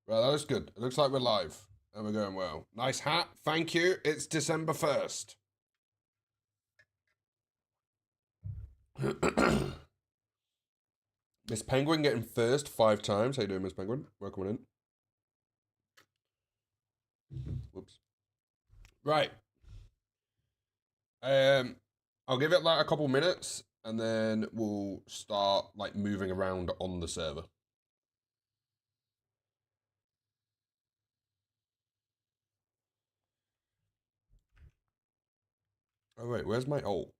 Right, that looks good. It looks like we're live and we're going well. Nice hat. Thank you. It's December 1st. Miss Penguin getting first 5 times. How you doing, Miss Penguin? Welcome in. Whoops. Right. Um, I'll give it like a couple minutes and then we'll start like moving around on the server. Oh wait, where's my ult?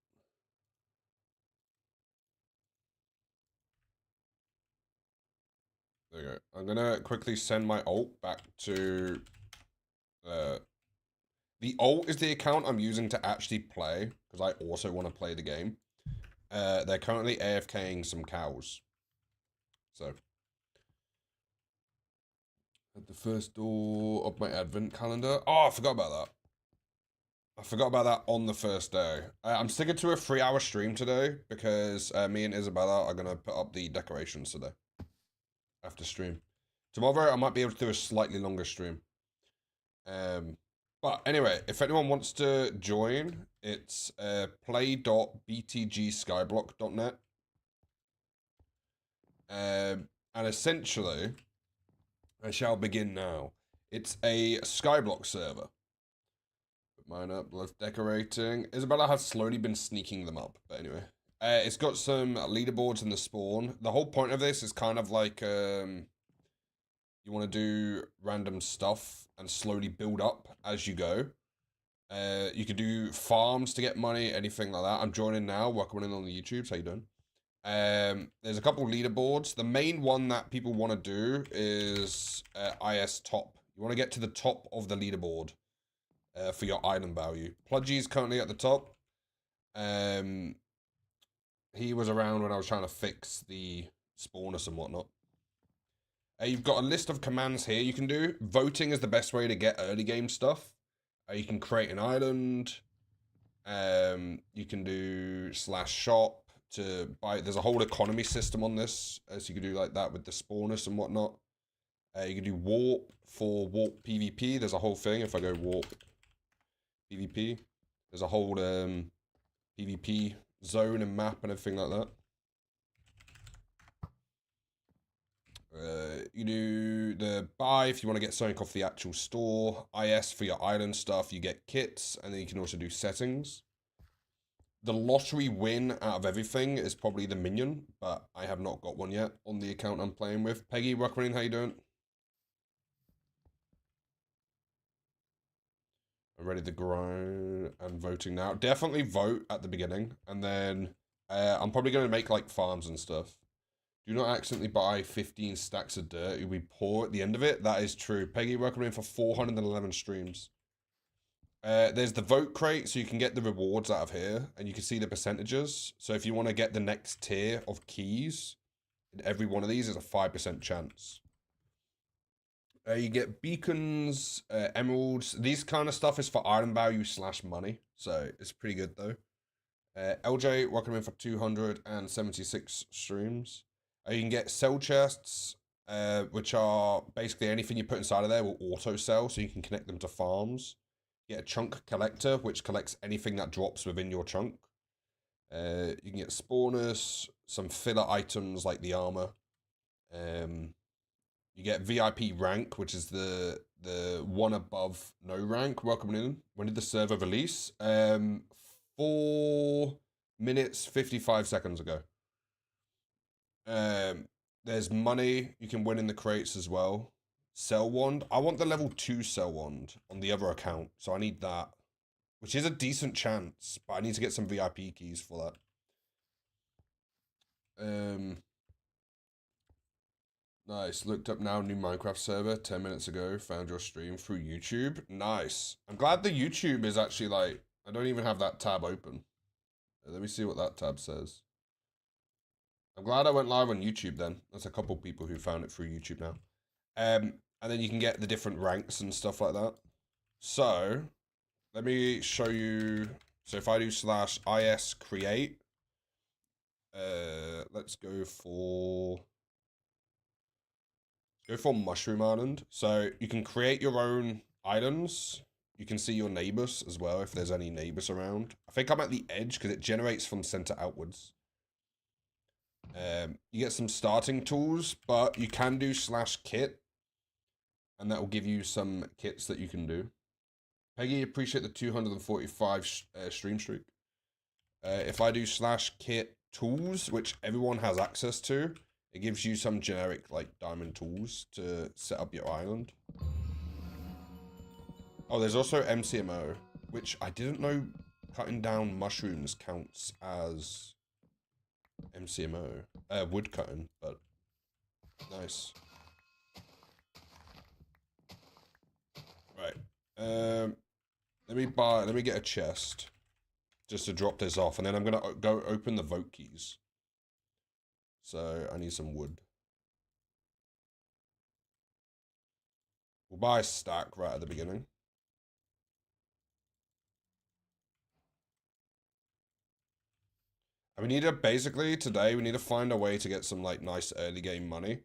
There you go. I'm gonna quickly send my ult back to the ult is the account I'm using to actually play because I also want to play the game. They're currently AFKing some cows. So, at the first door of my advent calendar. Oh, I forgot about that. I forgot about that on the first day. I'm sticking to a 3-hour stream today because me and Isabella are going to put up the decorations today after stream. Tomorrow, I might be able to do a slightly longer stream. But anyway, if anyone wants to join, it's play.btgskyblock.net. And essentially, I shall begin now. It's a skyblock server. Put mine up, love decorating. Isabella has slowly been sneaking them up, but anyway. It's got some leaderboards in the spawn. The whole point of this is kind of like you want to do random stuff and slowly build up as you go. You can do farms to get money, anything like that. I'm joining now, welcome in on the YouTube. How you doing? There's a couple leaderboards. The main one that people want to do is IS top. You want to get to the top of the leaderboard for your island value. Pludgy's currently at the top. He was around when I was trying to fix the spawners and whatnot. You've got a list of commands here you can do. Voting is the best way to get early game stuff. You can create an island. You can do /shop to buy. There's a whole economy system on this, so you can do like that with the spawners and whatnot. You can do warp for warp PvP. There's a whole thing. If I go warp PvP, there's a whole PvP zone and map and everything like that. You do the buy if you want to get something off the actual store. IS for your island stuff. You get kits, and then you can also do settings. The lottery win out of everything is probably the minion, but I have not got one yet on the account I'm playing with. Peggy, welcome in. How you doing? I'm ready to grind and voting now. Definitely vote at the beginning, and then I'm probably going to make like farms and stuff. Do not accidentally buy 15 stacks of dirt. You'll be poor at the end of it. That is true. Peggy, welcome in for 411 streams. There's the vote crate, so you can get the rewards out of here, and you can see the percentages. So if you want to get the next tier of keys, in every one of these is a 5% chance. You get beacons, emeralds. These kind of stuff is for item value / money, so it's pretty good though. LJ, welcome in for 276 streams. You can get sell chests, which are basically anything you put inside of there will auto sell, so you can connect them to farms. You get a chunk collector, which collects anything that drops within your chunk. You can get spawners, some filler items like the armor. You get VIP rank, which is the one above no rank. Welcome in. When did the server release? 4 minutes 55 seconds ago. There's money you can win in the crates as well. Cell wand. I want the level 2 cell wand on the other account, so I need that, which is a decent chance, but I need to get some VIP keys for that. Nice. Looked up now, new Minecraft server 10 minutes ago. Found your stream through YouTube. Nice. I'm glad the YouTube is actually like, I don't even have that tab open. Let me see what that tab says. I'm glad I went live on YouTube then. That's a couple people who found it through YouTube now. And then you can get the different ranks and stuff like that. So, let me show you. So if I do /is create, let's go for Go for Mushroom Island. So you can create your own islands. You can see your neighbors as well if there's any neighbors around. I think I'm at the edge because it generates from center outwards. You get some starting tools, but you can do /kit, and that will give you some kits that you can do. Peggy, appreciate the 245 stream streak. If I do /kit tools, which everyone has access to, it gives you some generic like diamond tools to set up your island. Oh, there's also MCMO, which I didn't know cutting down mushrooms counts as MCMO. Wood cutting, but nice. Right. Let me get a chest just to drop this off, and then I'm gonna go open the vote keys. So I need some wood. We'll buy a stack right at the beginning. And we need to, basically, today, we need to find a way to get some, like, nice early game money.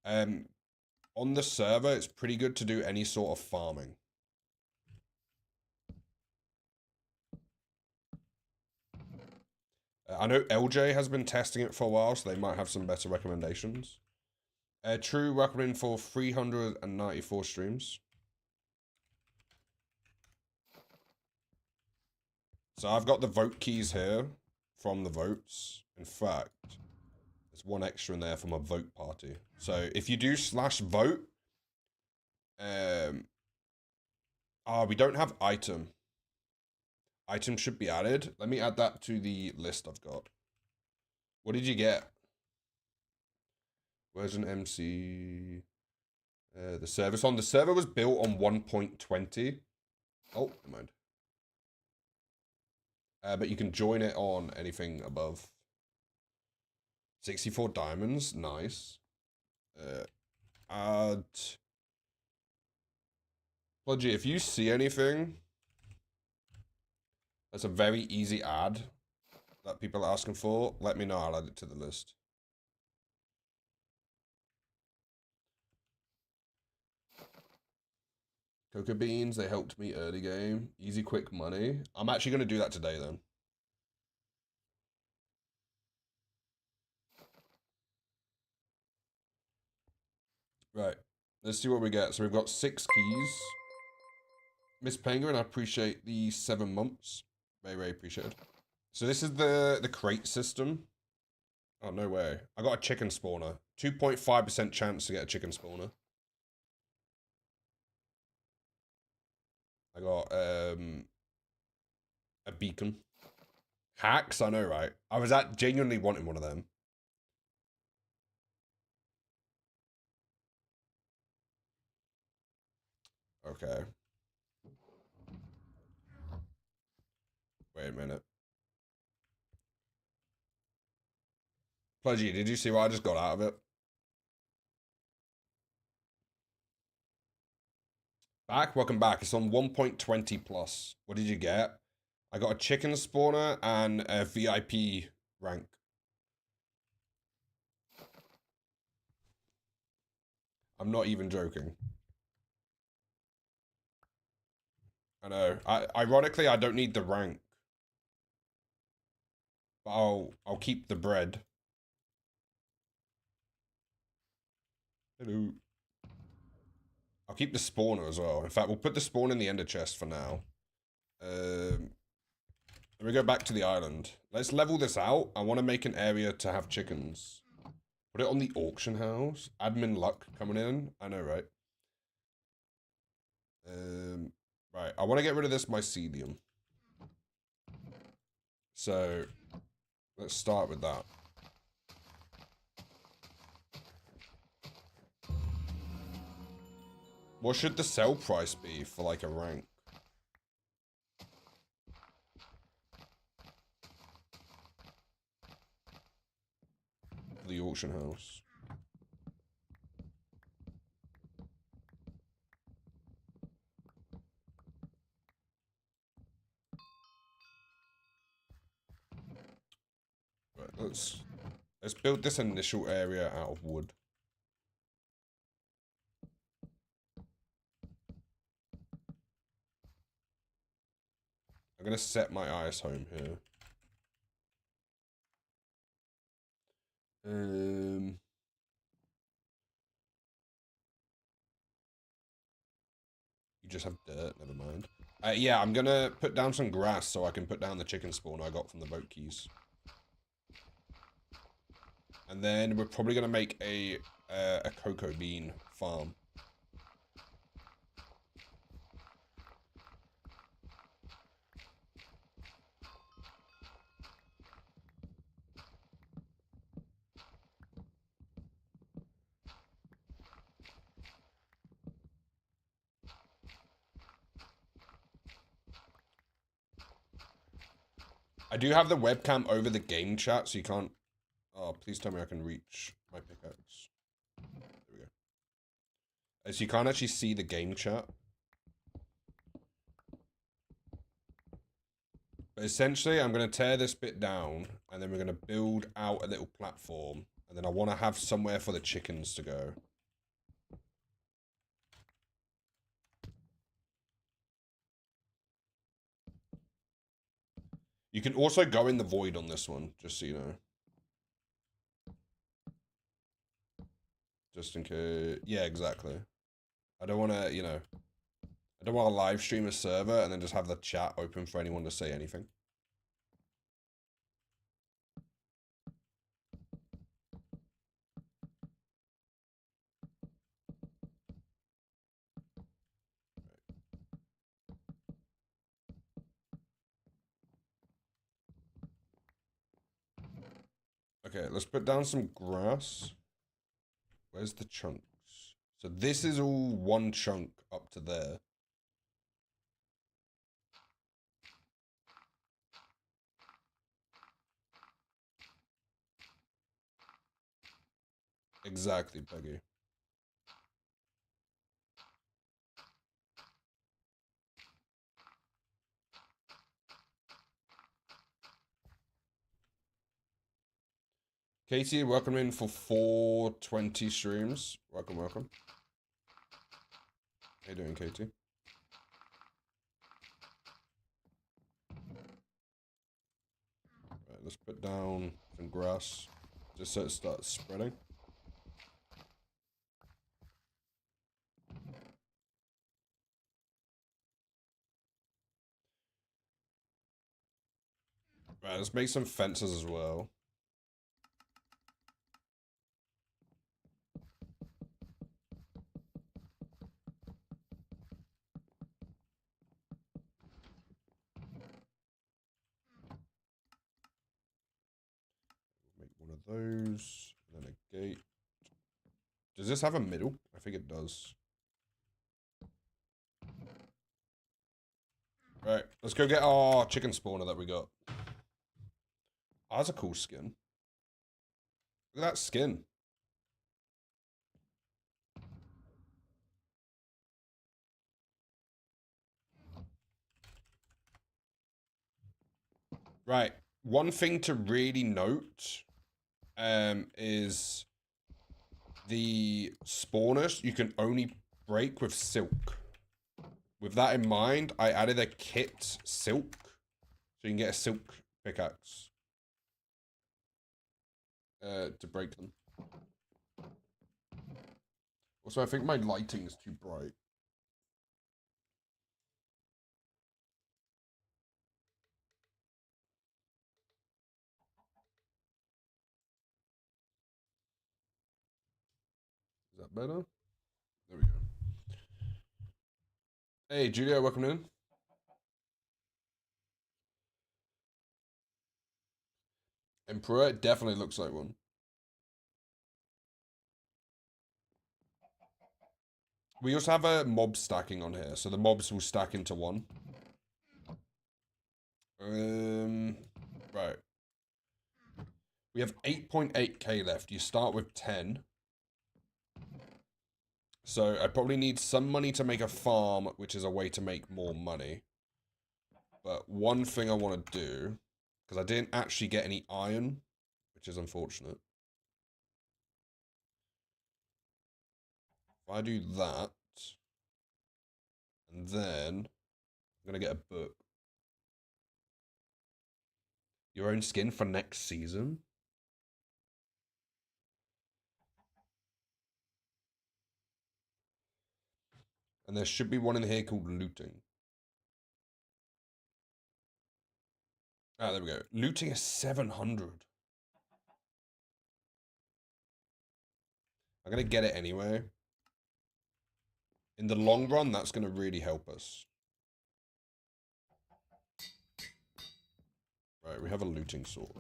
On the server, it's pretty good to do any sort of farming. I know LJ has been testing it for a while, so they might have some better recommendations. True, recommending for 394 streams. So I've got the vote keys here from the votes. In fact, there's one extra in there from a vote party. So if you do /vote, we don't have item. Item should be added. Let me add that to the list I've got. What did you get? Where's an MC? The service on. The server was built on 1.20. Oh, never mind. But you can join it on anything above 64 diamonds. Nice. Add. Pludgy, if you see anything, that's a very easy ad that people are asking for, let me know. I'll add it to the list. Cocoa beans, they helped me early game. Easy, quick money. I'm actually going to do that today, then. Right. Let's see what we get. So we've got 6 keys. Miss Penguin, I appreciate the 7 months. Very, very appreciated. So this is the crate system. Oh, no way. I got a chicken spawner. 2.5% chance to get a chicken spawner. I got a beacon. Hacks, I know, right? I was genuinely wanting one of them. Okay. Wait a minute. Pledgy, did you see what I just got out of it? Back? Welcome back. It's on 1.20 plus. What did you get? I got a chicken spawner and a VIP rank. I'm not even joking. I know. Ironically, I don't need the rank. But I'll keep the bread. Hello. I'll keep the spawner as well. In fact, we'll put the spawn in the ender chest for now. Let me go back to the island. Let's level this out. I want to make an area to have chickens. Put it on the auction house. Admin luck coming in. I know, right? Right. I want to get rid of this mycelium. So, let's start with that. What should the sell price be for like a rank? The auction house. Right, let's build this initial area out of wood. going to set my ice home here. You just have dirt, never mind. Yeah, I'm going to put down some grass so I can put down the chicken spawn I got from the boat keys. And then we're probably going to make a cocoa bean farm. I do have the webcam over the game chat, so you can't... Oh, please tell me I can reach my pickaxe. There we go. So you can't actually see the game chat. But essentially, I'm going to tear this bit down, and then we're going to build out a little platform. And then I want to have somewhere for the chickens to go. You can also go in the void on this one, just so you know. Just in case... Yeah, exactly. I don't want to, you know... I don't want to live stream a server and then just have the chat open for anyone to say anything. Okay, let's put down some grass. Where's the chunks? So this is all one chunk up to there. Exactly, Peggy. Katie, welcome in for 420 streams. Welcome, welcome. How you doing, Katie? Right, let's put down some grass just so it starts spreading. Right, let's make some fences as well. Make one of those, and then a gate. Does this have a middle? I think it does. Right, let's go get our chicken spawner that we got. Oh, that's a cool skin. Look at that skin. Right, one thing to really note is the spawners you can only break with silk. With that in mind, I added a kit silk, so you can get a silk pickaxe to break them. Also, I think my lighting is too bright. Is that better? There we go. Hey, Julia, welcome in. Emperor, it definitely looks like one. We also have a mob stacking on here, so the mobs will stack into one. Right. We have 8.8k left. You start with 10. So I probably need some money to make a farm, which is a way to make more money. But one thing I want to do, because I didn't actually get any iron, which is unfortunate. If I do that, and then I'm going to get a book. Your own skin for next season? And there should be one in here called looting. Ah, there we go. Looting is 700. I'm going to get it anyway. In the long run, that's going to really help us. Right, we have a looting sword.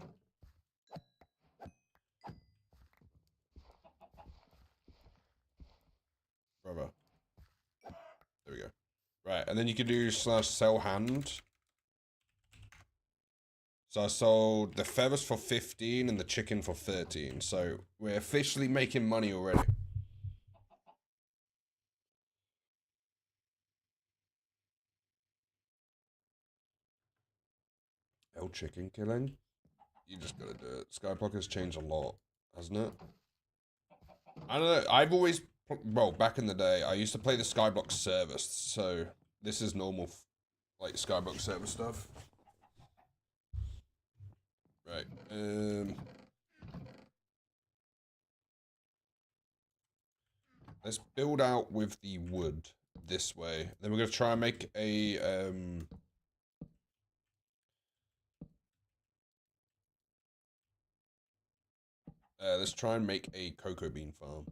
Brother. There we go. Right, and then you can do /sell hand. So I sold the feathers for 15 and the chicken for 13. So we're officially making money already. Chicken killing? You just gotta do it. Skyblock has changed a lot, hasn't it? I don't know. I've always, well, back in the day, I used to play the Skyblock service. So this is normal, like, Skyblock service stuff. Right. Let's build out with the wood this way. Then we're gonna try and make a let's try and make a cocoa bean farm.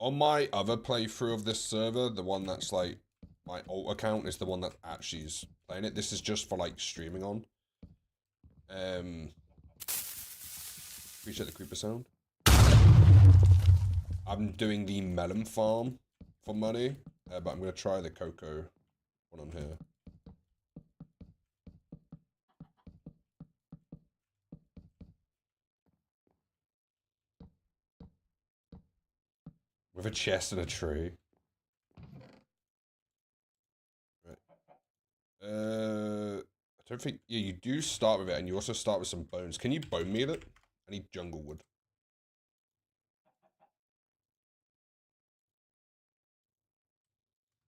On my other playthrough of this server, the one that's like my alt account is the one that actually is playing it. This is just for like streaming on. Appreciate the creeper sound. I'm doing the melon farm for money, but I'm gonna try the cocoa one on here. With a chest and a tree. Right. I don't think, yeah, you do start with it, and you also start with some bones. Can you bone meal it? I need jungle wood.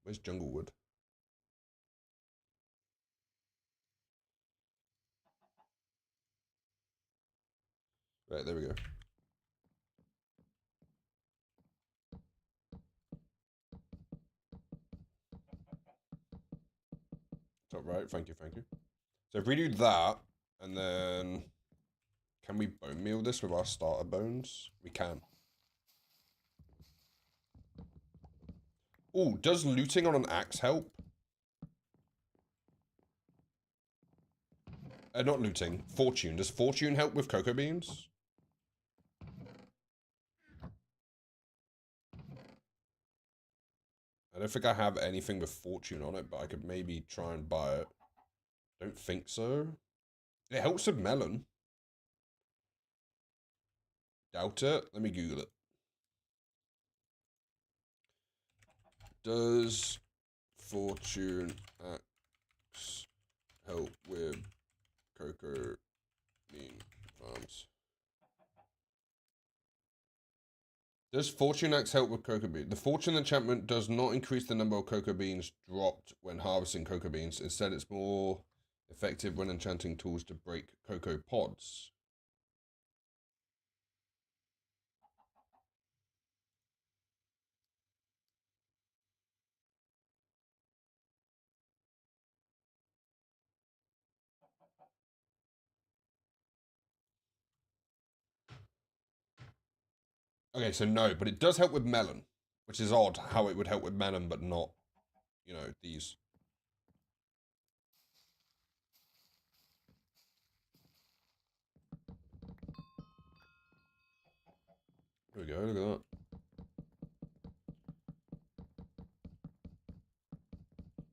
Where's jungle wood? Right, there we go. Top right, thank you, thank you. So if we do that, and then can we bone meal this with our starter bones? We can. Oh, does looting on an axe help? Not looting, fortune. Does fortune help with cocoa beans? I don't think I have anything with fortune on it, but I could maybe try and buy it. Don't think so. It helps with melon. Doubt it. Let me Google it. Does fortune axe help with cocoa bean farms? Does Fortune Axe help with cocoa beans? The Fortune enchantment does not increase the number of cocoa beans dropped when harvesting cocoa beans. Instead, it's more effective when enchanting tools to break cocoa pods. Okay, so no, but it does help with melon, which is odd how it would help with melon, but not, you know, these. Here we go, look at that.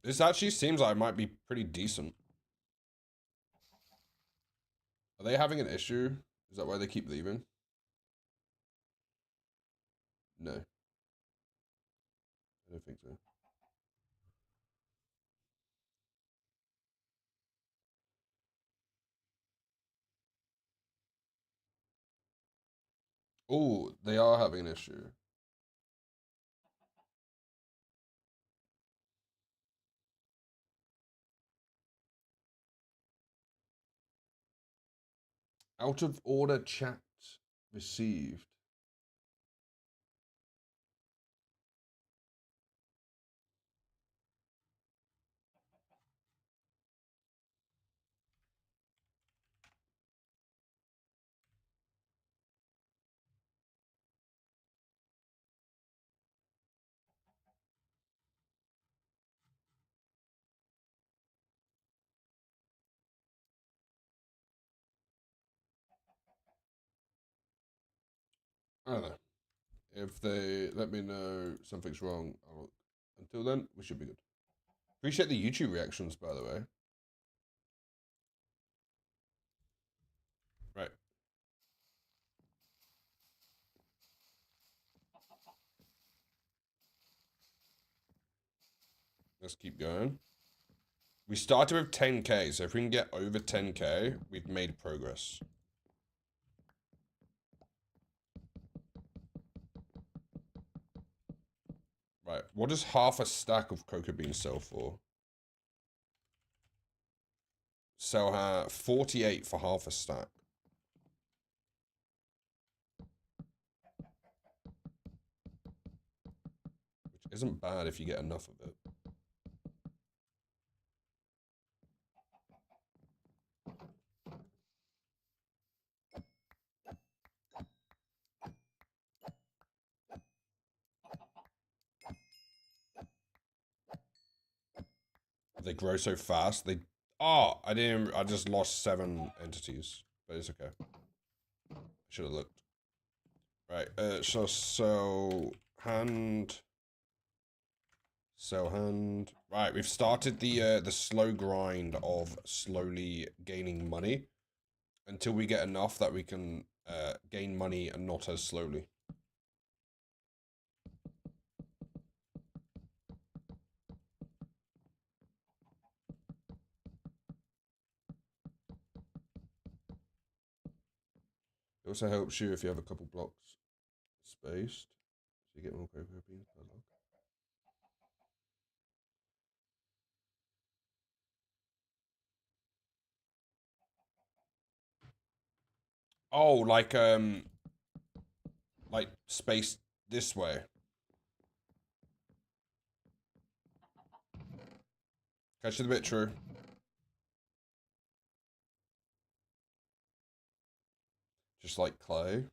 This actually seems like it might be pretty decent. Are they having an issue? Is that why they keep leaving? No. I don't think so. Oh, they are having an issue. Out of order chat received. I don't know. If they let me know something's wrong, I'll... until then, we should be good. Appreciate the YouTube reactions, by the way. Right. Let's keep going. We started with 10k, so if we can get over 10k, we've made progress. Right, what does half a stack of cocoa beans sell for? Sell 48 for half a stack. Which isn't bad if you get enough of it. They grow so fast. They... Oh, I just lost 7 entities. But it's okay. Should have looked. Right, so hand. Sell hand. Right, we've started the slow grind of slowly gaining money until we get enough that we can gain money and not as slowly. It also helps you if you have a couple blocks spaced, so you get more cocoa beans per block. Oh, like spaced this way. Catch the bit true. Just like clay.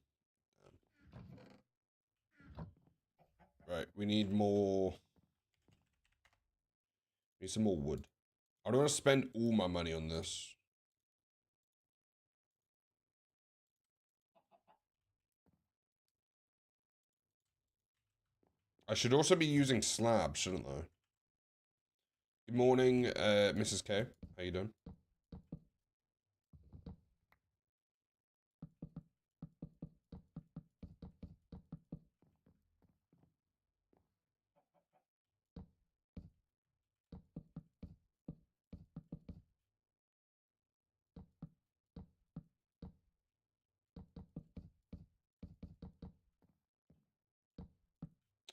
Right, we need more. We need some more wood. I don't want to spend all my money on this. I should also be using slabs, shouldn't I? Good morning, Mrs. K. How you doing?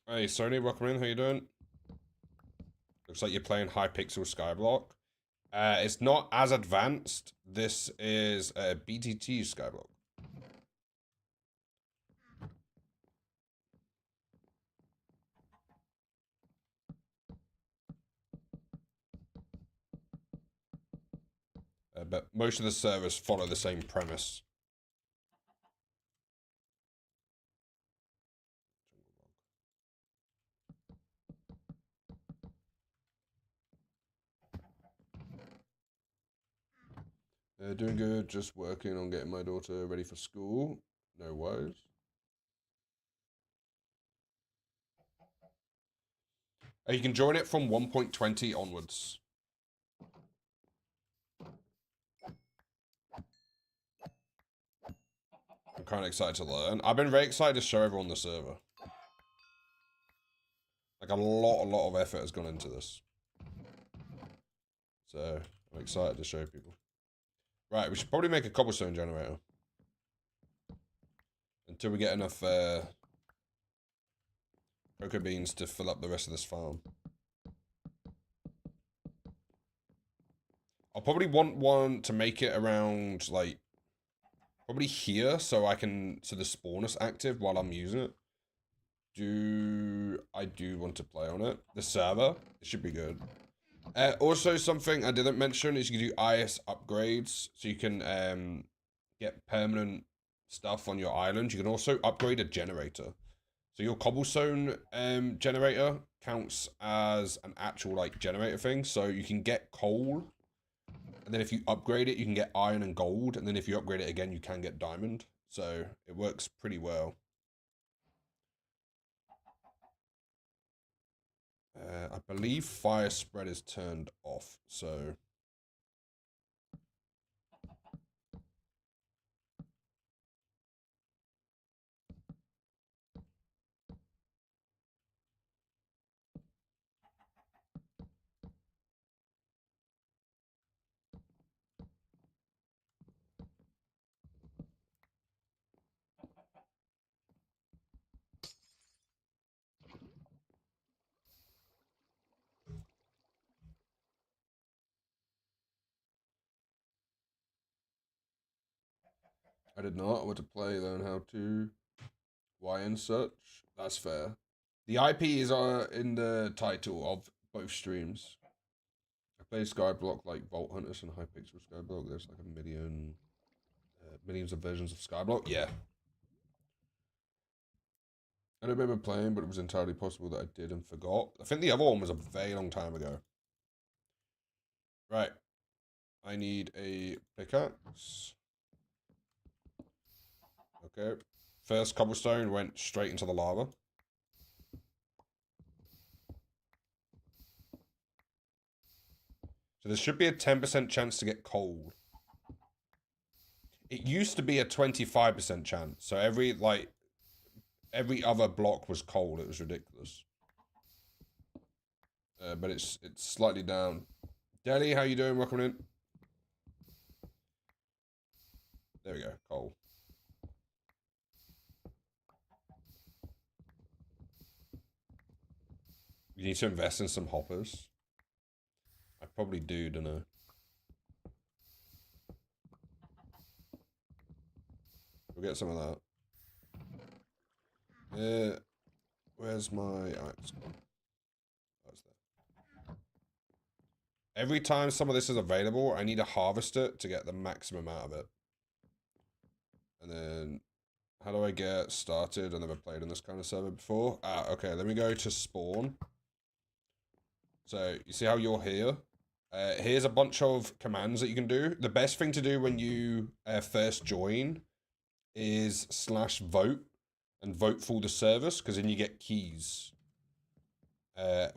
Hey, Sony, welcome in. How you doing? Looks like you're playing Hypixel Skyblock. It's not as advanced. This is BTT Skyblock. But most of the servers follow the same premise. Doing good, just working on getting my daughter ready for school. No worries. You can join it from 1.20 onwards. I'm kind of excited to learn. I've been very excited to show everyone the server. Like a lot of effort has gone into this. So I'm excited to show people. Right, we should probably make a cobblestone generator. Until we get enough cocoa beans to fill up the rest of this farm. I'll probably want one to make it around, like, Probably here, so the spawner's active while I'm using it. I do want to play on it. The server, it should be good. Also, something I didn't mention is you can do IS upgrades, so you can get permanent stuff on your island. You can also upgrade a generator. So your cobblestone generator counts as an actual like generator thing. So you can get coal, and then if you upgrade it, you can get iron and gold, and then if you upgrade it again, you can get diamond. So it works pretty well. I believe fire spread is turned off, so I did not want to play, learn how to, why and such. That's fair. The IP is in the title of both streams. I play Skyblock like Vault Hunters and Hypixel Skyblock. There's like a millions of versions of Skyblock. Yeah. I don't remember playing, but it was entirely possible that I did and forgot. I think the other one was a very long time ago. Right. I need a pickaxe. Okay. First cobblestone went straight into the lava. So there should be a 10% chance to get coal. It used to be a 25% chance. So every other block was coal. It was ridiculous. But it's slightly down. Deli, how you doing? Welcome in. There we go. Coal. You need to invest in some hoppers. I probably do, don't know. We'll get some of that. Where's my axe gone? Oh, it's there. Every time some of this is available, I need to harvest it to get the maximum out of it. And then, how do I get started? I've never played in this kind of server before. Okay, let me go to spawn. So, you see how you're here? Here's a bunch of commands that you can do. The best thing to do when you first join is /vote and vote for the service, because then you get keys.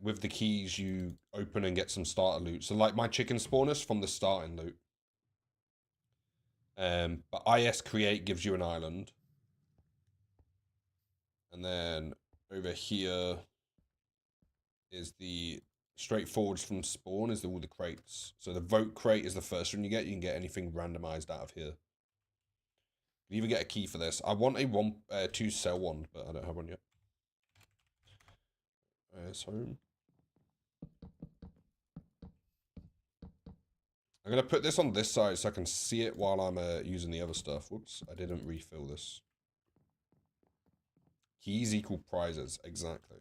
With the keys, you open and get some starter loot. So, like my chicken spawners from the starting loot. But IS create gives you an island. And then over here is the straightforwards from spawn is all the crates. So the vote crate is the first one you get. You can get anything randomized out of here. You even get a key for this. I want a 2 cell one, but I don't have one yet. It's home. I'm gonna put this on this side so I can see it while I'm using the other stuff. Whoops, I didn't refill this. Keys equal prizes, exactly.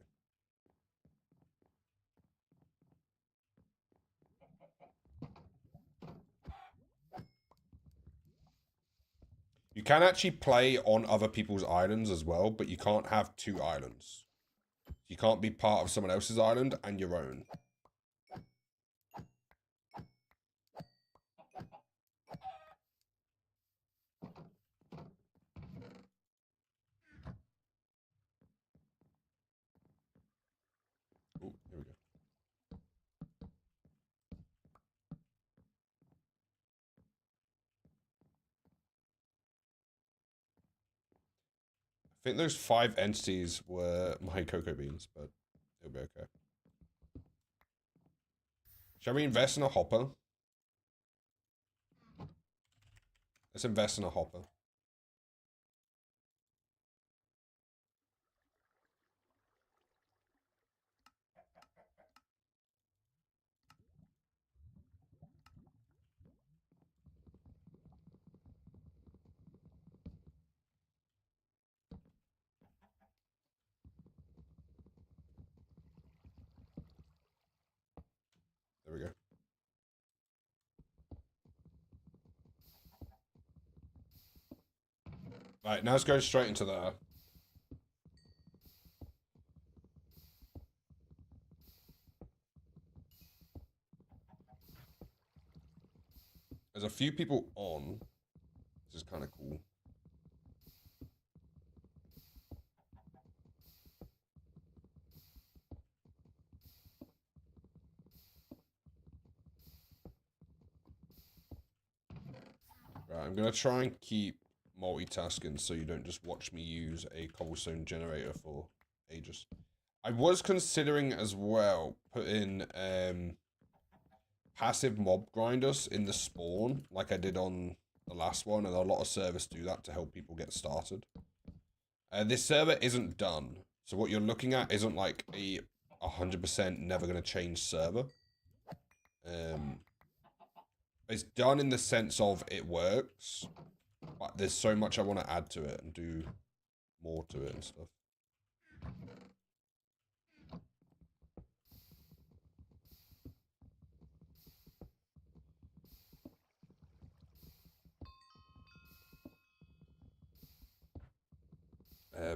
You can actually play on other people's islands as well, but you can't have 2 islands. You can't be part of someone else's island and your own. Oh, here we go. I think those 5 entities were my cocoa beans, but it'll be okay. Shall we invest in a hopper? Let's invest in a hopper. There we go. Right, now let's go straight into there. There's a few people on, which is kind of cool. Right, I'm gonna try and keep multitasking so you don't just watch me use a cobblestone generator for ages. I was considering as well putting passive mob grinders in the spawn like I did on the last one, and a lot of servers do that to help people get started. This server isn't done, so what you're looking at isn't like a 100% never gonna change server. It's done in the sense of it works, but there's so much I want to add to it and do more to it and stuff.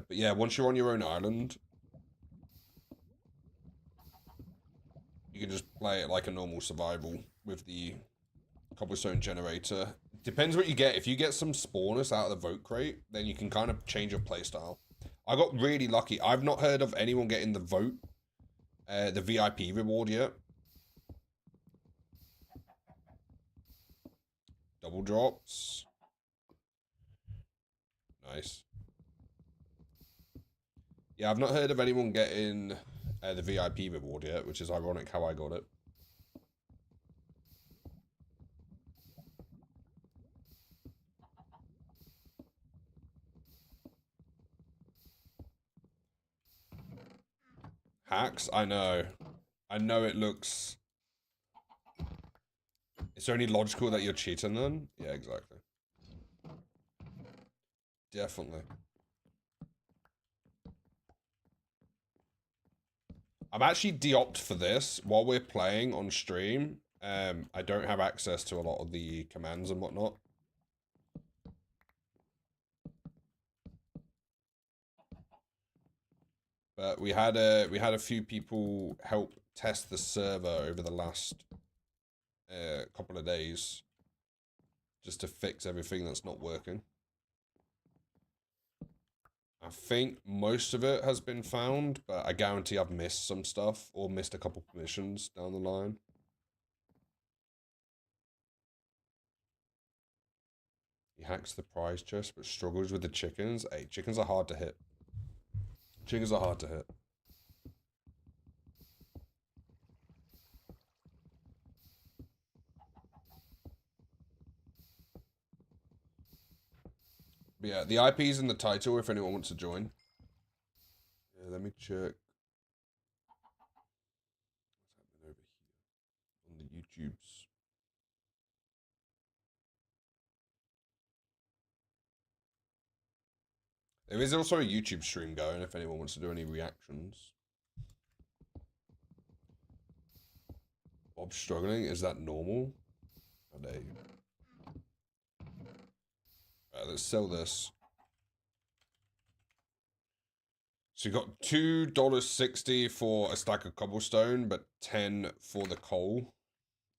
But yeah, once you're on your own island, you can just play it like a normal survival with the cobblestone generator. Depends what you get. If you get some spawners out of the vote crate, then you can kind of change your playstyle. I got really lucky. I've not heard of anyone getting the vote, the VIP reward yet. Double drops. Nice. Yeah, I've not heard of anyone getting the VIP reward yet, which is ironic how I got it. Hacks? I know. I know it looks... It's only logical that you're cheating then? Yeah, exactly. Definitely. I'm actually de-opt for this. While we're playing on stream, I don't have access to a lot of the commands and whatnot. But we had a few people help test the server over the last couple of days just to fix everything that's not working. I think most of it has been found, but I guarantee I've missed some stuff or missed a couple permissions down the line. He hacks the prize chest but struggles with the chickens. Hey, chickens are hard to hit. Chickens are hard to hit. But yeah, the IP's in the title if anyone wants to join. Yeah, let me check. What's happening over here on the YouTubes? There is also a YouTube stream going if anyone wants to do any reactions. Bob's struggling. Is that normal? Oh, there you go. Alright, let's sell this. So you got $2.60 for a stack of cobblestone, but 10 for the coal,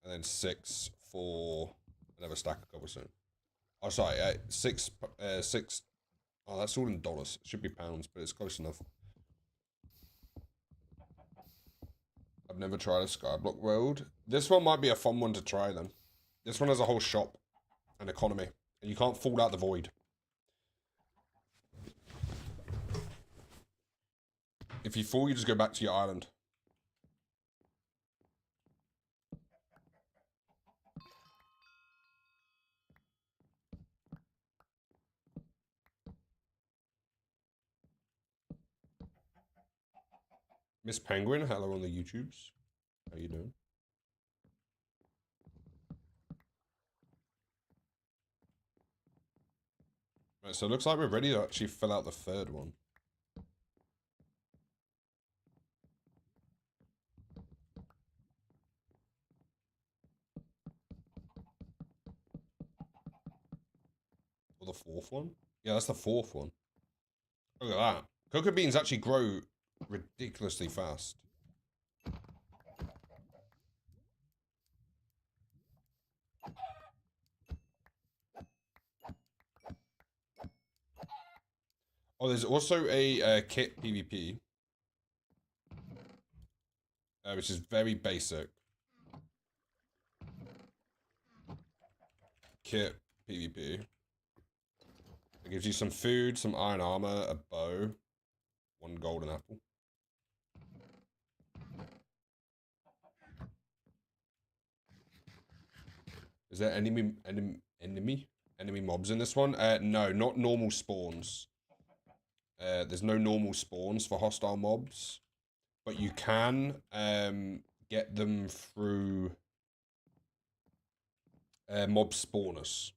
and then 6 for another stack of cobblestone. Oh, sorry, 6. Oh, that's all in dollars. It should be pounds, but it's close enough. I've never tried a skyblock world. This one might be a fun one to try then. This one has a whole shop and economy, and you can't fall out the void. If you fall, you just go back to your island. Miss Penguin, hello on the YouTubes. How you doing? Right, so it looks like we're ready to actually fill out the third one. Or the fourth one? Yeah, that's the fourth one. Look at that. Cocoa beans actually grow ridiculously fast. Oh, there's also a kit PvP. Which is very basic. Kit PvP. It gives you some food, some iron armor, a bow, one golden apple. Is there enemy mobs in this one? No, not normal spawns. There's no normal spawns for hostile mobs, but you can get them through mob spawners.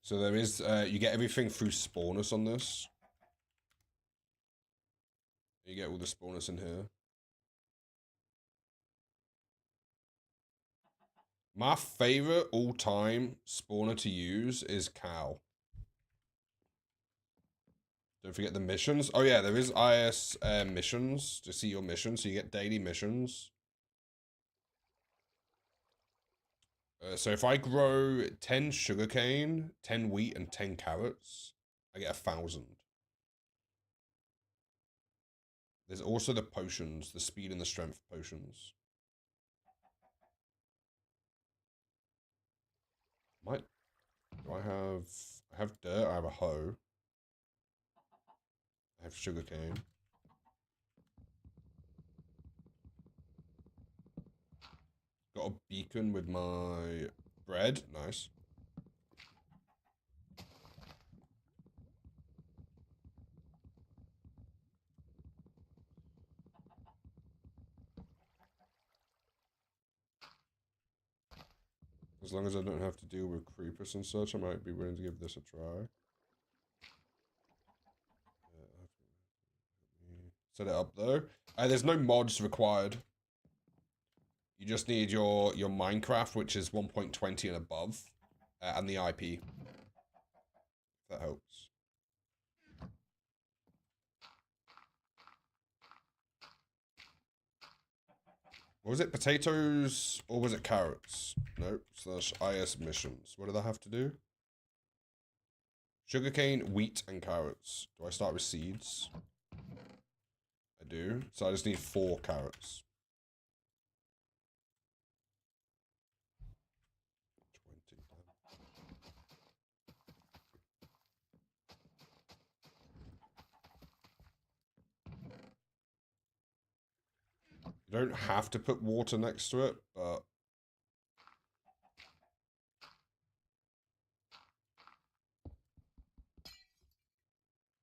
So there is, you get everything through spawners on this. You get all the spawners in here. My favorite all-time spawner to use is cow. Don't forget the missions. Oh yeah, there is IS missions to see your missions. So you get daily missions. So if I grow 10 sugarcane, 10 wheat, and 10 carrots, I get 1,000. There's also the potions, the speed and the strength potions. Do I have dirt, I have a hoe. I have sugarcane. Got a beacon with my bread, nice. As long as I don't have to deal with creepers and such, I might be willing to give this a try. Set it up though. There's no mods required. You just need your Minecraft, which is 1.20 and above, and the IP. If that helps. What was it? Potatoes or was it carrots? Nope. Slash IS missions. What did I have to do? Sugarcane, wheat, and carrots. Do I start with seeds? I do. So I just need 4 carrots. 20. You don't have to put water next to it, but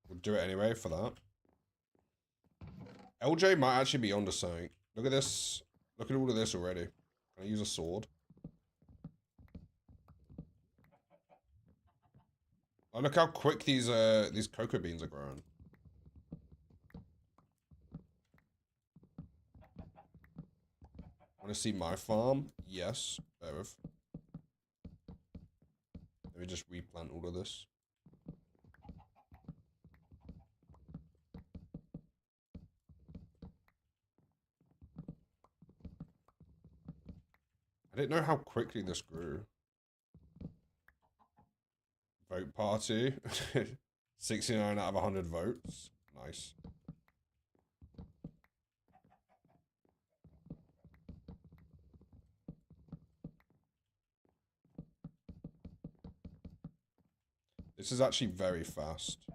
we'll do it anyway for that. LJ might actually be onto something. Look at this. Look at all of this already. Can I use a sword? Oh, look how quick these cocoa beans are growing. Want to see my farm? Yes. Bear with. Let me just replant all of this. I didn't know how quickly this grew. Vote party. 69 out of 100 votes. Nice. This is actually very fast.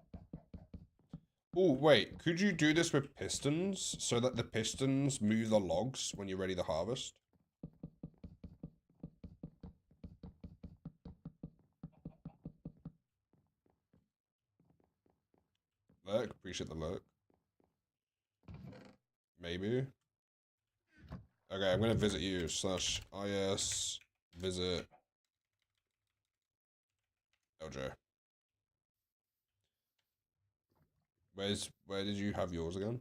Oh, wait. Could you do this with pistons so that the pistons move the logs when you're ready to harvest? Lurk, appreciate the lurk. Maybe. Okay, I'm gonna visit you. Slash IS visit LJ. Where did you have yours again?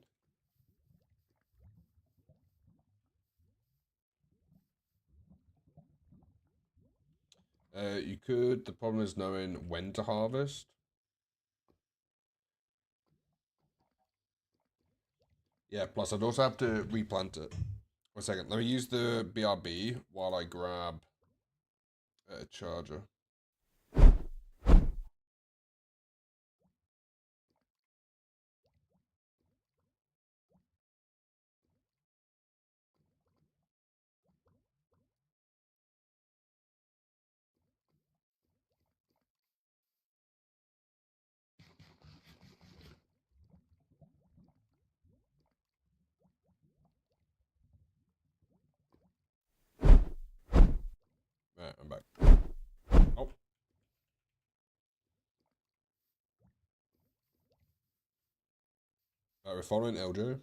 You could. The problem is knowing when to harvest. Yeah, plus I'd also have to replant it. One second. Let me use the BRB while I grab a charger. Right, I'm back. Oh. We're following LJ.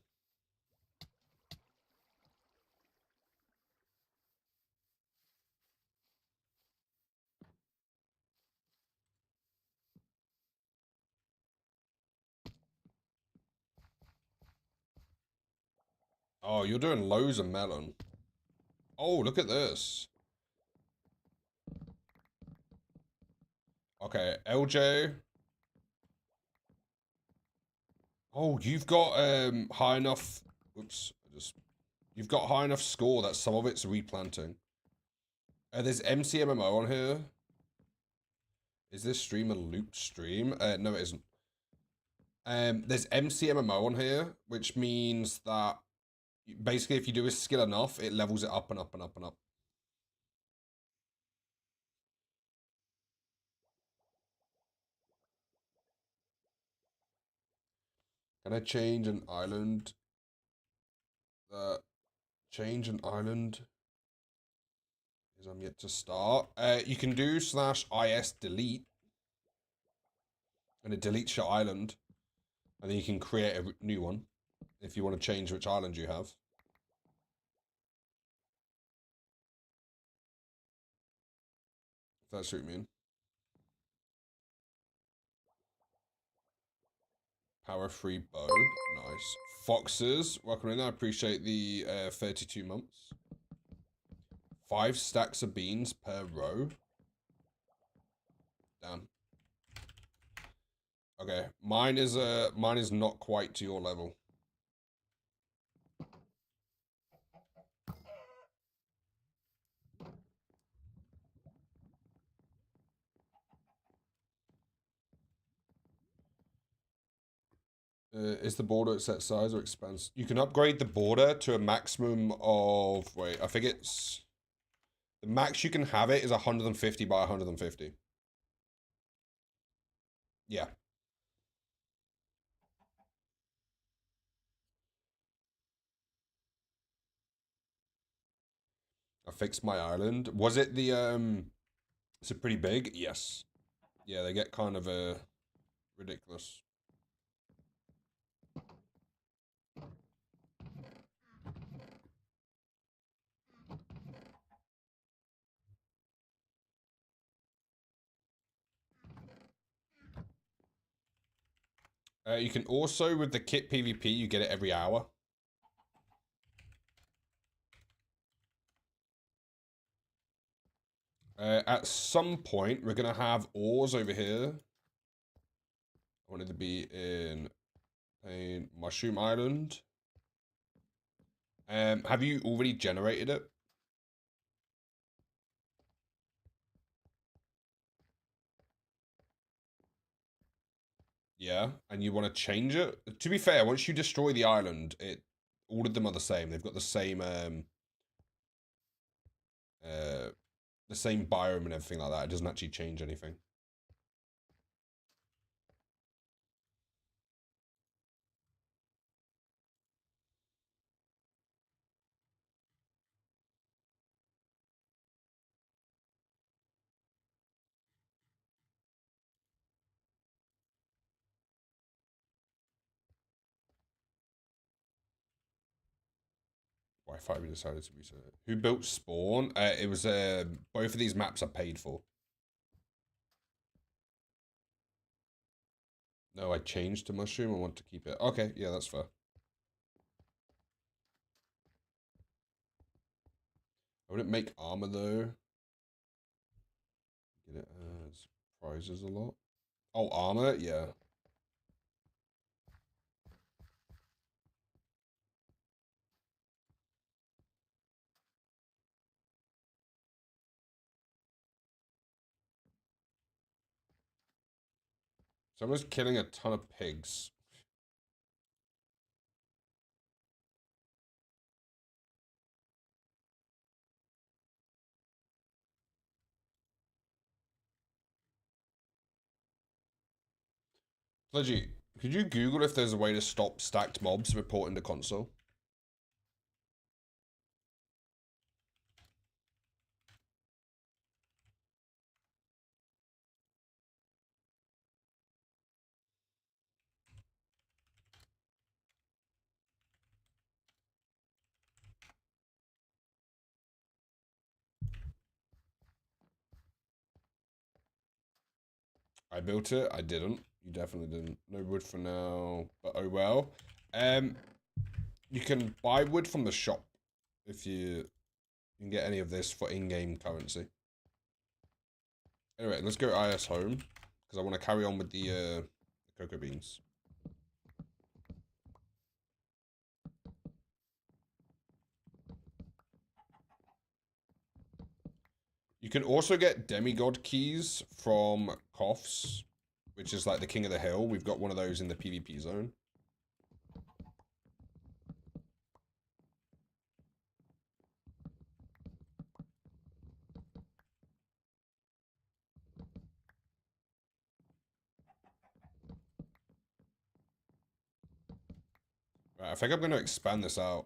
Oh, you're doing loads of melon. Oh, look at this. Okay, LJ. Oh, you've got high enough. Oops, you've got high enough score that some of it's replanting. There's MCMMO on here. Is this stream a looped stream? No, it isn't. There's MCMMO on here, which means that basically if you do a skill enough, it levels it up and up and up and up. Can I change an island? Change an island is I'm yet to start. You can do /is delete, and it deletes your island, and then you can create a new one if you want to change which island you have. If that's what you mean. Power free bow, nice. Foxes, welcome in. I appreciate the 32 months. 5 stacks of beans per row. Damn. Okay, mine is not quite to your level. Is the border at set size or expands? You can upgrade the border to a maximum of, wait, I think it's, the max you can have it is 150 by 150. Yeah. I fixed my island. Was it the, is it pretty big? Yes. Yeah, they get kind of, ridiculous. You can also, with the kit PvP, you get it every hour. At some point, we're going to have ores over here. I wanted to be in a Mushroom Island. Have you already generated it? Yeah, and you want to change it? To be fair, once you destroy the island, all of them are the same. They've got uh the same biome and everything like that. It doesn't actually change anything. Why we decided to reset it. Who built Spawn? It was both of these maps are paid for. No, I changed to Mushroom. I want to keep it. Okay, yeah, that's fair. I wouldn't make armor though. prizes a lot. Oh, armor? Yeah. Someone's killing a ton of pigs. Pledgy, could you Google if there's a way to stop stacked mobs reporting to console? I built it. I didn't. You definitely didn't. No wood for now, but oh well. Um, you can buy wood from the shop if you can get any of this for in-game currency. Anyway, let's go IS home because I want to carry on with the cocoa beans. You can also get demigod keys from Koffs, which is like the king of the hill. We've got one of those in the PvP zone. Right, I think I'm going to expand this out.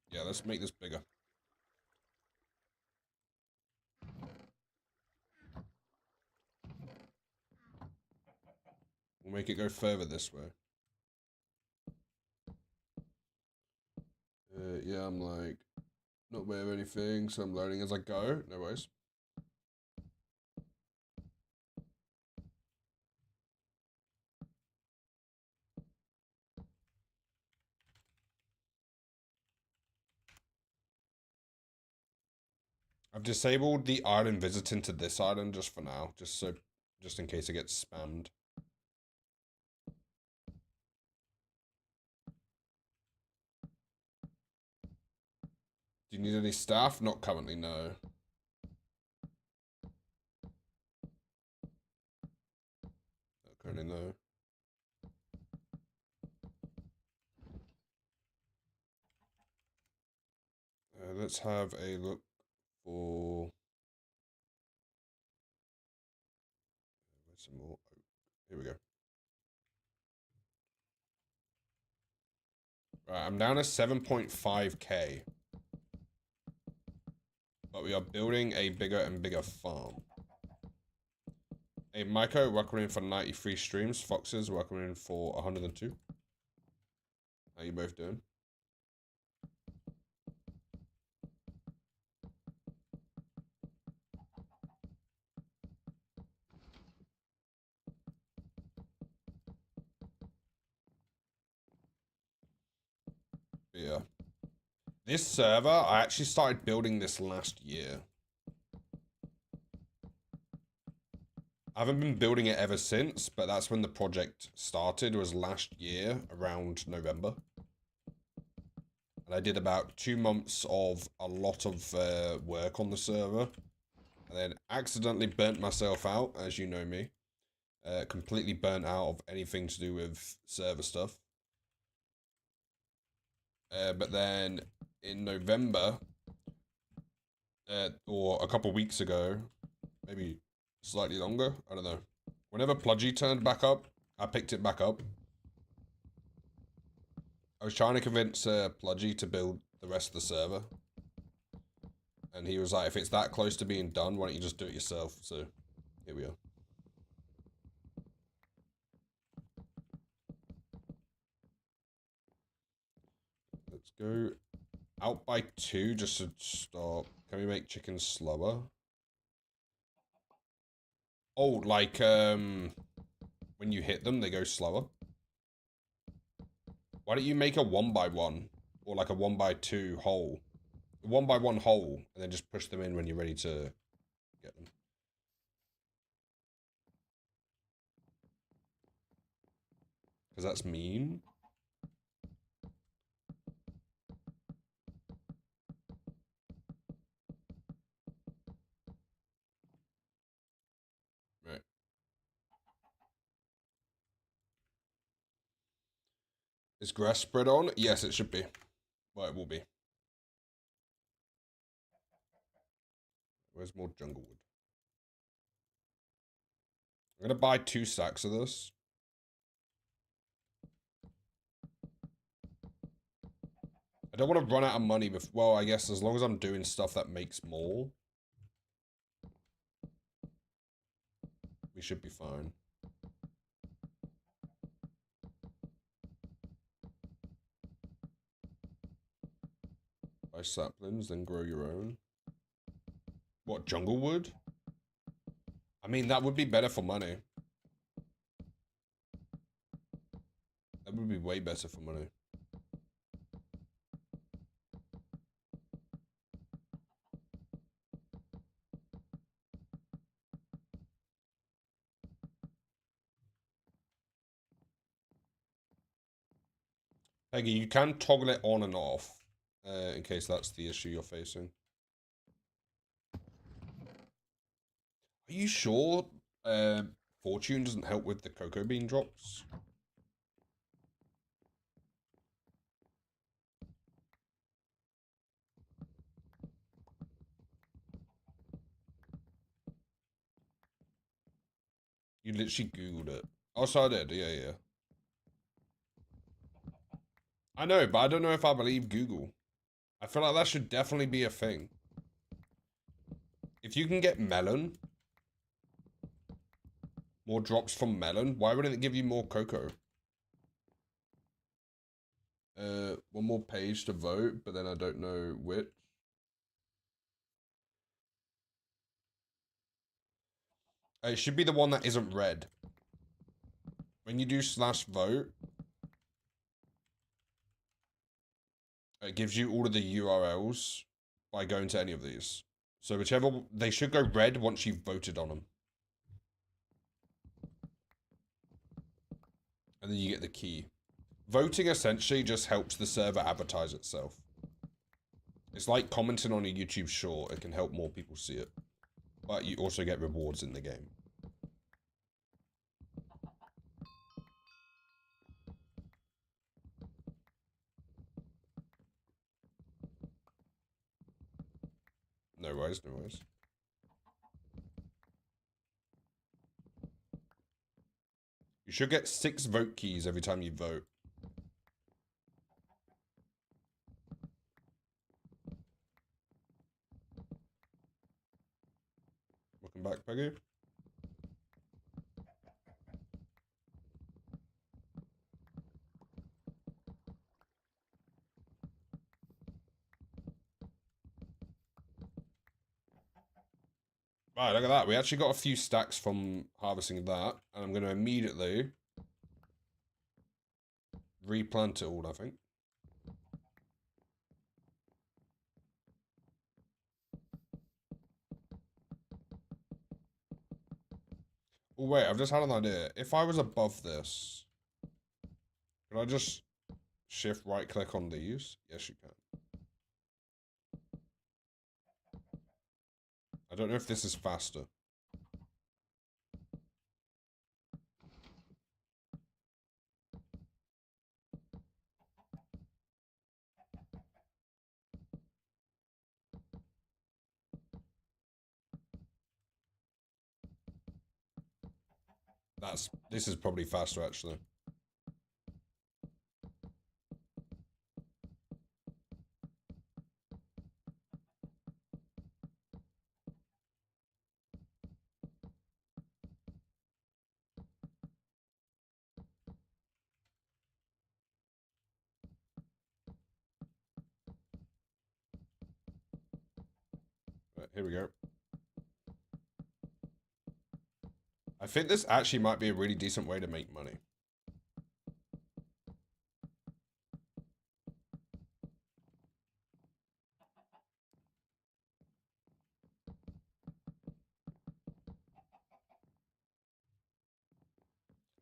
Yeah, let's make this bigger. We'll make it go further this way. Yeah, I'm like not aware of anything, so I'm learning as I go. No worries. I've disabled the island visiting to this island just for now, just in case it gets spammed. Do you need any staff? Not currently, no. Not currently, no. Let's have a look for some more. Oh, here we go. Right, I'm down to 7.5k. But we are building a bigger and bigger farm. Hey, Maiko, welcome in for 93 streams. Foxes, welcome in for 102. How you both doing? Yeah. This server, I actually started building this last year. I haven't been building it ever since, but that's when the project started, was last year, around November. And I did about 2 months of a lot of work on the server. And then accidentally burnt myself out, as you know me. Completely burnt out of anything to do with server stuff. But then in November, or a couple weeks ago, maybe slightly longer, I don't know. Whenever Pludgy turned back up, I picked it back up. I was trying to convince Pludgy to build the rest of the server. And he was like, if it's that close to being done, why don't you just do it yourself? So, here we are. Let's go out by 2 just to stop. Can we make chickens slower? Oh, like, when you hit them, they go slower. Why don't you make a 1x1? Or like a 1x2 hole? A 1x1 hole, and then just push them in when you're ready to get them. Because that's mean. Right. Is grass spread on? Yes, it should be. Well, it will be. Where's more jungle wood? I'm gonna buy 2 stacks of this. I don't want to run out of money before. Well, I guess as long as I'm doing stuff that makes more, we should be fine. Buy saplings, then grow your own. What, jungle wood? I mean, that would be better for money. That would be way better for money. Peggy, you can toggle it on and off, in case that's the issue you're facing. Are you sure Fortune doesn't help with the cocoa bean drops? You literally Googled it. Oh, so I did. Yeah, yeah. I know, but I don't know if I believe Google. I feel like that should definitely be a thing. If you can get melon, more drops from melon, why wouldn't it give you more cocoa? One more page to vote, but then I don't know which. It should be the one that isn't red. When you do /vote, it gives you all of the URLs by going to any of these. So whichever, they should go red once you've voted on them. And then you get the key. Voting essentially just helps the server advertise itself. It's like commenting on a YouTube short. It can help more people see it. But you also get rewards in the game. No worries, no worries. You should get 6 vote keys every time you vote. Welcome back, Peggy. Right, look at that. We actually got a few stacks from harvesting that. And I'm going to immediately replant it all, I think. Oh, wait, I've just had an idea. If I was above this, could I just shift right click on these? Yes, you can. I don't know if this is faster. This is probably faster, actually. Right, here we go. I think this actually might be a really decent way to make money.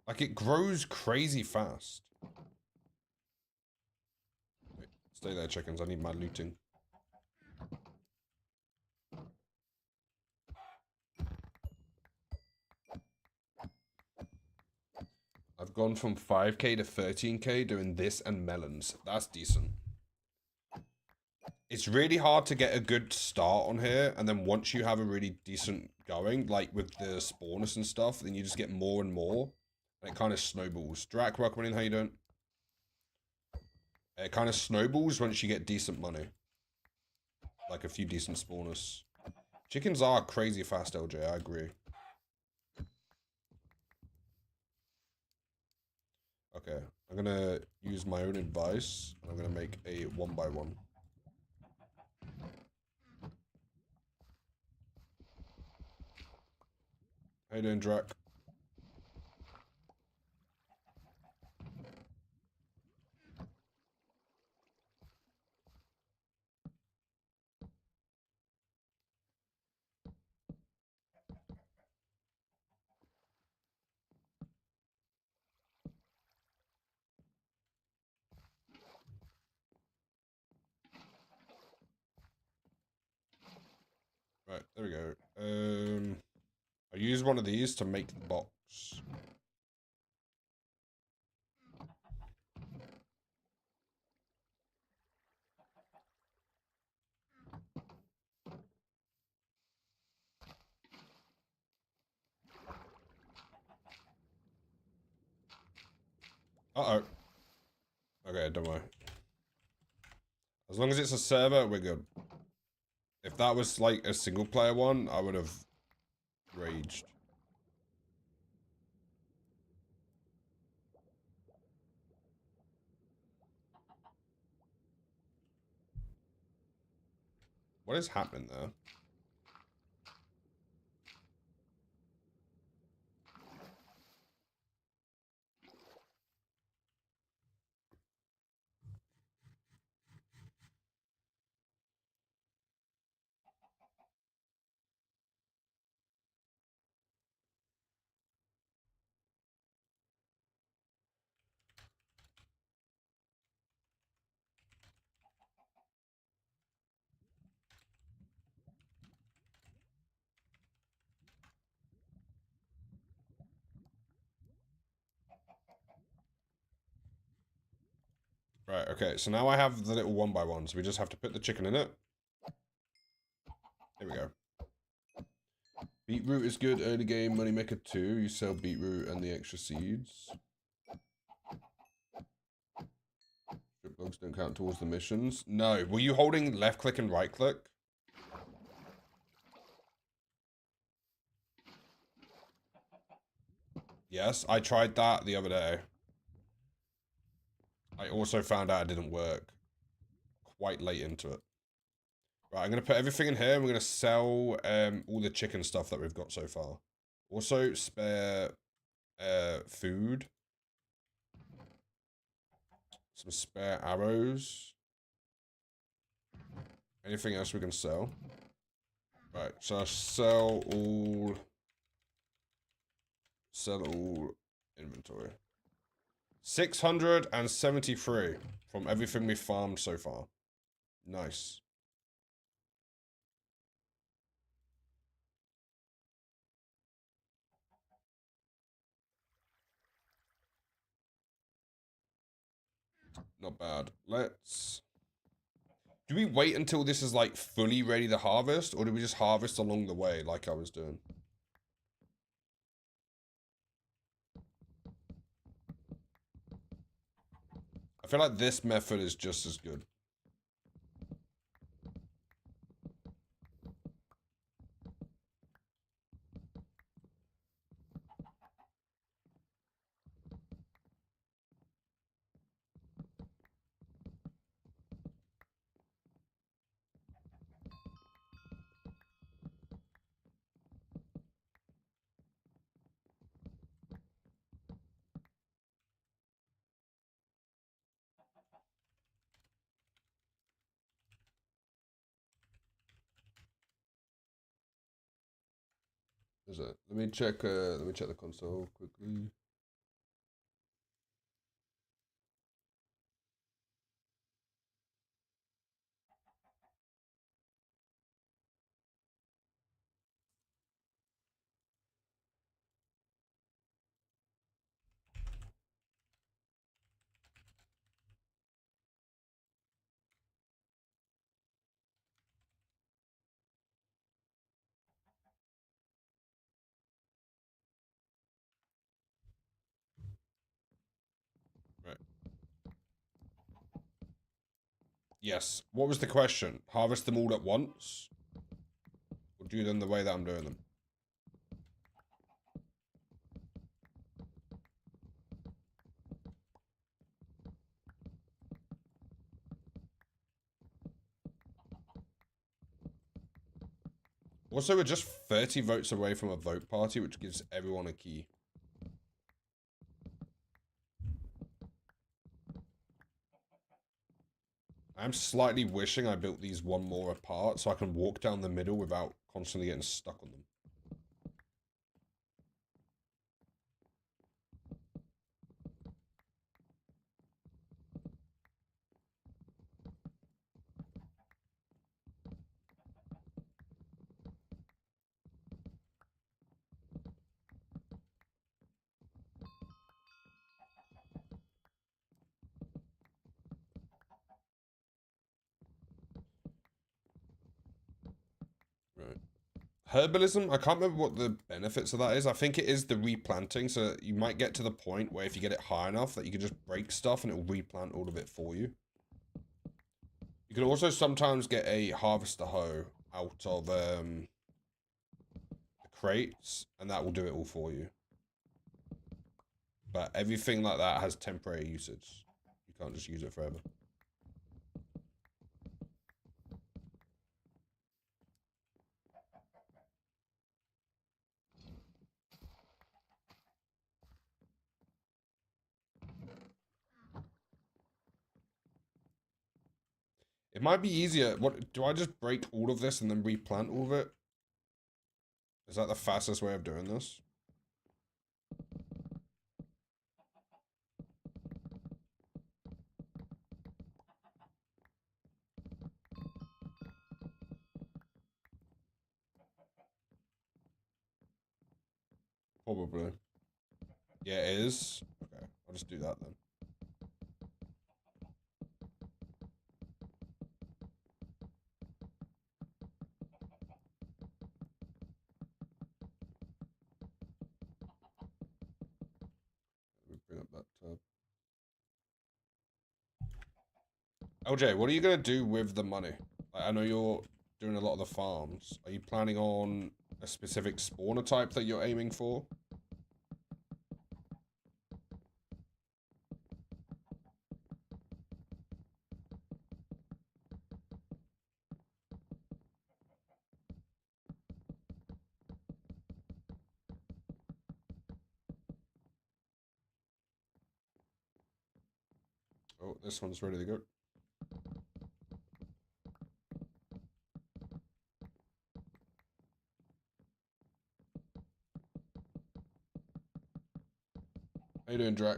Like, it grows crazy fast. Wait, stay there, chickens. I need my looting. I've gone from 5k to 13k doing this and melons. That's decent. It's really hard to get a good start on here, and then once you have a really decent going, like with the spawners and stuff, then you just get more and more, and it kind of snowballs. Drac, welcome in, how you doing? It kind of snowballs once you get decent money. Like a few decent spawners. Chickens are crazy fast, LJ, I agree. Okay, I'm gonna use my own advice, and I'm gonna make a 1x1. How you doing, Drac? Right, there we go. I use one of these to make the box. Uh-oh. Okay, don't worry. As long as it's a server, we're good. If that was like a single player one, I would have raged. What is happening there? Right, okay, so now I have the little 1x1, so we just have to put the chicken in it. There we go. Beetroot is good early game, moneymaker 2. You sell beetroot and the extra seeds. Strip logs don't count towards the missions. No, were you holding left click and right click? Yes, I tried that the other day. I also found out it didn't work quite late into it. Right, I'm going to put everything in here. And we're going to sell all the chicken stuff that we've got so far. Also, spare food. Some spare arrows. Anything else we can sell? Right, so I'll sell all inventory. 673 from everything we farmed so far. Nice. Not bad. Let's... Do we wait until this is like fully ready to harvest, or do we just harvest along the way like I was doing? I feel like this method is just as good. Is it? Let me check the console quickly. Yes. What was the question? Harvest them all at once? Or do them the way that I'm doing them? Also, we're just 30 votes away from a vote party, which gives everyone a key. I'm slightly wishing I built these one more apart so I can walk down the middle without constantly getting stuck on them. Right. Herbalism, I can't remember what the benefits of that is. I think it is the replanting, so you might get to the point where if you get it high enough that you can just break stuff and it will replant all of it for you. You can also sometimes get a harvester hoe out of the crates, and that will do it all for you. But everything like that has temporary usage. You can't just use it forever. It might be easier. What do I just break all of this and then replant all of it? Is that the fastest way of doing this? Probably. Yeah, it is. Okay, I'll just do that then. Let me bring up that tab. LJ, what are you gonna do with the money? I know you're doing a lot of the farms. Are you planning on a specific spawner type that you're aiming for? Oh, this one's ready to go. How you doing, Drac?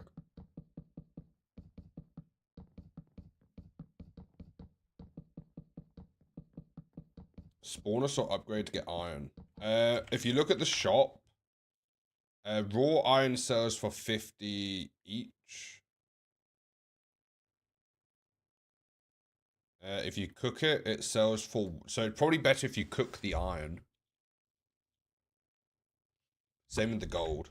Spawner sort upgrade to get iron. If you look at the shop, raw iron sells for 50 each. If you cook it, it sells for... So it's probably better if you cook the iron. Same with the gold.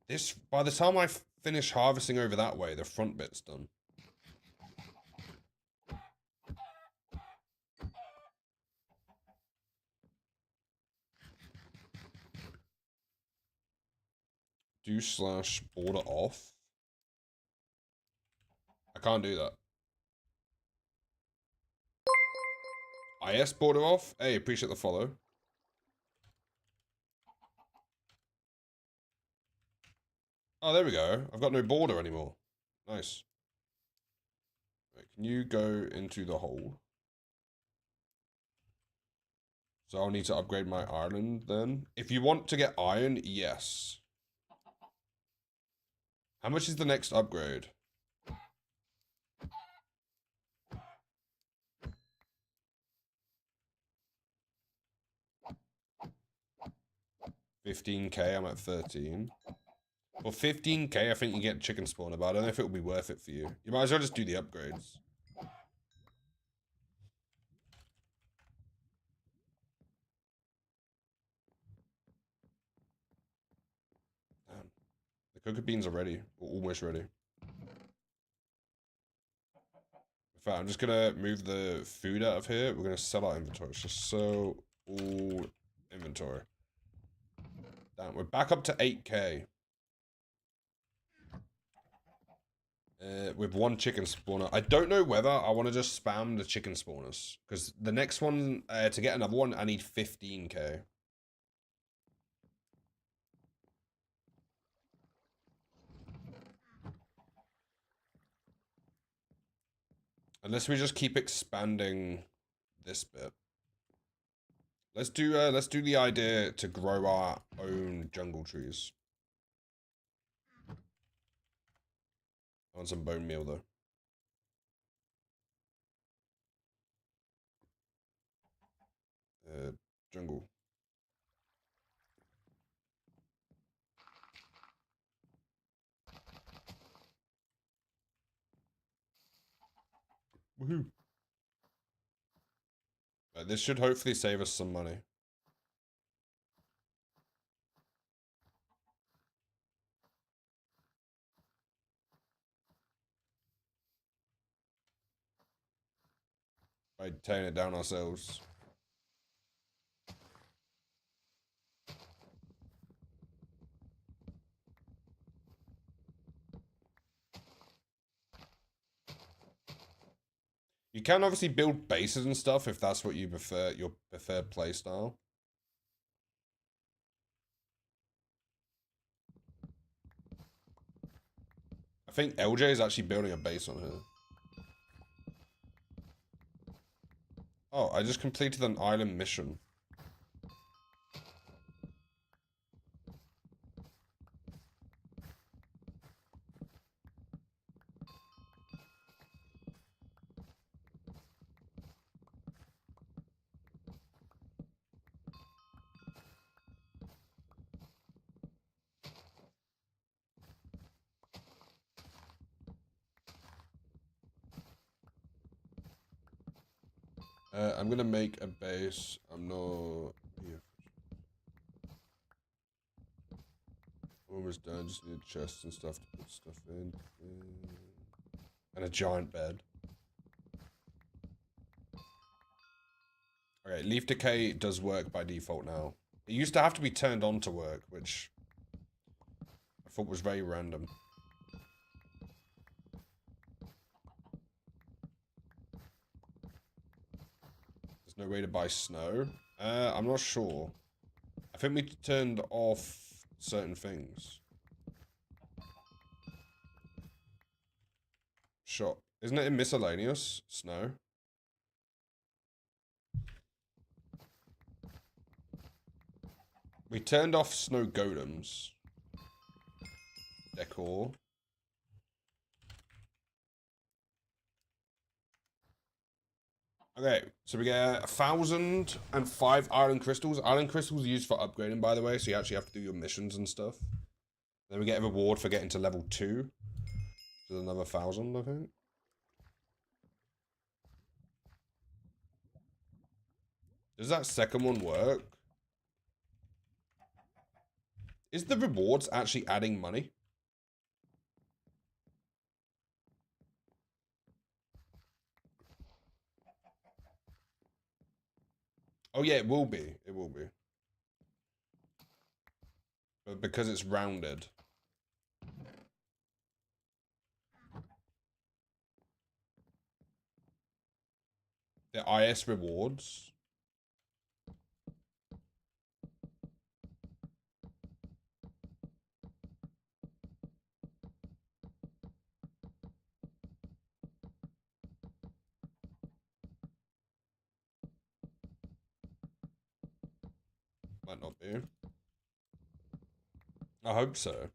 This, by the time I finish harvesting over that way, the front bit's done. Do / border off. I can't do that. IS border off? Hey, appreciate the follow. Oh, there we go. I've got no border anymore. Nice. Right, can you go into the hole? So I'll need to upgrade my island then. If you want to get iron, yes. How much is the next upgrade? $15K, I'm at 13. For 15K, I think you get chicken spawner, but I don't know if it will be worth it for you. You might as well just do the upgrades. The cocoa beans are ready, or almost ready. In fact, I'm just gonna move the food out of here. We're gonna sell our inventory. So sell all inventory. Damn, we're back up to 8k. With one chicken spawner. I don't know whether I want to just spam the chicken spawners. Because the next one, to get another one, I need 15k. Unless we just keep expanding this bit. Let's do the idea to grow our own jungle trees. I want some bone meal though. Jungle. Woohoo. This should hopefully save us some money. By tearing it down ourselves. You can obviously build bases and stuff if that's what you prefer, your preferred playstyle. I think LJ is actually building a base on here. Oh, I just completed an island mission. I'm gonna make a base. I'm not here. Almost done. Just need chests and stuff to put stuff in. And a giant bed. Okay, leaf decay does work by default now. It used to have to be turned on to work, which I thought was very random. There's no way to buy snow. I'm not sure. I think we turned off certain things. Shop. Isn't it in miscellaneous? Snow? We turned off snow golems. Decor. Okay, so we get 1,005 iron crystals. Iron crystals are used for upgrading, by the way, so you actually have to do your missions and stuff. Then we get a reward for getting to level 2. So another 1,000, I think. Does that second one work? Is the rewards actually adding money? Oh yeah, it will be. It will be. But because it's rounded. The IS rewards. Might not be. I hope so.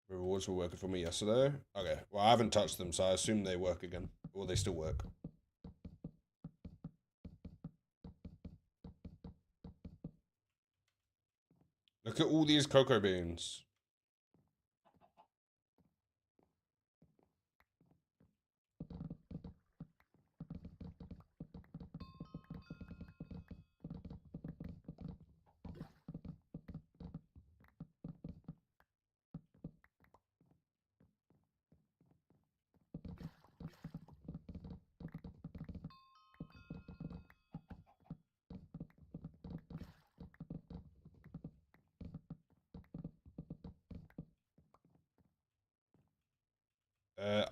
Rewards were working for me yesterday. Okay, well I haven't touched them, so I assume they work again. Or they still work. Look at all these cocoa beans.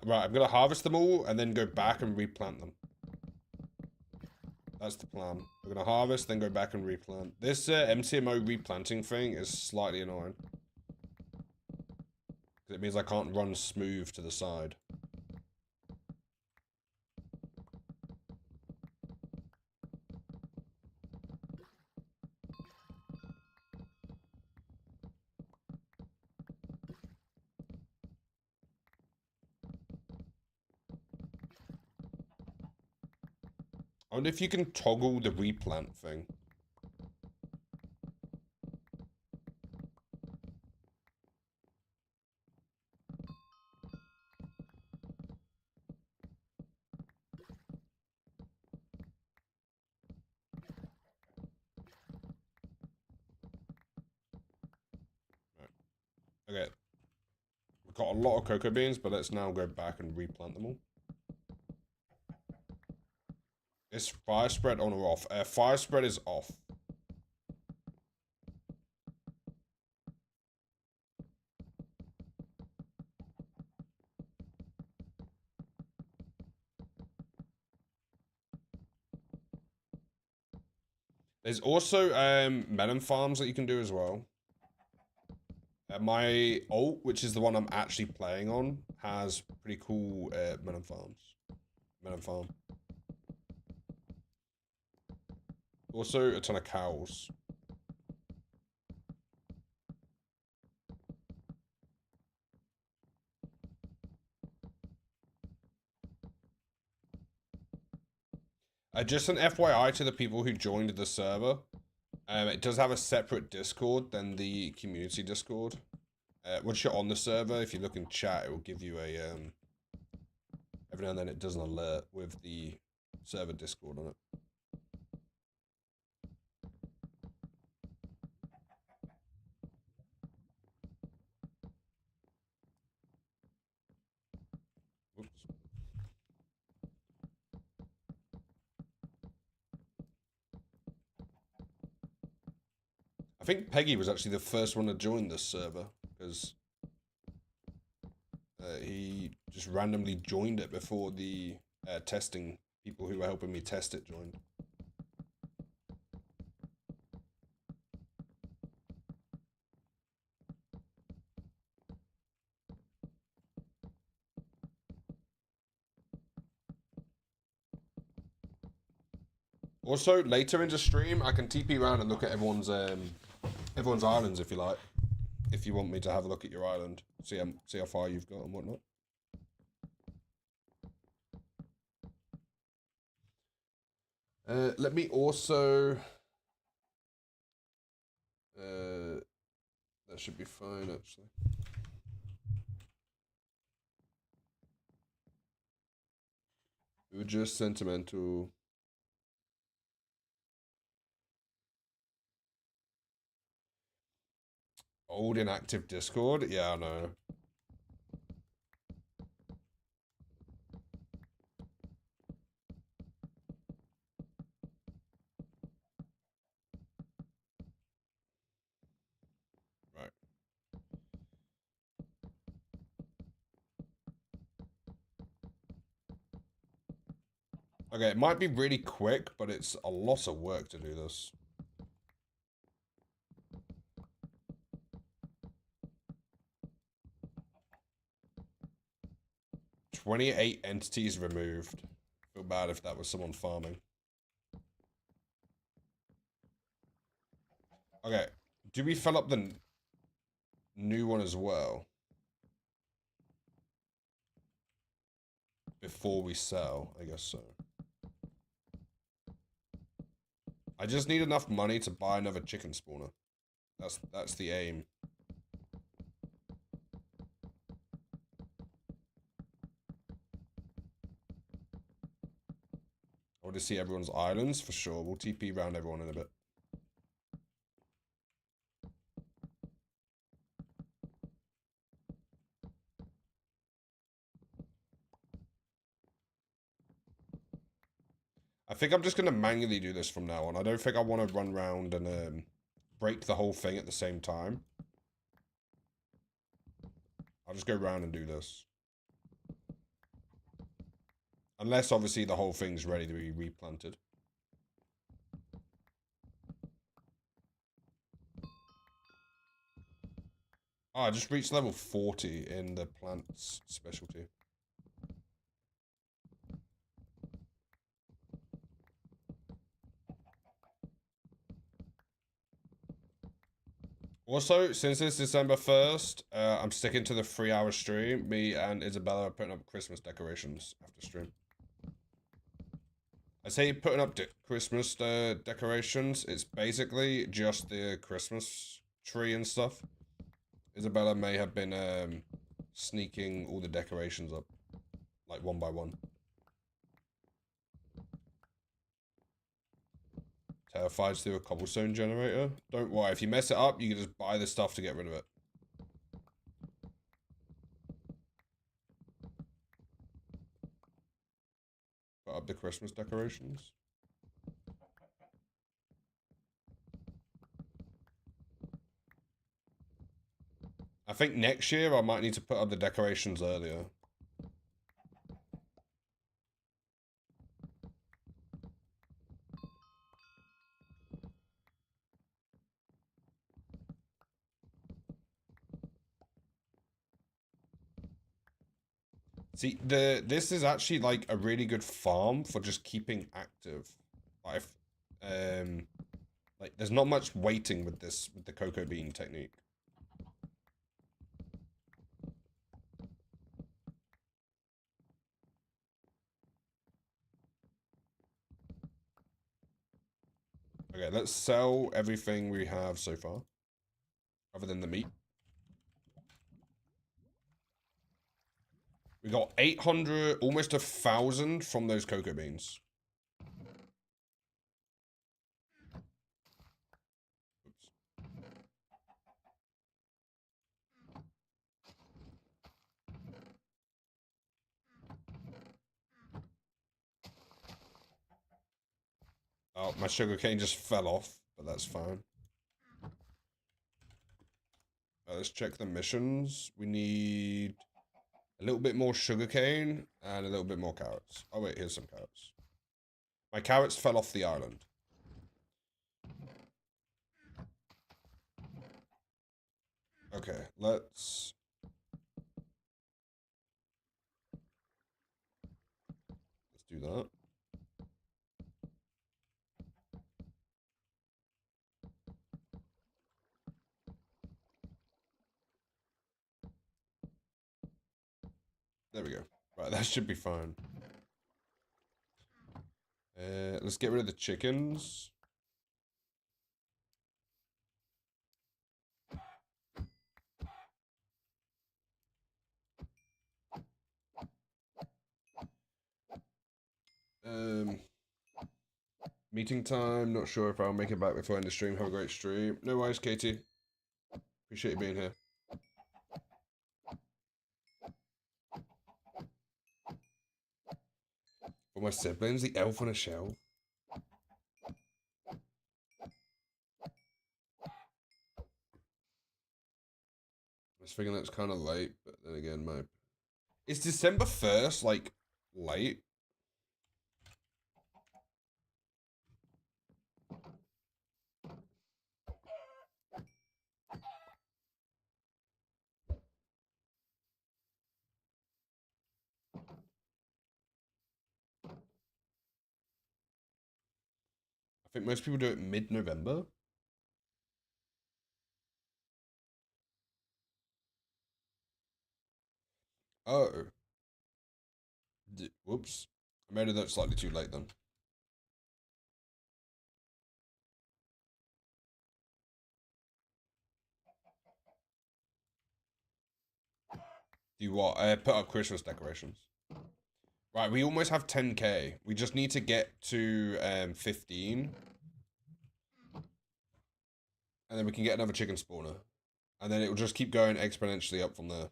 Right, I'm gonna harvest them all and then go back and replant them. That's the plan. We're gonna harvest, then go back and replant. This MCMO replanting thing is slightly annoying. It means I can't run smooth to the side. I wonder if you can toggle the replant thing. Right. Okay. We've got a lot of cocoa beans, but let's now go back and replant them all. Is fire spread on or off? Fire spread is off. There's also melon farms that you can do as well. My alt, which is the one I'm actually playing on, has pretty cool melon farms. Melon farm. Also, a ton of cows. Just an FYI to the people who joined the server. It does have a separate Discord than the community Discord. Once you're on the server, if you look in chat, it will give you a every now and then it does an alert with the server Discord on it. Whoops. I think Peggy was actually the first one to join this server because he just randomly joined it before the testing people who were helping me test it joined. Also, later in the stream, I can TP around and look at everyone's islands if you like. If you want me to have a look at your island, see how far you've got and whatnot. Let me also. That should be fine actually. We were just sentimental. Old inactive Discord? Yeah, I know. Right. Okay, it might be really quick, but it's a lot of work to do this. 28 entities removed. Feel bad if that was someone farming. Okay, do we fill up the new one as well? Before we sell, I guess so. I just need enough money to buy another chicken spawner. That's the aim. I want to see everyone's islands for sure. We'll TP around everyone in a bit. I think I'm just going to manually do this from now on. I don't think I want to run around and break the whole thing at the same time. I'll just go around and do this. Unless, obviously, the whole thing's ready to be replanted. Oh, I just reached level 40 in the plants specialty. Also, since it's December 1st, I'm sticking to the 3-hour stream. Me and Isabella are putting up Christmas decorations after stream. I say putting up Christmas decorations. It's basically just the Christmas tree and stuff. Isabella may have been sneaking all the decorations up, like one by one. Terrified to do a cobblestone generator. Don't worry, if you mess it up, you can just buy the stuff to get rid of it. Put up the Christmas decorations. I think next year I might need to put up the decorations earlier. See, this is actually like a really good farm for just keeping active. Like, like there's not much waiting with this with the cocoa bean technique. Okay, let's sell everything we have so far, other than the meat. We got 800, almost 1,000 from those cocoa beans. Oops. Oh, my sugarcane just fell off, but that's fine. Let's check the missions. We need a little bit more sugarcane and a little bit more carrots. Oh wait, here's some carrots. My carrots fell off the island. Okay, let's do that. There we go. Right, that should be fine. Let's get rid of the chickens. Meeting time. Not sure if I'll make it back before end the stream. Have a great stream. No worries, Katie. Appreciate you being here. For my siblings, the elf on a shelf. I was thinking that's kind of late, but then again, my... Is December 1st, like, late? I think most people do it mid-November. Oh. Whoops. I made it slightly too late then. Do you what? Put up Christmas decorations. Right, we almost have 10k. We just need to get to 15. And then we can get another chicken spawner. And then it will just keep going exponentially up from there.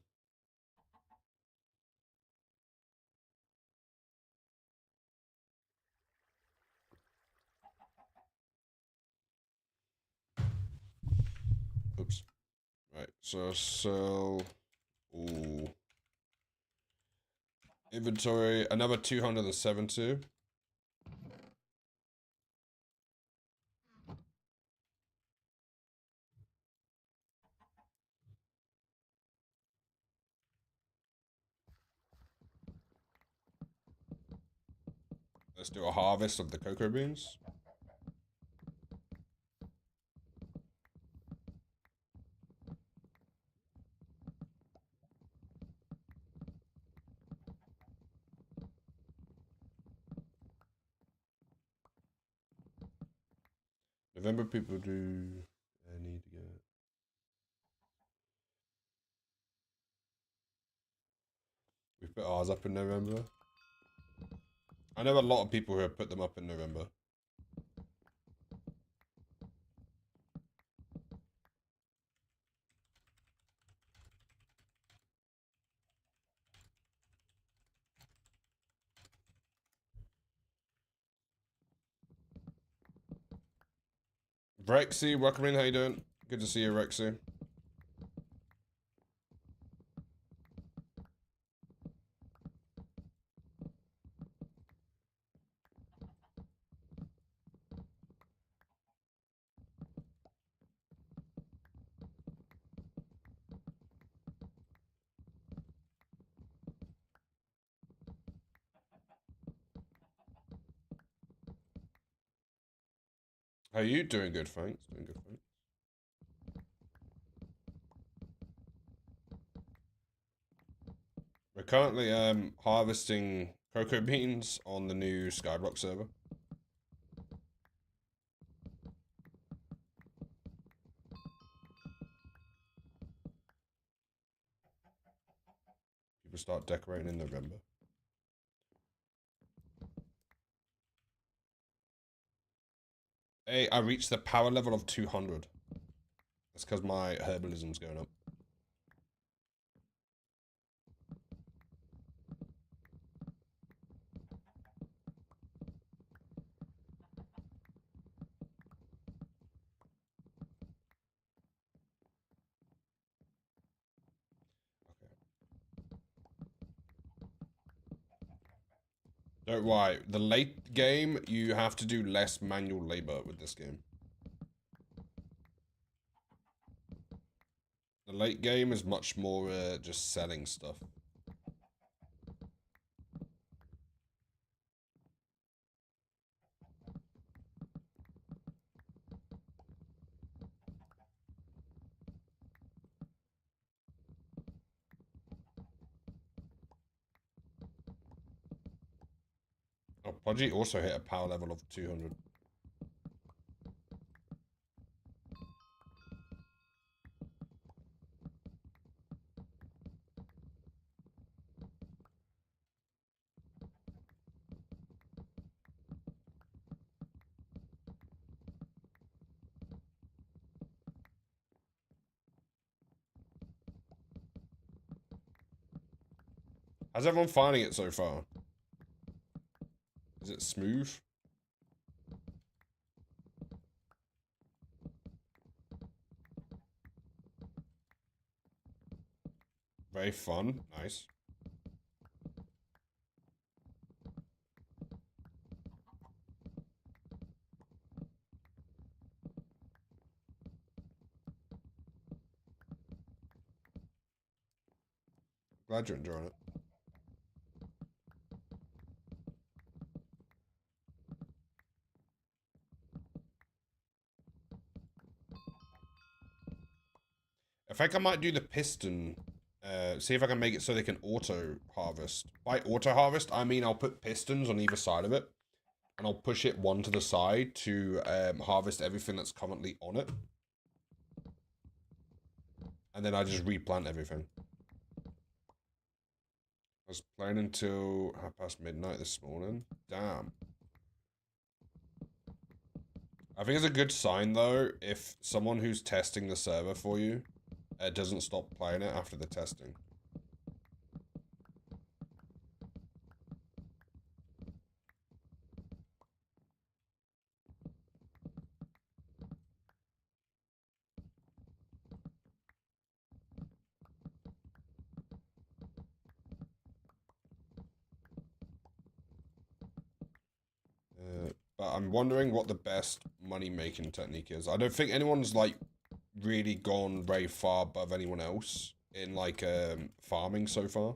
Oops. Right, so sell all Inventory, another 270. Let's do a harvest of the cocoa beans. November people do need to get. We put ours up in November. I know a lot of people who have put them up in November. Rexy, welcome in. How you doing? Good to see you, Rexy. How you doing? Good, thanks. Doing good, thanks. We're currently harvesting cocoa beans on the new skyblock server. People start decorating in November. Hey, I reached the power level of 200. That's because my herbalism's going up. Don't worry, the late game, you have to do less manual labor with this game. The late game is much more just selling stuff. Oh, Pudgy also hit a power level of 200. How's everyone finding it so far? Is it smooth? Very fun. Nice. Glad you're enjoying it. I think I might do the piston. See if I can make it so they can auto harvest. By auto harvest, I mean I'll put pistons on either side of it. And I'll push it one to the side to harvest everything that's currently on it. And then I just replant everything. I was playing until midnight this morning. Damn. I think it's a good sign, though, if someone who's testing the server for you doesn't stop playing it after the testing. But I'm wondering what the best money-making technique is. I don't think anyone's, like, really gone very far above anyone else in, like, farming so far.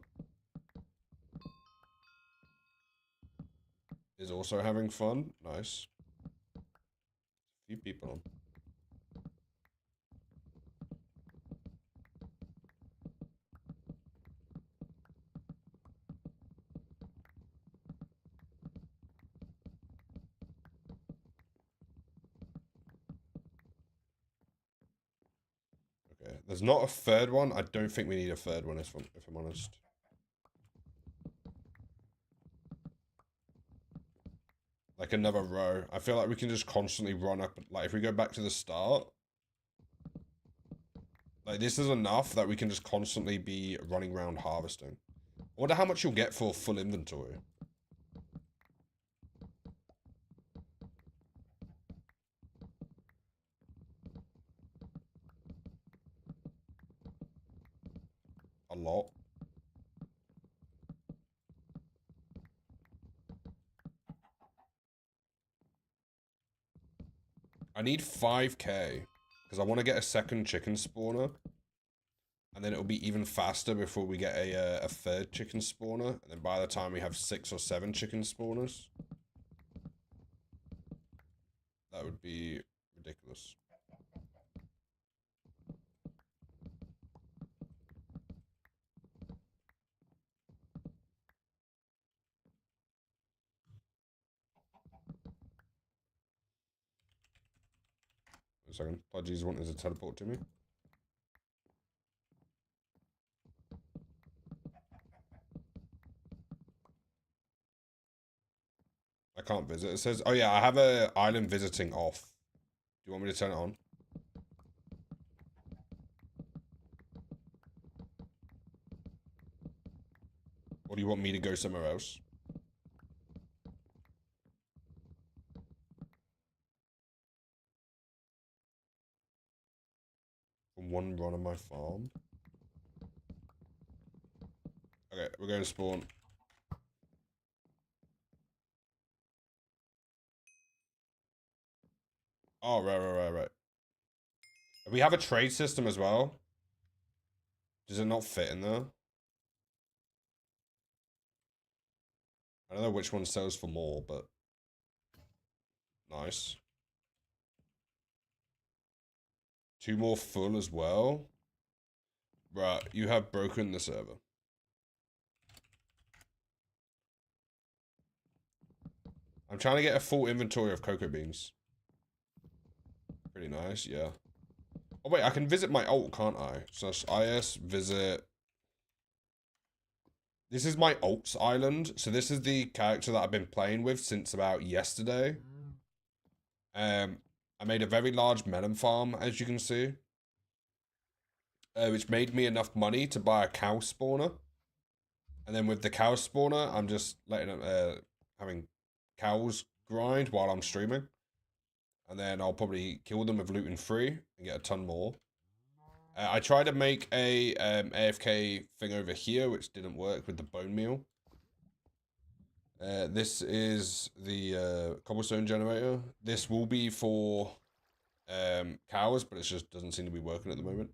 Is also having fun. Nice. A few people on. Okay, there's not a third one. I don't think we need a third one if I'm honest. Like another row. I feel like we can just constantly run up. Like if we go back to the start, like this is enough that we can just constantly be running around harvesting. I wonder how much you'll get for full inventory. A lot. I need 5k because I want to get a second chicken spawner. And then it'll be even faster before we get a third chicken spawner. And then by the time we have 6 or 7 chicken spawners, that would be ridiculous. One second. Pudgy's wanting to teleport to me. I can't visit. It says, oh yeah, I have a island visiting off. Do you want me to turn it on? Or do you want me to go somewhere else? From one run on my farm. Okay, we're going to spawn. Oh, right. We have a trade system as well. Does it not fit in there? I don't know which one sells for more, but nice. 2 more full as well. Right, you have broken the server. I'm trying to get a full inventory of cocoa beans. Pretty nice, yeah. Oh wait, I can visit my alt, can't I? So IS visit. This is my alt's island. So this is the character that I've been playing with since about yesterday. I made a very large melon farm, as you can see. Which made me enough money to buy a cow spawner. And then with the cow spawner, I'm just letting having cows grind while I'm streaming. And then I'll probably kill them with gluten free and get a ton more. I tried to make a AFK thing over here, which didn't work with the bone meal. This is the cobblestone generator. This will be for cows, but it just doesn't seem to be working at the moment.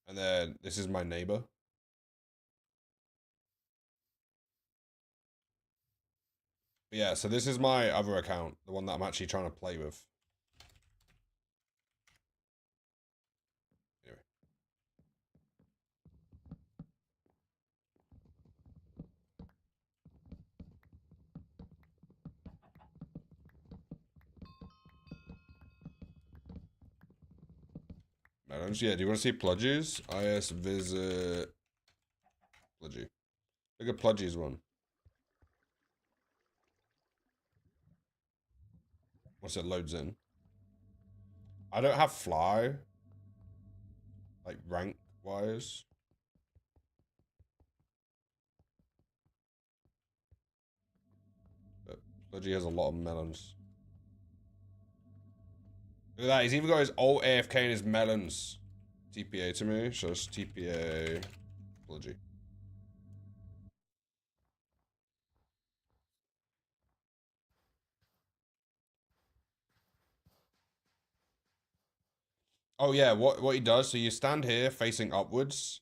And then this is my neighbor. But yeah, so this is my other account, the one that I'm actually trying to play with. Anyway. Melons. Yeah, do you want to see Pludges? IS visit Pludgy. Look at Pludgy's one. Once it loads in. I don't have fly. Like rank wise. But Pludgy has a lot of melons. Look at that, he's even got his alt AFK and his melons. TPA to me, so it's TPA Pludgy. Oh yeah, what he does, so you stand here facing upwards,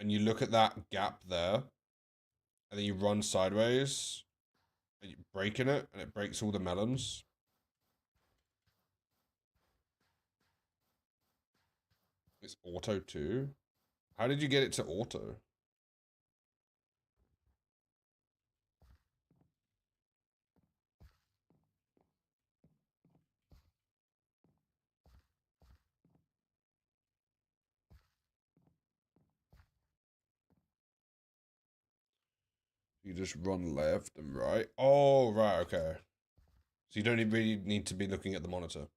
and you look at that gap there, and then you run sideways, and you break in it, and it breaks all the melons. It's auto too. How did you get it to auto? You just run left and right. Oh, right, okay. So you don't really need to be looking at the monitor.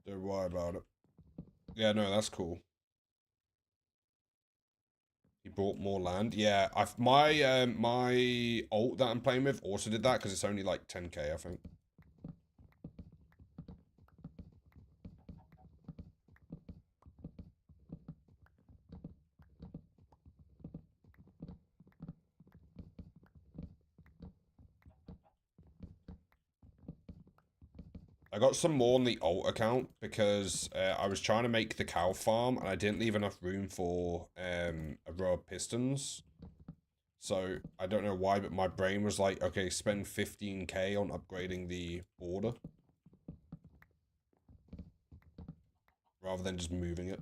Don't worry about it. Yeah, no, that's cool. He bought more land. Yeah, I've my alt that I'm playing with also did that because it's only like 10k, I think. I got some more on the alt account because I was trying to make the cow farm and I didn't leave enough room for a row of pistons. So I don't know why, but my brain was like, okay, spend 15k on upgrading the border rather than just moving it.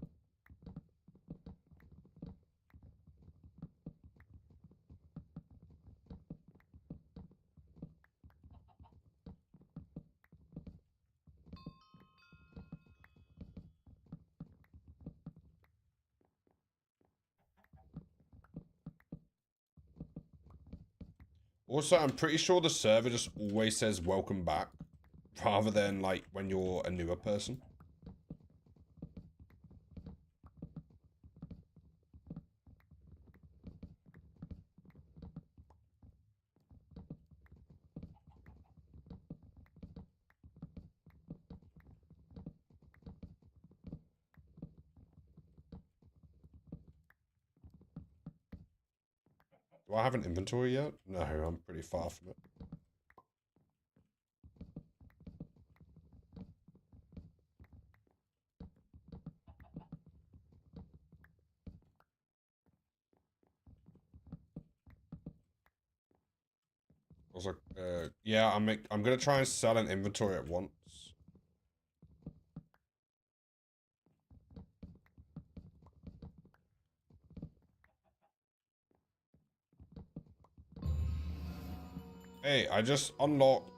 Also, I'm pretty sure the server just always says welcome back rather than like when you're a newer person. Do I have an inventory yet? No, I'm pretty far from it. I was like, yeah, I'm gonna try and sell an inventory at once. Hey, I just unlocked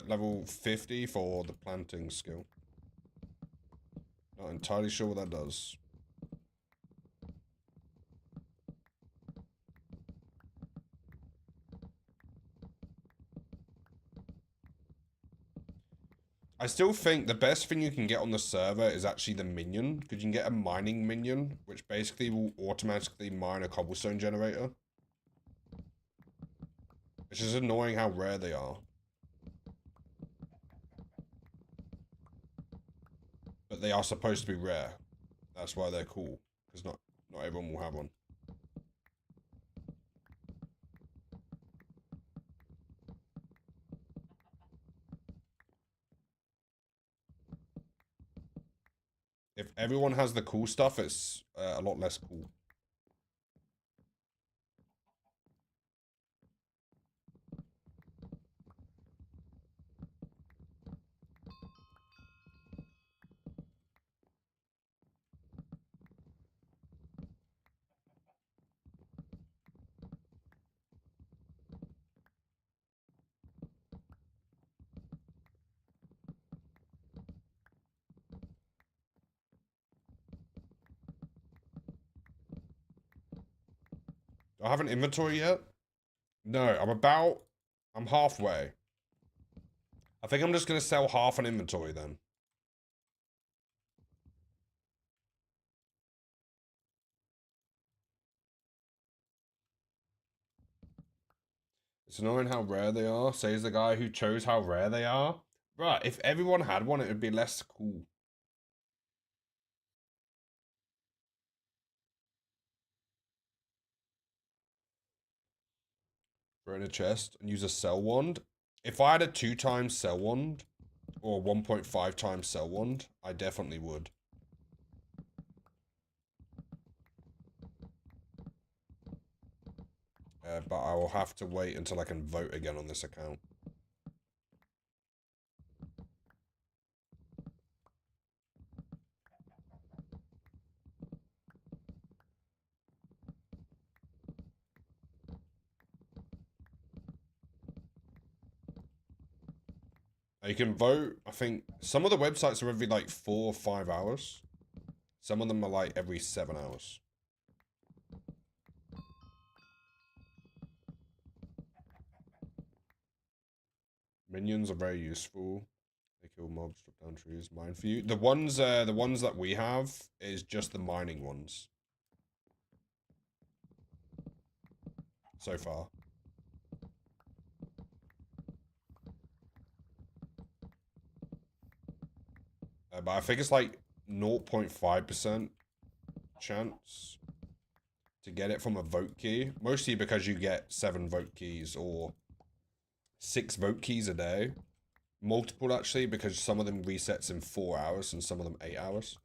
level 50 for the planting skill. Not entirely sure what that does. I still think the best thing you can get on the server is actually the minion, because you can get a mining minion, which basically will automatically mine a cobblestone generator. Which is annoying how rare they are. But they are supposed to be rare. That's why they're cool, because not everyone will have one. If everyone has the cool stuff, it's a lot less cool. Do I have an inventory yet? No, I'm halfway. I think I'm just going to sell half an inventory then. It's annoying how rare they are, says the guy who chose how rare they are. Right, if everyone had one, it would be less cool. Throw it in a chest and use a cell wand. If I had a 2 times cell wand or 1.5 times cell wand, I definitely would. But I will have to wait until I can vote again on this account. You can vote, I think, some of the websites are every like 4 or 5 hours. Some of them are like every 7 hours. Minions are very useful. They kill mobs, drop down trees, mine for you. The ones that we have is just the mining ones. So far. But I think it's like 0.5% chance to get it from a vote key. Mostly because you get 7 vote keys or 6 vote keys a day. Multiple, actually, because some of them resets in 4 hours and some of them 8 hours.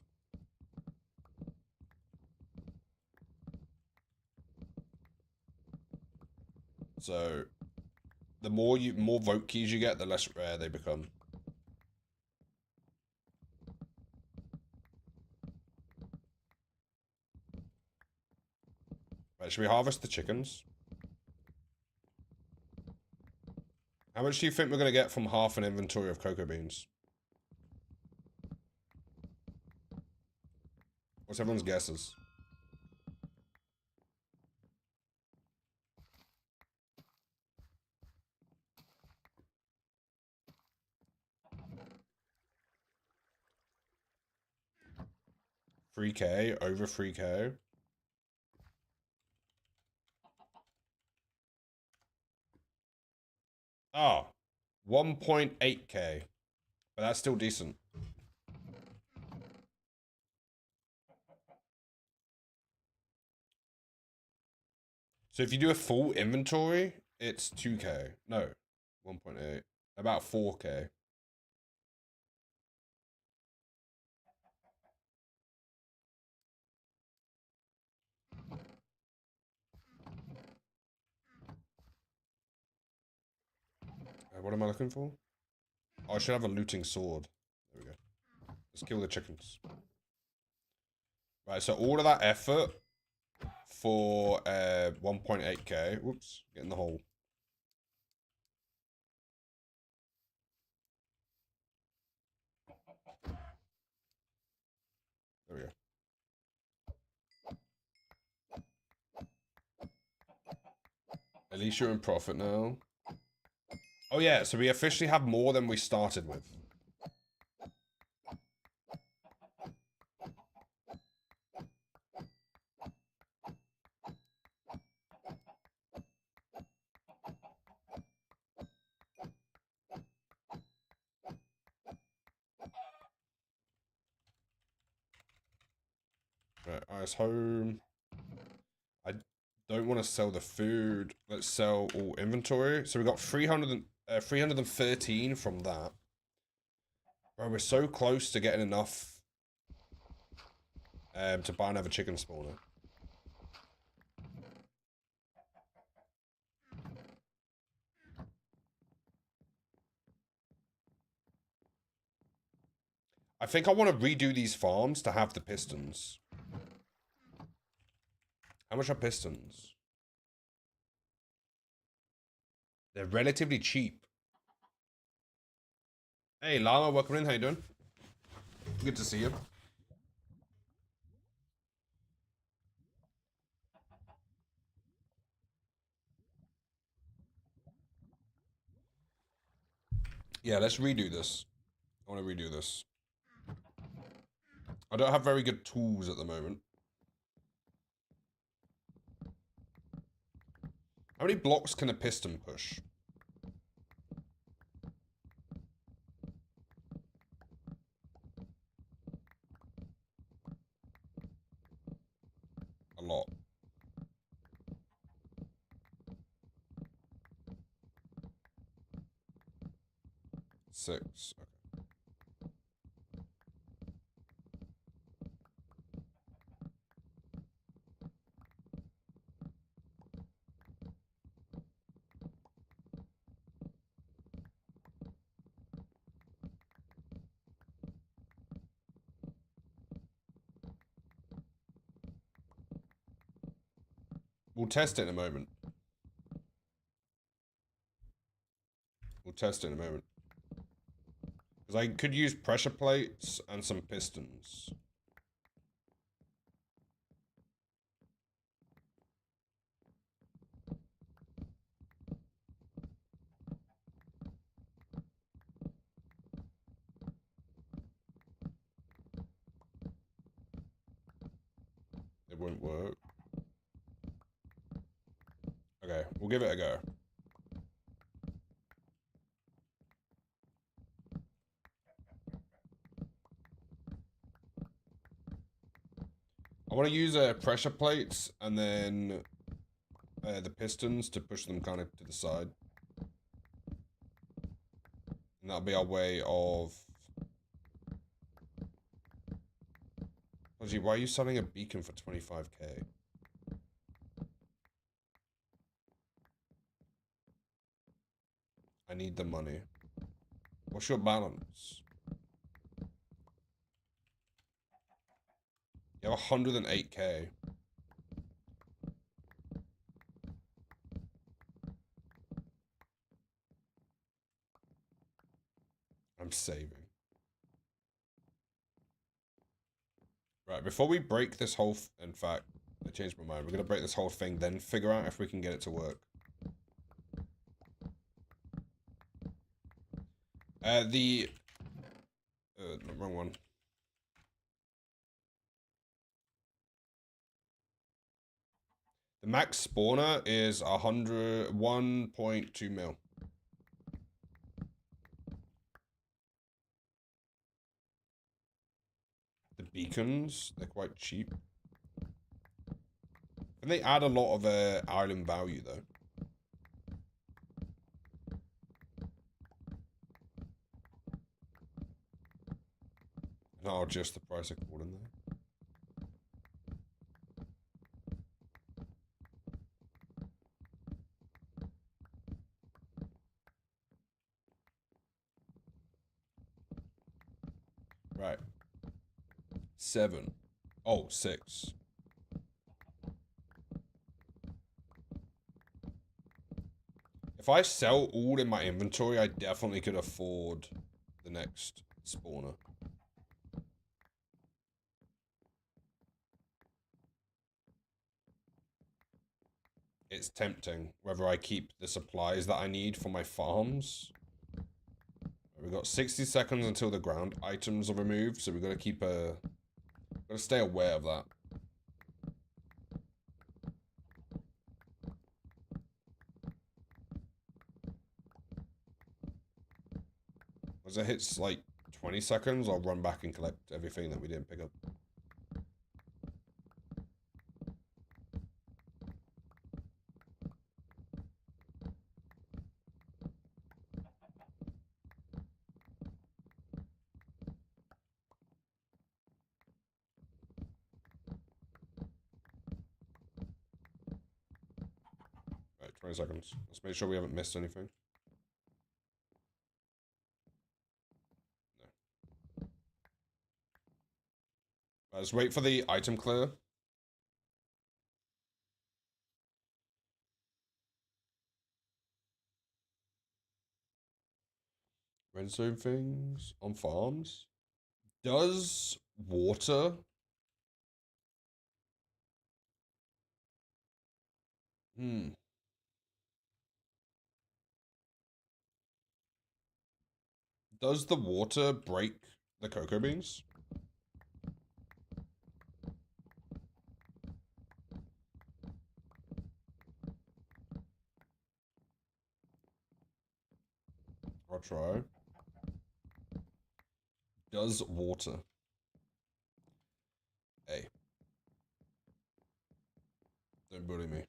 So, the more vote keys you get, the less rare they become. Right, should we harvest the chickens? How much do you think we're going to get from half an inventory of cocoa beans? What's everyone's guesses? $3K, over $3K. Oh, 1.8K. But that's still decent. So if you do a full inventory, it's 2K. No, 1.8. About 4K. What am I looking for? Oh, I should have a looting sword. There we go. Let's kill the chickens. Right, so all of that effort for 1.8K. Whoops, get in the hole. There we go. At least you're in profit now. Oh yeah, so we officially have more than we started with. Right, ice home. I don't want to sell the food. Let's sell all inventory. So we got 313 from that. Bro, we're so close to getting enough to buy another chicken spawner. I think I want to redo these farms to have the pistons. How much are pistons? They're relatively cheap. Hey, Llama, welcome in. How you doing? Good to see you. Yeah, let's redo this. I want to redo this. I don't have very good tools at the moment. How many blocks can a piston push? A lot. 6. Okay. We'll test it in a moment. We'll test it in a moment. Because I could use pressure plates and some pistons. It won't work. Okay, we'll give it a go. I want to use pressure plates and then the pistons to push them kind of to the side. And that'll be our way of... Why are you selling a beacon for 25k? I need the money. What's your balance? You have 108k. I'm saving. Right, before we break this whole... In fact, I changed my mind. We're going to break this whole thing, then figure out if we can get it to work. No, wrong one. The max spawner is 1.2 mil. The beacons, they're quite cheap. And they add a lot of island value, though. And I'll adjust the price accordingly. Right. 7. Oh, 6. If I sell all in my inventory, I definitely could afford the next spawner. It's tempting whether I keep the supplies that I need for my farms. We've got 60 seconds until the ground items are removed, so we've got to keep got to stay aware of that. As it hits like 20 seconds, I'll run back and collect everything that we didn't pick up. Right, 20 seconds. Let's make sure we haven't missed anything. No. Let's wait for the item clear. Red zone things on farms. Does water... Does the water break the cocoa beans? I'll try. Does water... Hey. Don't bully me.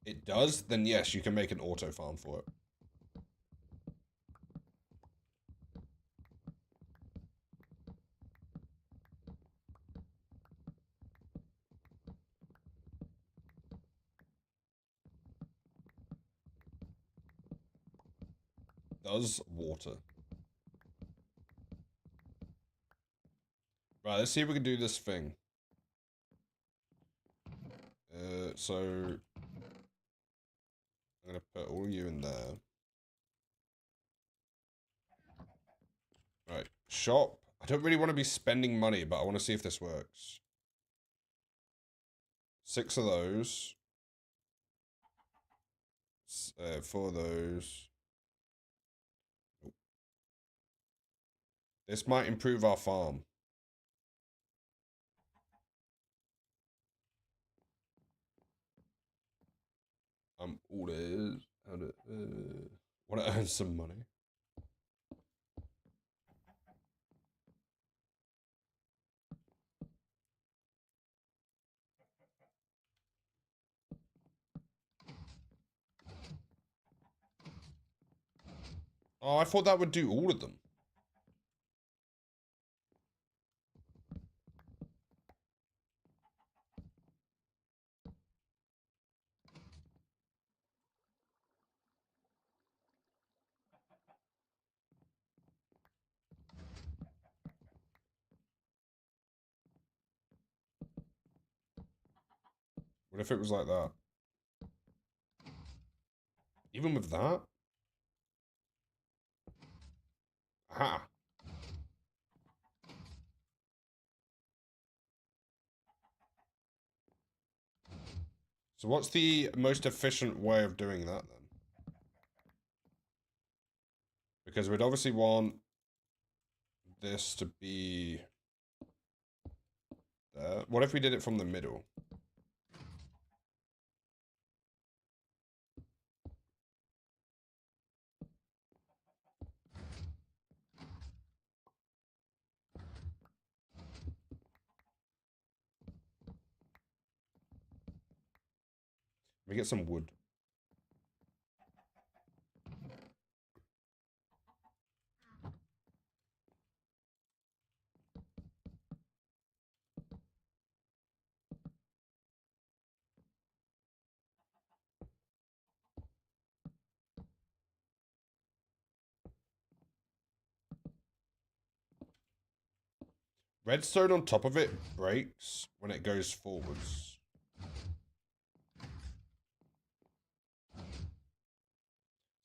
It does? Then yes, you can make an auto farm for it. does water. Right, let's see if we can do this thing. So I'm gonna put all you in there. Right, shop. I don't really want to be spending money, but I want to see if this works. 6 of those. 4 of those. This might improve our farm. All it is. How to, want to earn some money. Oh, I thought that would do all of them. What if it was like that? Even with that? Aha. So what's the most efficient way of doing that then? Because we'd obviously want this to be there. What if we did it from the middle? We get some wood. Redstone on top of it breaks when it goes forwards.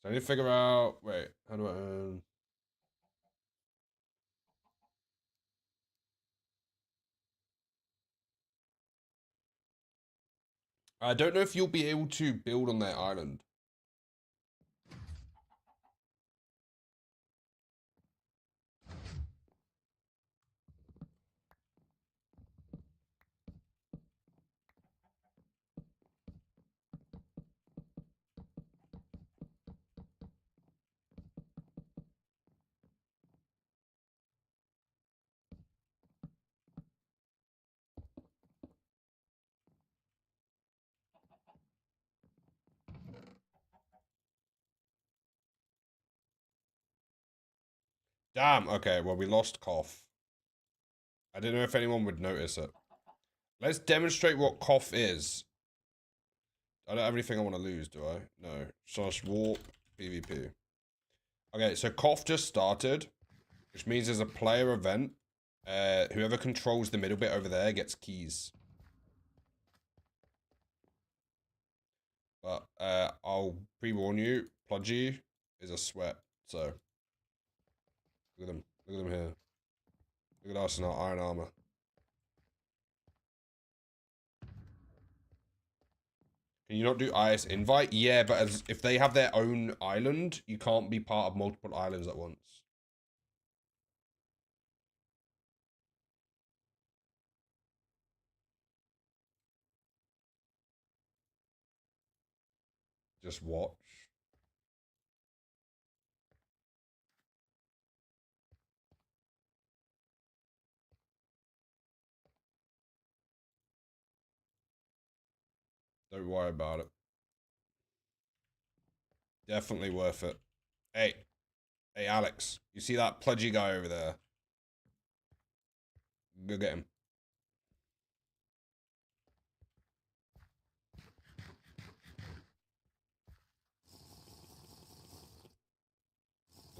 So I need to figure out... Wait, how do I earn... I don't know if you'll be able to build on their island. Damn, okay, well, we lost cough. I didn't know if anyone would notice it. Let's demonstrate what cough is. I don't have anything I want to lose, do I? No. Slash warp PvP. Okay, so cough just started, which means there's a player event. Whoever controls the middle bit over there gets keys. But I'll pre-warn you, Pludgy is a sweat, so look at them. Look at them here. Look at us in our iron armor. Can you not do IS invite? Yeah, but if they have their own island, you can't be part of multiple islands at once. Just watch. Don't worry about it. Definitely worth it. Hey, Alex, you see that Pludgy guy over there? Go get him.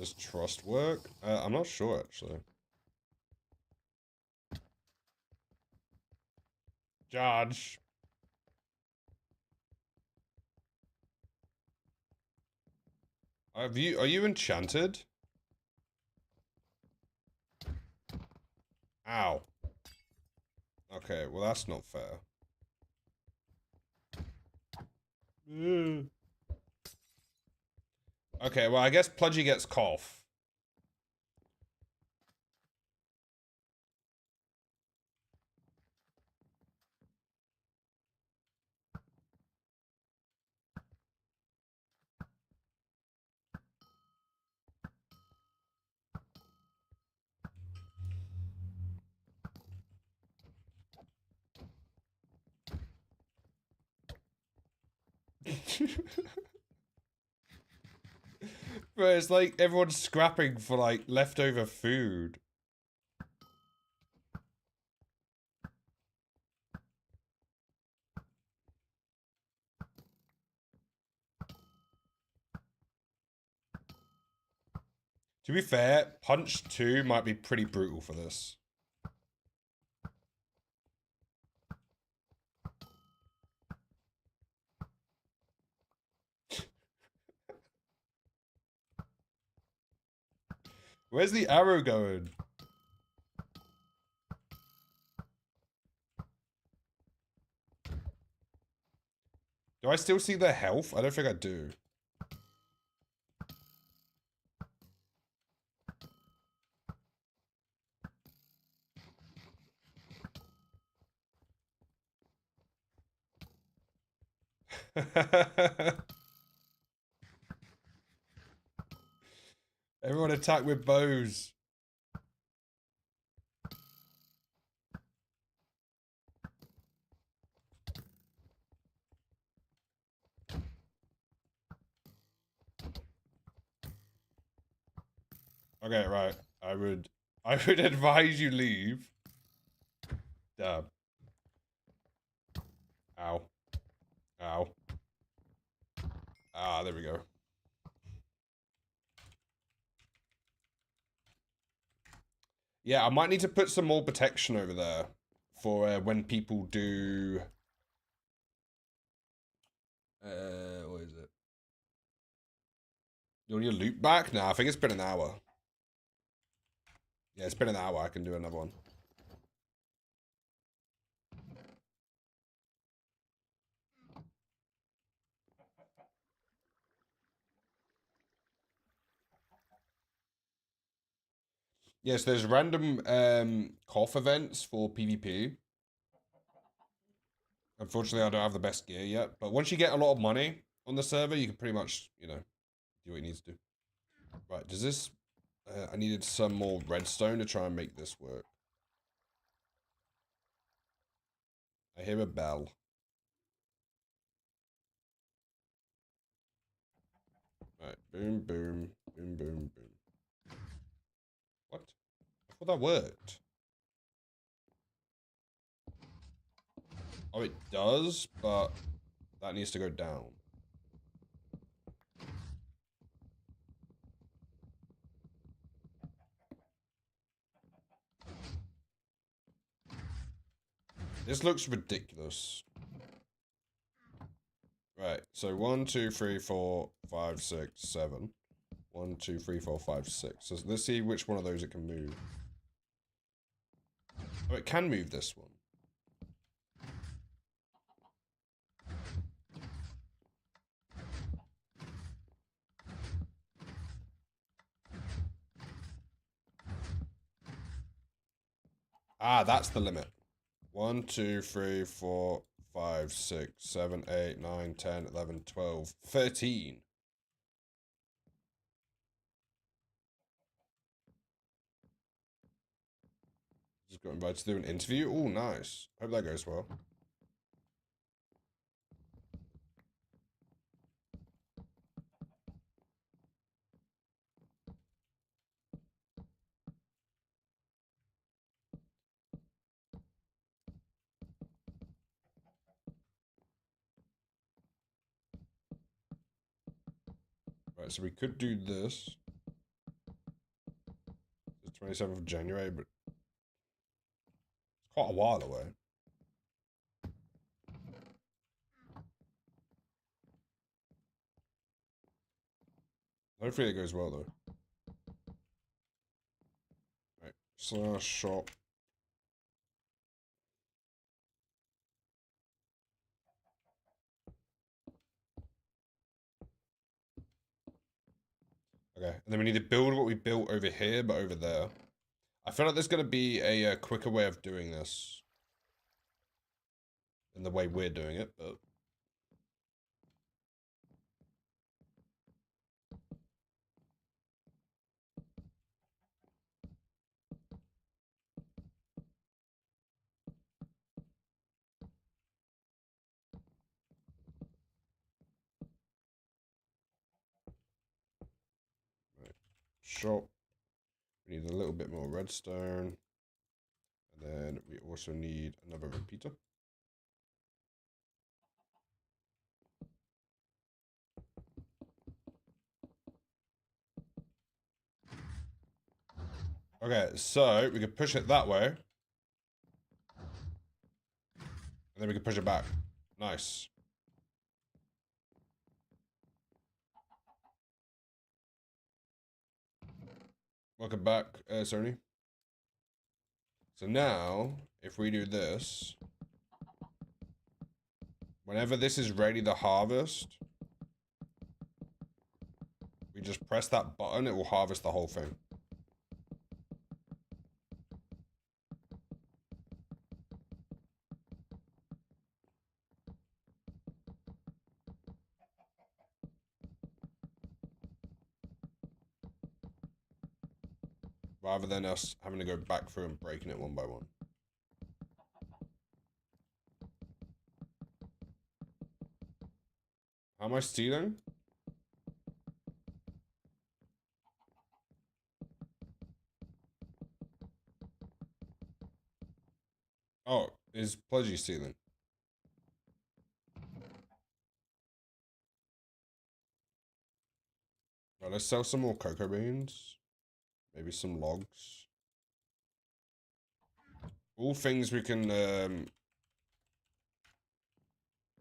Does trust work? I'm not sure, actually. Judge. Are you enchanted? Ow. Okay, well that's not fair. Okay, well I guess Pludgy gets cough. But it's like everyone's scrapping for like leftover food. To be fair, Punch 2 might be pretty brutal for this. Where's the arrow going? Do I still see their health? I don't think I do. Everyone attack with bows. Okay, right. I would advise you leave. Damn. Ow. Ow. Ah, there we go. Yeah, I might need to put some more protection over there for when people do. What is it? You want your loot back? Nah, I think it's been an hour. Yeah, it's been an hour. I can do another one. Yes, there's random cough events for PvP. Unfortunately, I don't have the best gear yet, but once you get a lot of money on the server, you can pretty much, you know, do what you need to do. Right, does this... I needed some more redstone to try and make this work. I hear a bell. Right, boom, boom, boom, boom, boom. What? I thought that worked. Oh, it does, but that needs to go down. This looks ridiculous. Right, so 1, 2, 3, 4, 5, 6, 7. 1, 2, 3, 4, 5, 6. So let's see which one of those it can move. Oh, it can move this one. Ah, that's the limit. 1, 2, 3, 4, 5, 6, 7, 8, 9, 10, 11, 12, 13. Just got invited to do an interview. Oh, nice. Hope that goes well. Right, so we could do this. 27th of January, but it's quite a while away. Hopefully it goes well, though. Right, slash shop. Okay, and then we need to build what we built over here, but over there. I feel like there's going to be a quicker way of doing this than the way we're doing it, but... Right. Shop. We need a little bit more redstone. And then we also need another repeater. Okay, so we can push it that way. And then we can push it back. Nice. Welcome back, Sony. So now, if we do this, whenever this is ready to harvest, we just press that button, it will harvest the whole thing. Rather than us having to go back through and breaking it one by one. How am I stealing? Oh, is Pledgy stealing? Right, let's sell some more cocoa beans. Maybe some logs. All things we can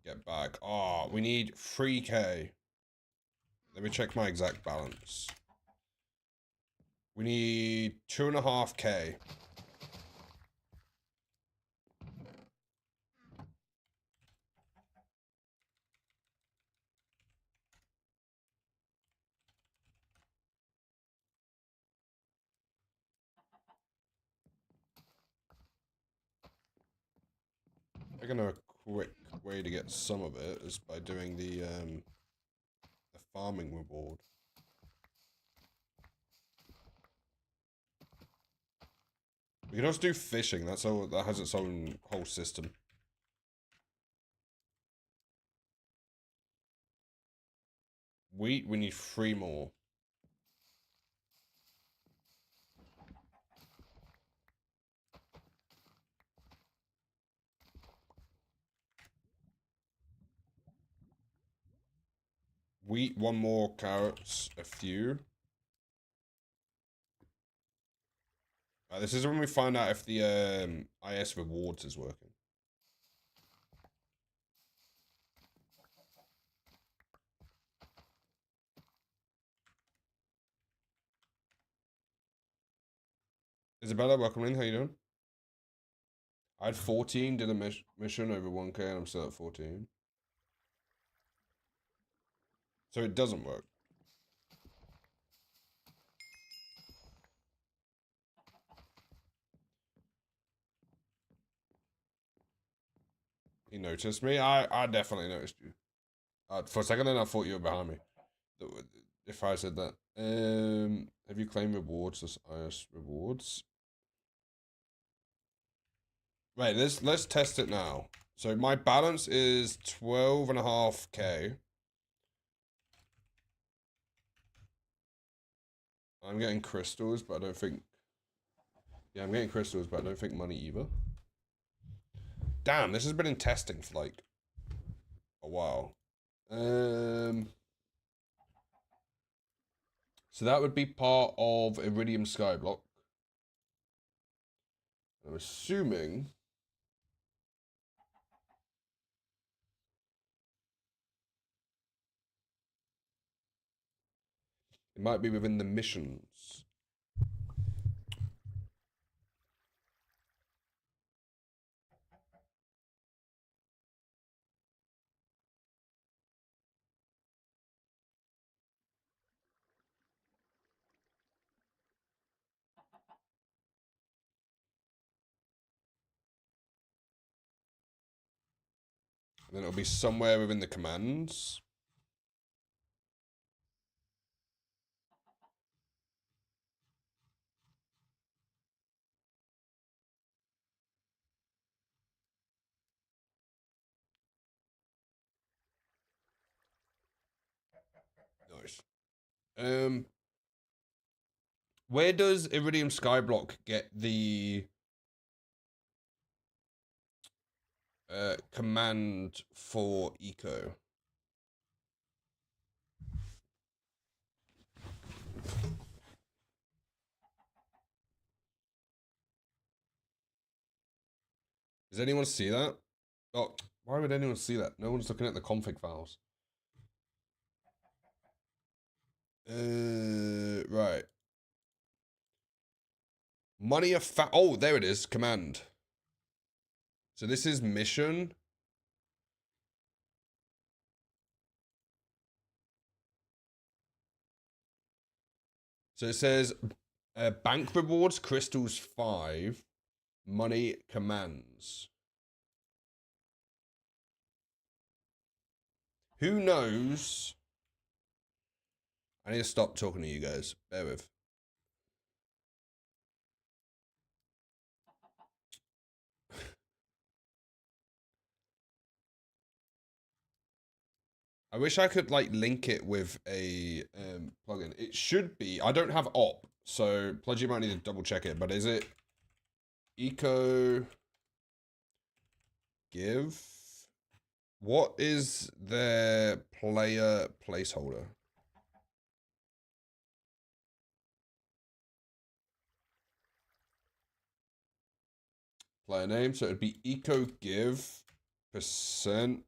get back. Oh, we need 3k. Let me check my exact balance. We need 2.5k. I think a quick way to get some of it is by doing the farming reward. We can also do fishing. That's all. That has its own whole system. Wheat. We need 3 more. Wheat. 1 more. Carrots. A few. This is when we find out if the IS rewards is working. Isabella, welcome in. How you doing? I had 14, did a mission over 1k, and I'm still at 14. So it doesn't work. He noticed me. I definitely noticed you. For a second then I thought you were behind me. If I said that. Have you claimed rewards as IS rewards? Wait, let's test it now. So my balance is 12.5k. I'm getting crystals, but I don't think... Yeah, I'm getting crystals, but I don't think money either. Damn, this has been in testing for like a while. So that would be part of Iridium Skyblock. I'm assuming... it might be within the missions. And then it'll be somewhere within the commands. Nice. Where does Iridium Skyblock get the command for eco? Does anyone see that? Oh, why would anyone see that? No one's looking at the config files. Right. Money of oh, there it is. Command. So this is mission. So it says bank rewards, crystals 5, money commands. Who knows? I need to stop talking to you guys. Bear with. I wish I could like link it with a plugin. It should be. I don't have op, so Pludgy might need to double check it. But is it eco give? What is their player placeholder? Player name. So it'd be eco give percent.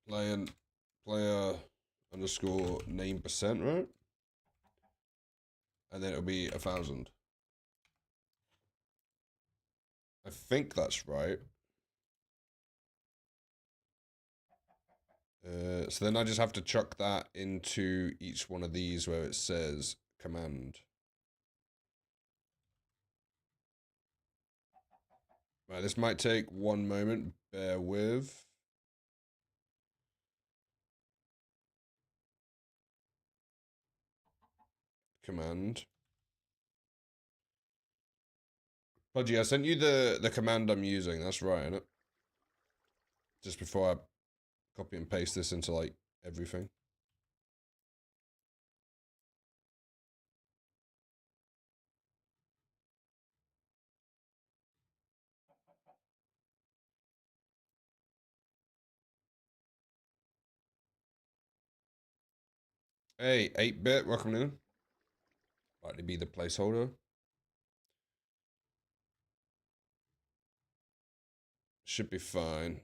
Player underscore name percent, right? And then it'll be 1,000. I think that's right. So then I just have to chuck that into each one of these where it says command. Right, this might take one moment. Bear with. Command. Pudgy, I sent you the command I'm using. That's right, isn't it? Just before I copy and paste this into like everything. Hey, 8-bit, welcome in. Likely be the placeholder. Should be fine.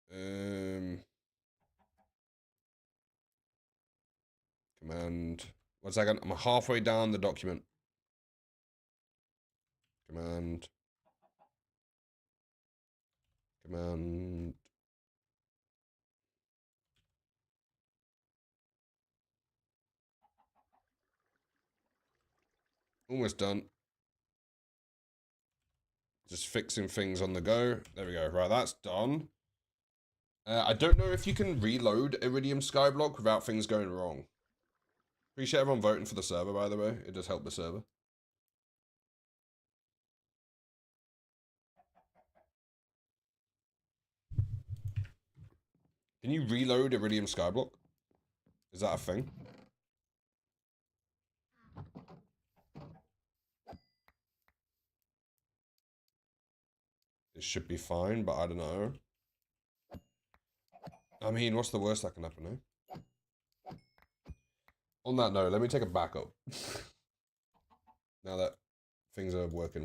1 second. I'm halfway down the document. Command. Almost done. Just fixing things on the go. There we go. Right, that's done. I don't know if you can reload Iridium Skyblock without things going wrong. Appreciate everyone voting for the server, by the way. It does help the server. Can you reload Iridium Skyblock? Is that a thing? It should be fine, but I don't know. I mean, what's the worst that can happen, eh? On that note, let me take a backup. Now that things are working.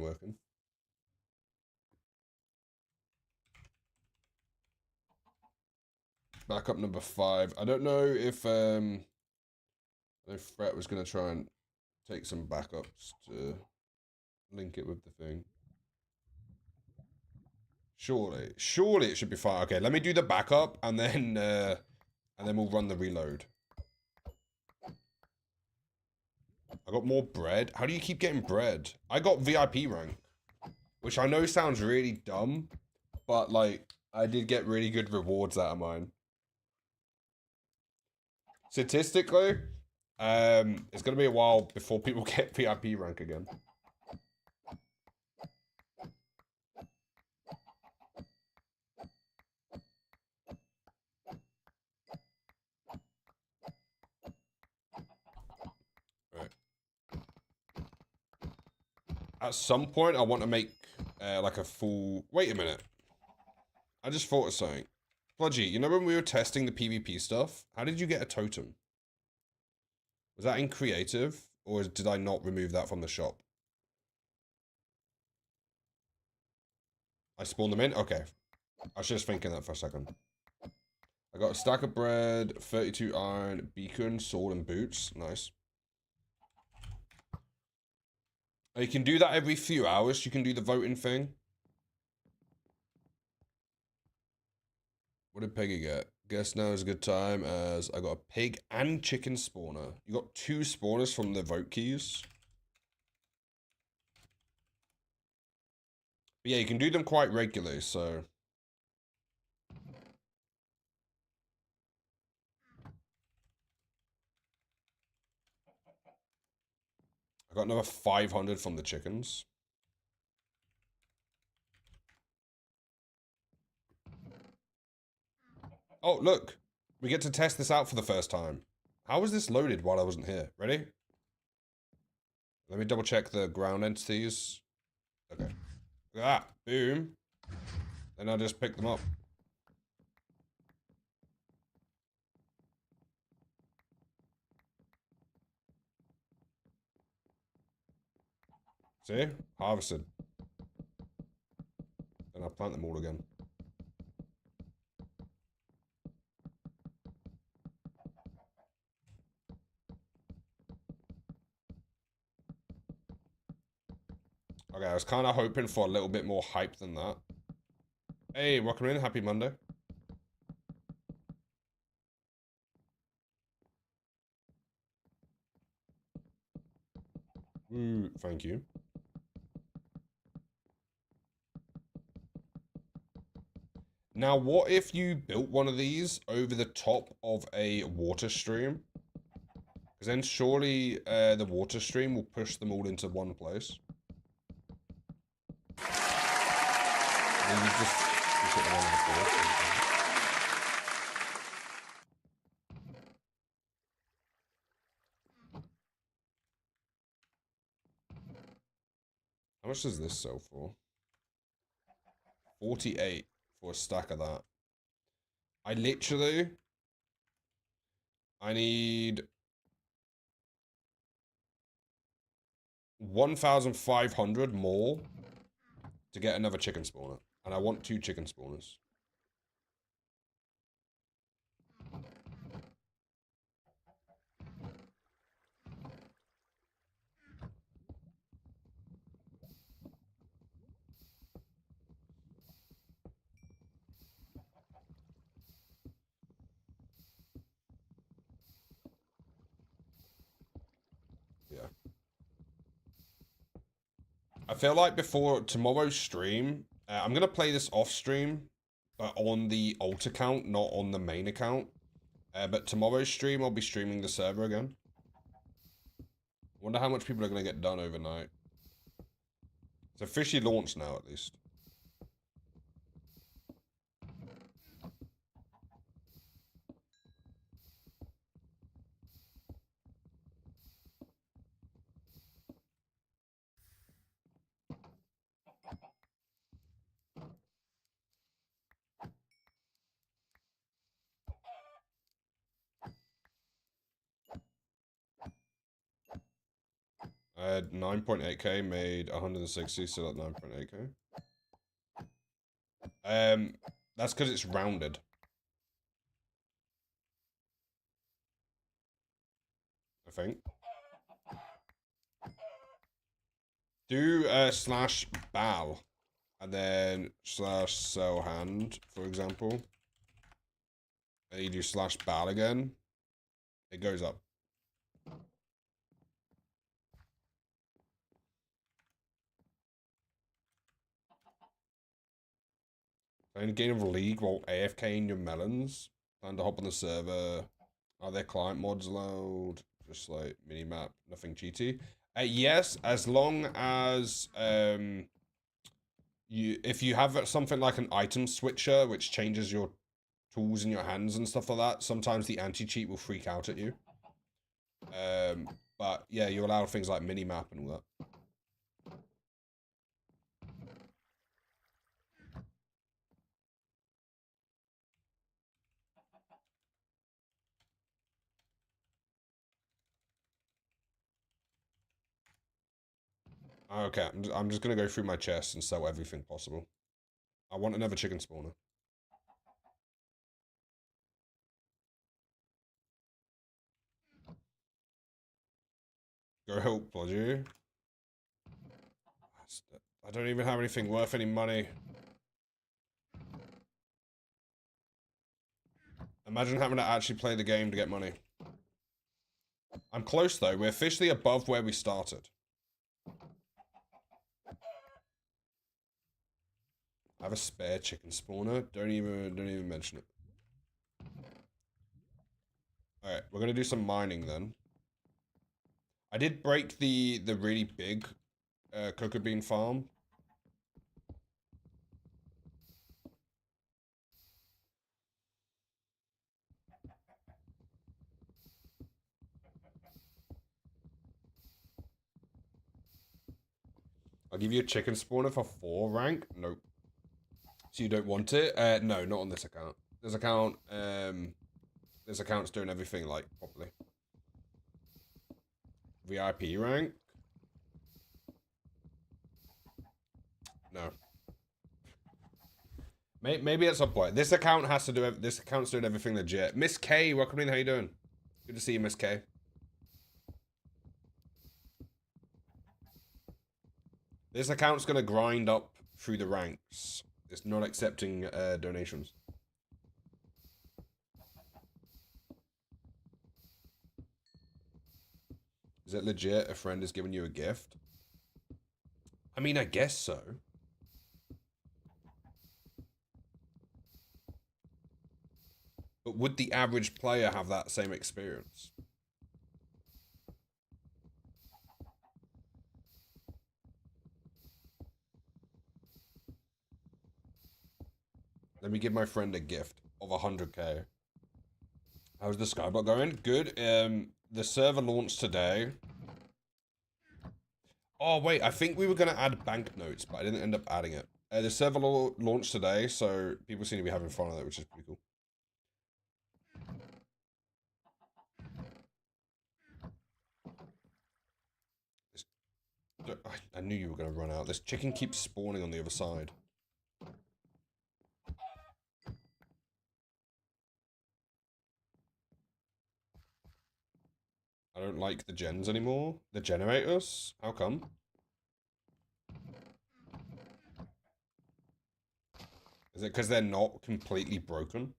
Backup number 5. I don't know if I know Fret was gonna try and take some backups to link it with the thing. Surely it should be fine. Okay, let me do the backup and then we'll run the reload. I got more bread. How do you keep getting bread? I got VIP rank, which I know sounds really dumb, but like I did get really good rewards out of mine. Statistically, it's gonna be a while before people get VIP rank again. Right. At some point, I want to make like a full. Wait a minute. I just thought of something. Bludgy, you know when we were testing the PvP stuff? How did you get a totem? Was that in creative, or did I not remove that from the shop? I spawned them in? Okay. I was just thinking that for a second. I got a stack of bread, 32 iron, beacon, sword, and boots. Nice. You can do that every few hours. You can do the voting thing. What did Peggy get? Guess now is a good time as I got a pig and chicken spawner. You got 2 spawners from the vote keys. But yeah, you can do them quite regularly, so. I got another 500 from the chickens. Oh, look. We get to test this out for the first time. How was this loaded while I wasn't here? Ready? Let me double check the ground entities. Okay. Look at that. Boom. Then I just pick them up. See? Harvested. Then I plant them all again. Okay, I was kind of hoping for a little bit more hype than that. Hey, welcome in. Happy Monday. Ooh, thank you. Now, what if you built one of these over the top of a water stream? Because then surely the water stream will push them all into one place. And then you just put them on the floor. How much does this sell for? 48 for a stack of that. I need 1,500 more to get another chicken spawner. And I want 2 chicken spawners. Yeah. I feel like before tomorrow's stream, I'm going to play this off stream, but on the alt account, not on the main account. But tomorrow's stream, I'll be streaming the server again. Wonder how much people are going to get done overnight. It's officially launched now, at least. 9.8k made 160, so that's 9.8k. That's because it's rounded. I think. Do slash bal, and then slash sell hand, for example. And you do slash bal again. It goes up. Playing a game of League while AFK in your melons. Plan to hop on the server. Are there client mods allowed? Just like minimap, nothing cheaty. Yes, as long as if you have something like an item switcher which changes your tools in your hands and stuff like that, sometimes the anti-cheat will freak out at you. But yeah, you allow things like minimap and all that. Okay, I'm just gonna go through my chest and sell everything possible. I want another chicken spawner. Go help, Blodgy. I don't even have anything worth any money. Imagine having to actually play the game to get money. I'm close though. We're officially above where we started. I have a spare chicken spawner. Don't even mention it. Alright, we're gonna do some mining then. I did break the really big cocoa bean farm. I'll give you a chicken spawner for 4 rank. Nope. So you don't want it? No, not on this account. This account's doing everything like properly. VIP rank? No. Maybe at some point. This account has to do. This account's doing everything legit. Miss K, welcome in. How you doing? Good to see you, Miss K. This account's gonna grind up through the ranks. It's not accepting donations. Is it legit? A friend is giving you a gift? I mean, I guess so. But would the average player have that same experience? Let me give my friend a gift of 100k. How's the skyblock going? Good. The server launched today. Oh, wait, I think we were going to add banknotes, but I didn't end up adding it. The server launched today, so people seem to be having fun with it, which is pretty cool. I knew you were going to run out. This chicken keeps spawning on the other side. I don't like the gens anymore. The generators? How come? Is it because they're not completely broken?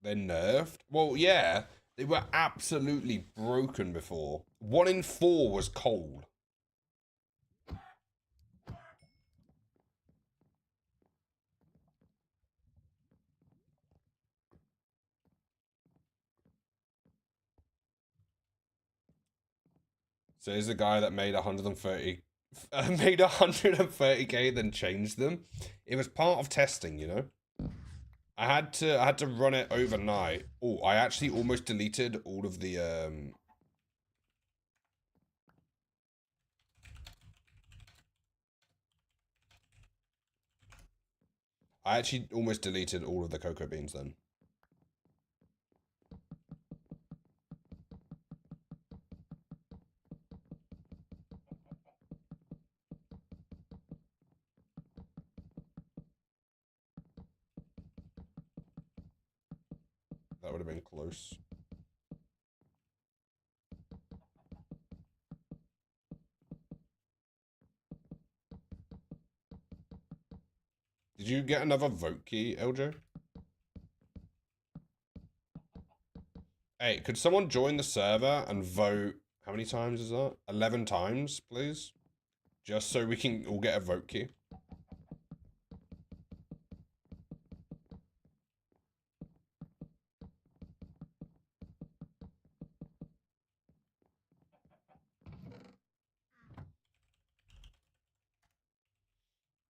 They're nerfed? Well, yeah. They were absolutely broken before. 1 in 4 was cold. So he's the guy that made 130 made 130k then changed them. It was part of testing, you know. I had to run it overnight. Oh, I actually almost deleted all of the I actually almost deleted all of the cocoa beans then. That would have been close. Did you get another vote key, LJ? Hey, could someone join the server and vote? How many times is that? 11 times, please. Just so we can all get a vote key.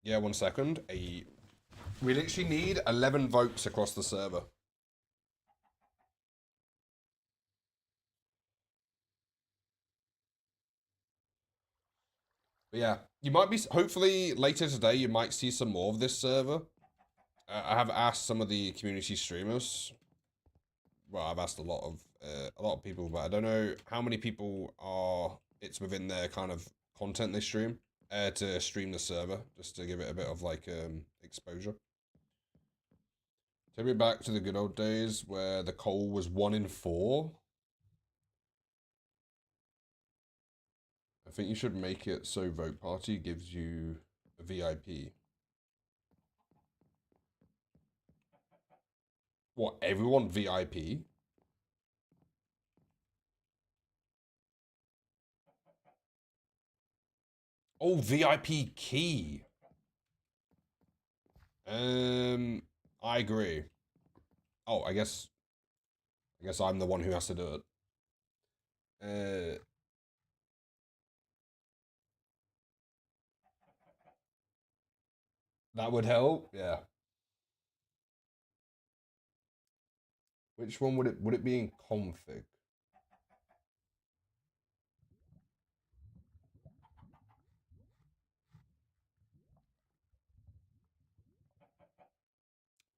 Yeah, 1 second. We literally need 11 votes across the server. But yeah, you might be, hopefully later today, you might see some more of this server. I have asked some of the community streamers. Well, I've asked a lot of people, but I don't know how many people it's within their kind of content they stream to stream the server, just to give it a bit of like exposure. Take me back to the good old days where the coal was 1 in 4. I think you should make it so Vote Party gives you a VIP. What, everyone VIP? Oh, VIP key. I agree. Oh, I guess I'm the one who has to do it. That would help. Yeah. Which one would it be in config?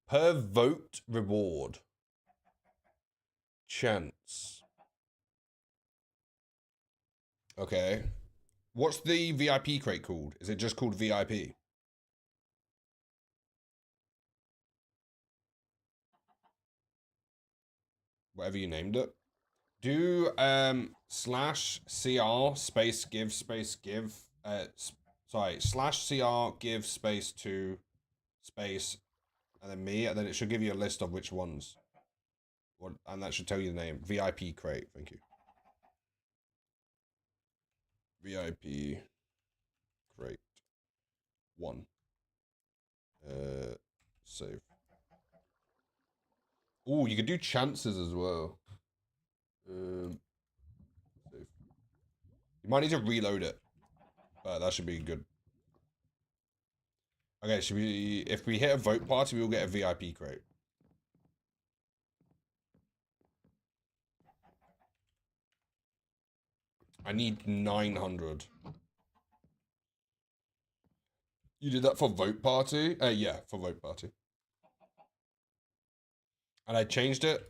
Per vote reward. Chance. Okay. What's the VIP crate called? Is it just called VIP? Whatever you named it. Do /cr space give space give sorry /cr give space to space and then me, and then it should give you a list of which ones. And that should tell you the name. VIP crate, thank you. VIP crate 1. Save. Oh, you could do chances as well. Save. You might need to reload it, but that should be good. Okay, if we hit a vote party, we will get a VIP crate. I need 900. You did that for vote party? Yeah, for vote party. And I changed it.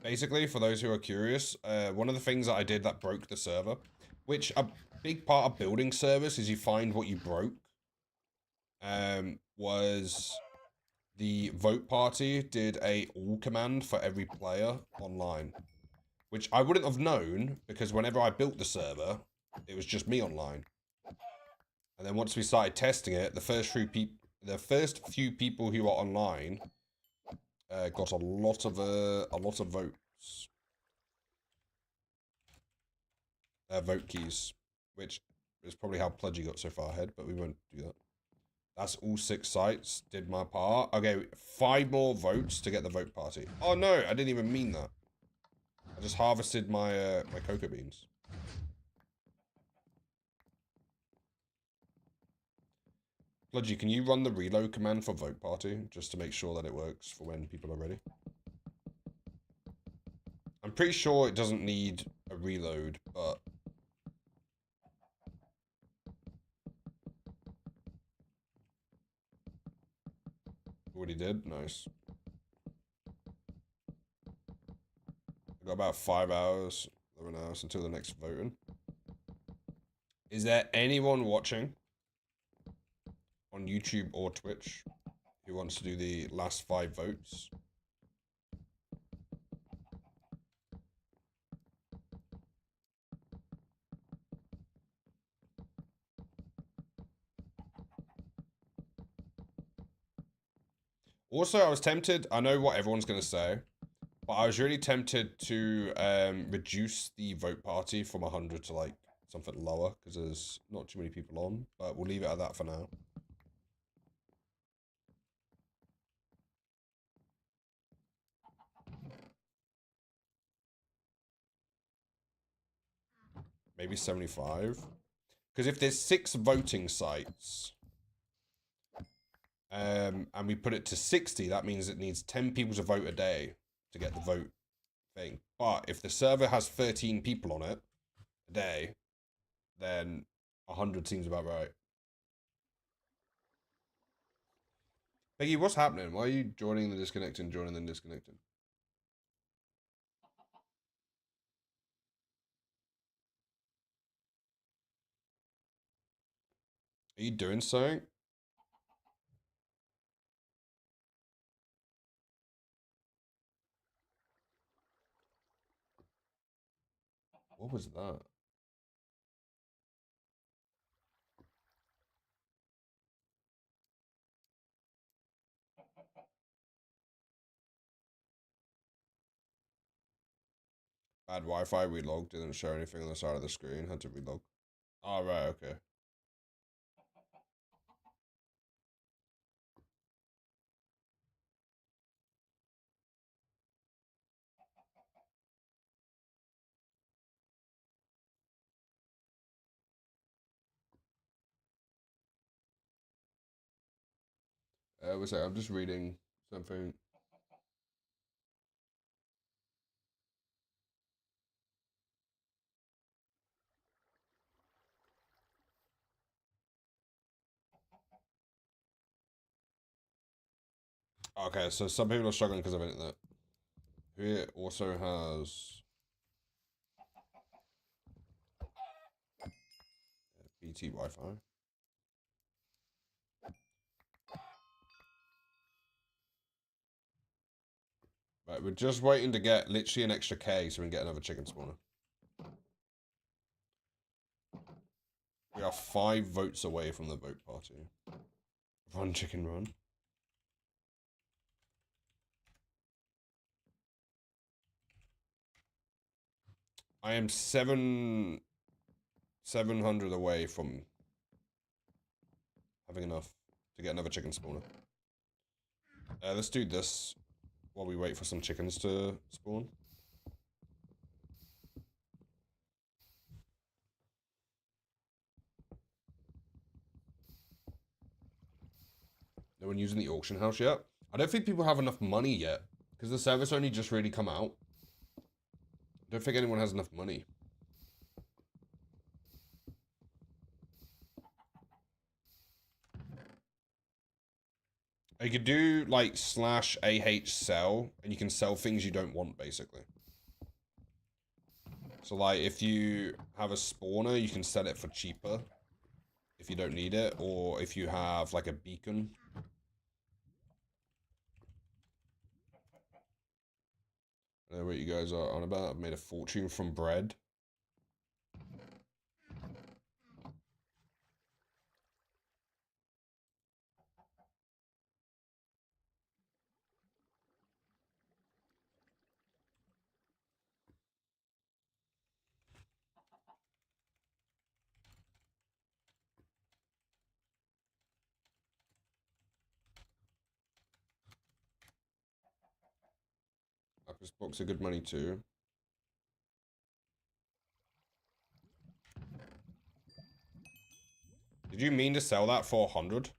Basically, for those who are curious, one of the things that I did that broke the server, which a big part of building servers is you find what you broke, was the vote party did a all command for every player online, which I wouldn't have known because whenever I built the server, it was just me online. And then once we started testing it, the first few people who were online got a lot of votes, vote keys, which is probably how Pledgy got so far ahead. But we won't do that. That's all 6 sites. Did my part. Okay, 5 more votes to get the vote party. Oh no, I didn't even mean that. I just harvested my my cocoa beans. Pledgy, can you run the reload command for vote party just to make sure that it works for when people are ready? I'm pretty sure it doesn't need a reload, but already did. Nice. I got about 5 hours, 11 hours until the next voting. Is there anyone watching on YouTube or Twitch who wants to do the last 5 votes? Also, I was tempted. I know what everyone's gonna say, but I was really tempted to reduce the vote party from 100 to like something lower because there's not too many people on. But we'll leave it at that for now. Maybe 75. Because if there's 6 voting sites, and we put it to 60, that means it needs 10 people to vote a day to get the vote thing. But if the server has 13 people on it a day, then 100 seems about right. Peggy, what's happening? Why are you joining the disconnecting, joining the disconnecting? Are you doing something? What was that? Bad Wi-Fi, relogged, didn't show anything on the side of the screen, had to relog. Oh, right, okay. What's that? I'm just reading something. Okay, so some people are struggling because of internet. Here also has BT Wi-Fi. Right, we're just waiting to get literally an extra K so we can get another chicken spawner. We are 5 votes away from the vote party. Run, chicken, run. I am 700 away from having enough to get another chicken spawner. Let's do this while we wait for some chickens to spawn. No one using the auction house yet? I don't think people have enough money yet because the service only just really come out. I don't think anyone has enough money. You could do like /AH sell and you can sell things you don't want basically. So like if you have a spawner, you can sell it for cheaper if you don't need it, or if you have like a beacon. I know what you guys are on about. I've made a fortune from bread. Lapis box are good money too. Did you mean to sell that for 100?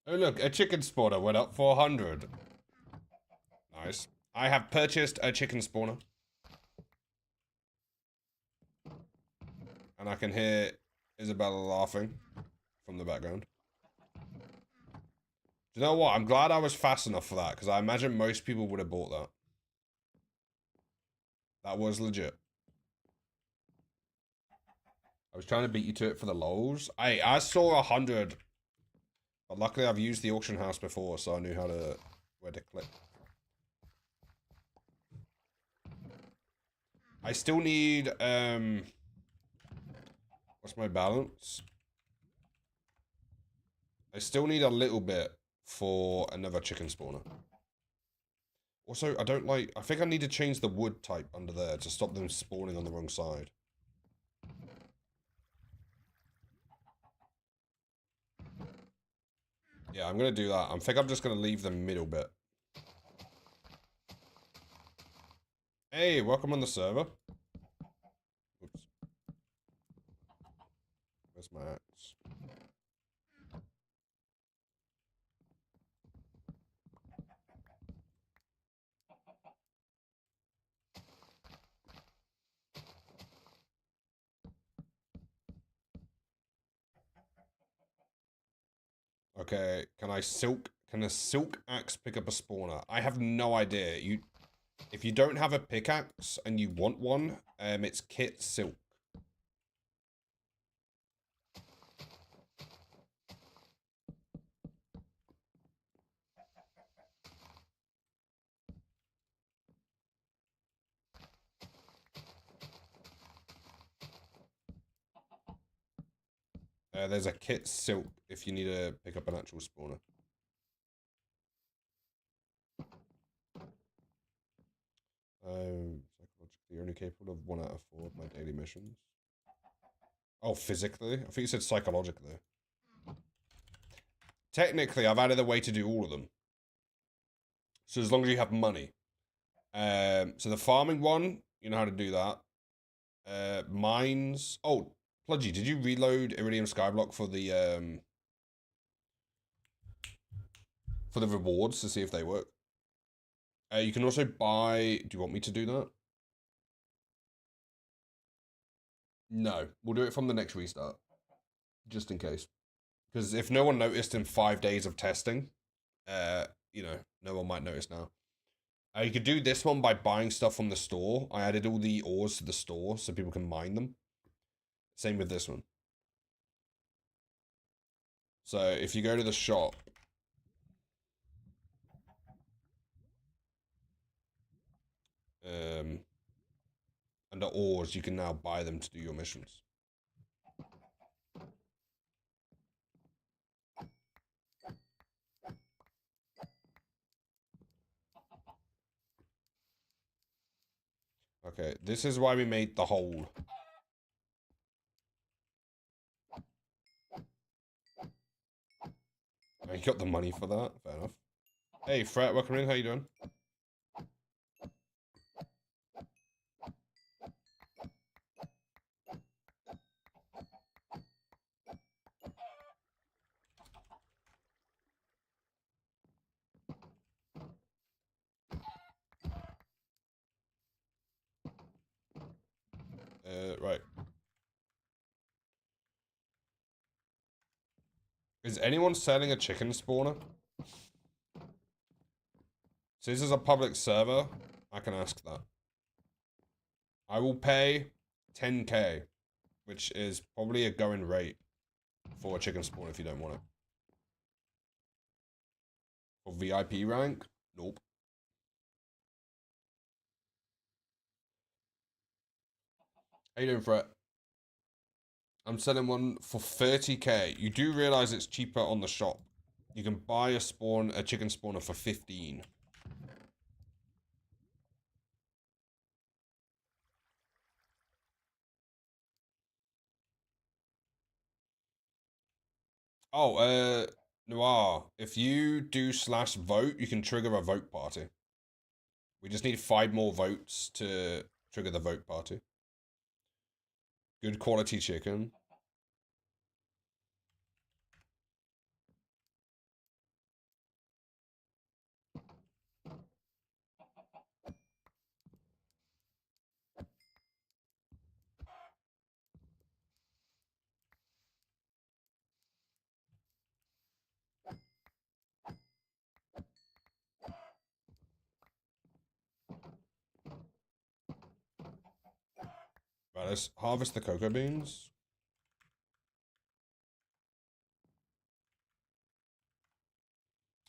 Oh look, a chicken spawner went up for 100. Nice. I have purchased a chicken spawner. And I can hear Isabella laughing from the background. Do you know what? I'm glad I was fast enough for that, because I imagine most people would have bought that. That was legit. I was trying to beat you to it for the lows. I saw 100. But luckily I've used the auction house before, so I knew where to click. I still need, What's my balance? I still need a little bit for another chicken spawner. Also, I think I need to change the wood type under there to stop them spawning on the wrong side. Yeah, I'm going to do that. I think I'm just going to leave the middle bit. Hey, welcome on the server. Oops. Where's my axe? Okay, can a silk axe pick up a spawner? I have no idea. If you don't have a pickaxe and you want one, it's kit silk. There's a kit silk if you need to pick up an actual spawner. Psychologically only capable of 1 out of 4 of my daily missions. Oh, physically? I think you said psychologically. Technically, I've added a way to do all of them. So as long as you have money. So the farming one, you know how to do that. Mines. Oh, Pludgy, did you reload Iridium Skyblock for the rewards to see if they work? You can also buy. Do you want me to do that? No, we'll do it from the next restart, just in case. Because if no one noticed in 5 days of testing, no one might notice now. You could do this one by buying stuff from the store. I added all the ores to the store so people can mine them. Same with this one. So if you go to the shop, under ores, you can now buy them to do your missions. Okay, this is why we made the hole. I got the money for that. Fair enough. Hey, Fret, welcome in. How you doing? Right. Is anyone selling a chicken spawner? So this is a public server. I can ask that. I will pay 10k, which is probably a going rate for a chicken spawn if you don't want it. For VIP rank? Nope. How you doing, Fret? I'm selling one for 30k. You do realize it's cheaper on the shop. You can buy a chicken spawner for 15. Oh, Noir, if you do /vote, you can trigger a vote party. We just need 5 more votes to trigger the vote party. Good quality chicken. Right, let's harvest the cocoa beans.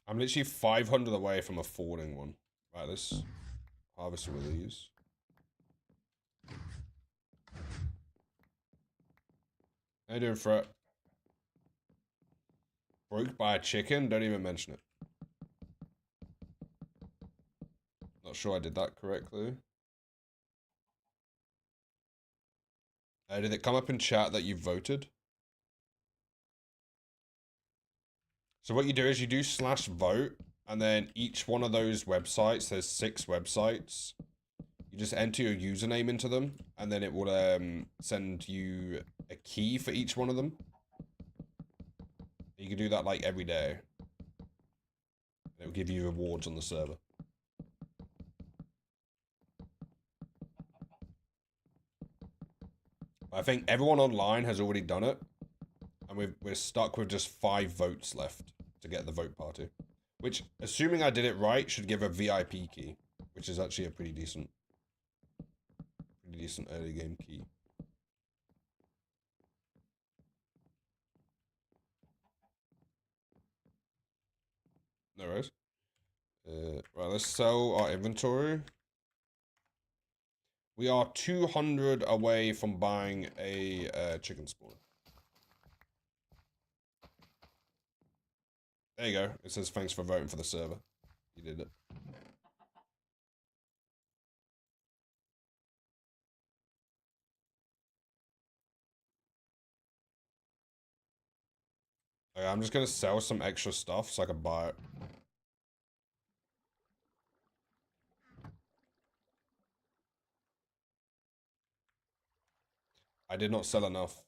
I'm literally 500 away from affording one. Right, let's harvest all of these. How you doing, Fret? Broke by a chicken? Don't even mention it. Not sure I did that correctly. Did it come up in chat that you voted? So what you do is you do /vote, and then each one of those websites, there's 6 websites. You just enter your username into them, and then it will send you a key for each one of them. You can do that like every day. It will give you rewards on the server. I think everyone online has already done it, and we're stuck with just 5 votes left to get the vote party. Which, assuming I did it right, should give a VIP key, which is actually a pretty decent early game key. No worries. Right, let's sell our inventory. We are 200 away from buying a chicken spawn. There you go. It says thanks for voting for the server. You did it. Okay, I'm just gonna sell some extra stuff so I can buy it. I did not sell enough.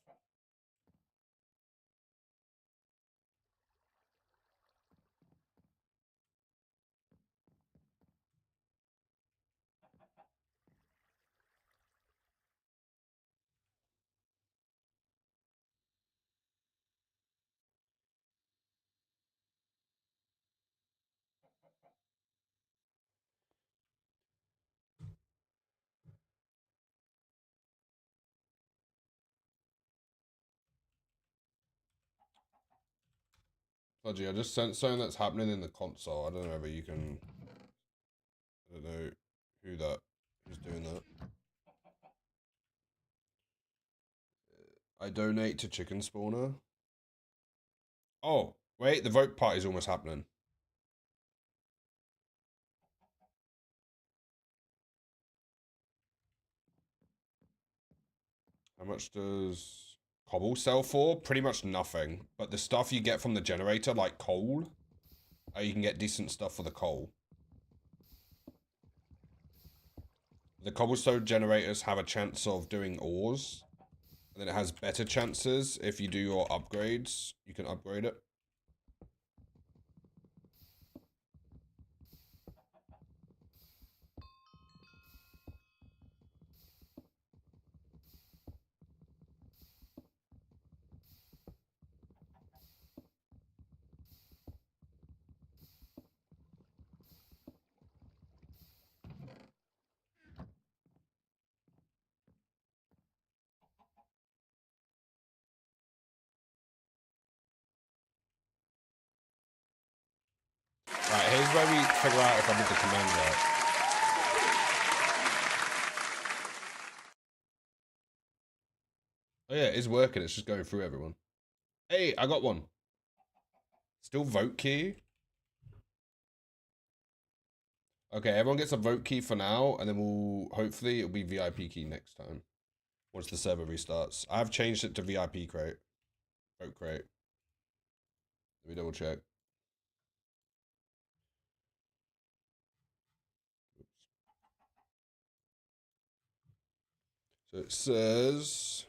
Fudgy, I just sent something that's happening in the console. I don't know whether you can... I don't know who's doing that. I donate to chicken spawner. Oh, wait, the vote party's almost happening. How much does cobble sell for? Pretty much nothing. But the stuff you get from the generator, like coal, you can get decent stuff for the coal. The cobblestone generators have a chance of doing ores. And then it has better chances if you do your upgrades. You can upgrade it. Right, here's where we figure out if I did the command right. Oh yeah, it is working. It's just going through everyone. Hey, I got one. Still vote key. Okay, everyone gets a vote key for now, and then hopefully it'll be VIP key next time. Once the server restarts. I've changed it to VIP crate. Vote crate. Let me double check. So it says...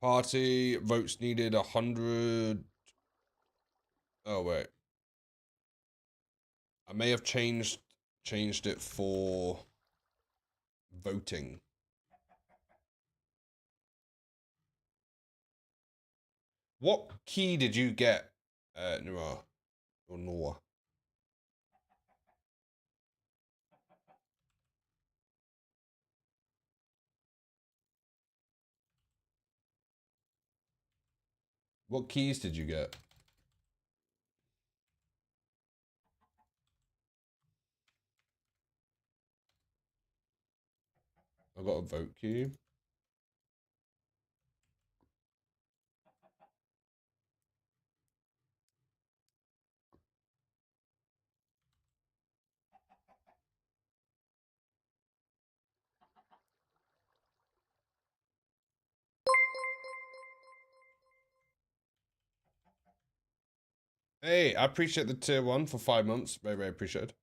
Party votes needed 100. Oh wait, I may have changed it for voting. What key did you get, Noah or Noah? What keys did you get? I got a vote key. Hey, I appreciate the tier 1 for 5 months. Very, very appreciated.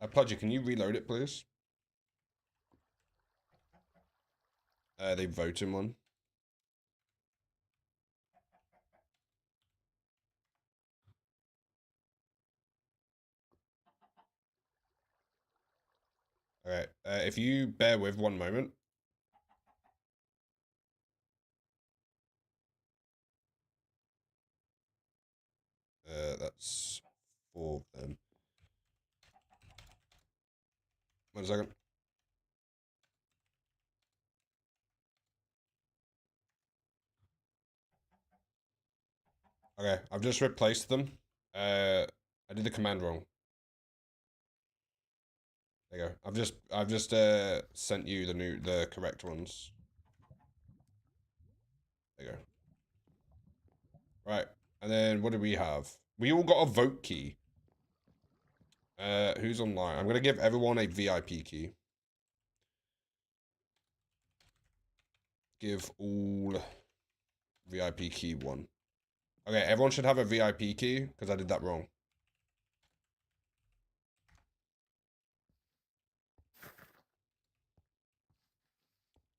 Plodger, can you reload it, please? They voting one. Alright, if you bear with 1 moment. That's 4 of them. 1 second. Okay, I've just replaced them. I did the command wrong. There you go. I've just sent you the correct ones. There you go. Right, and then what do we have? We all got a vote key. Who's online? I'm gonna give everyone a VIP key. Give all VIP key 1. Okay, everyone should have a VIP key because I did that wrong.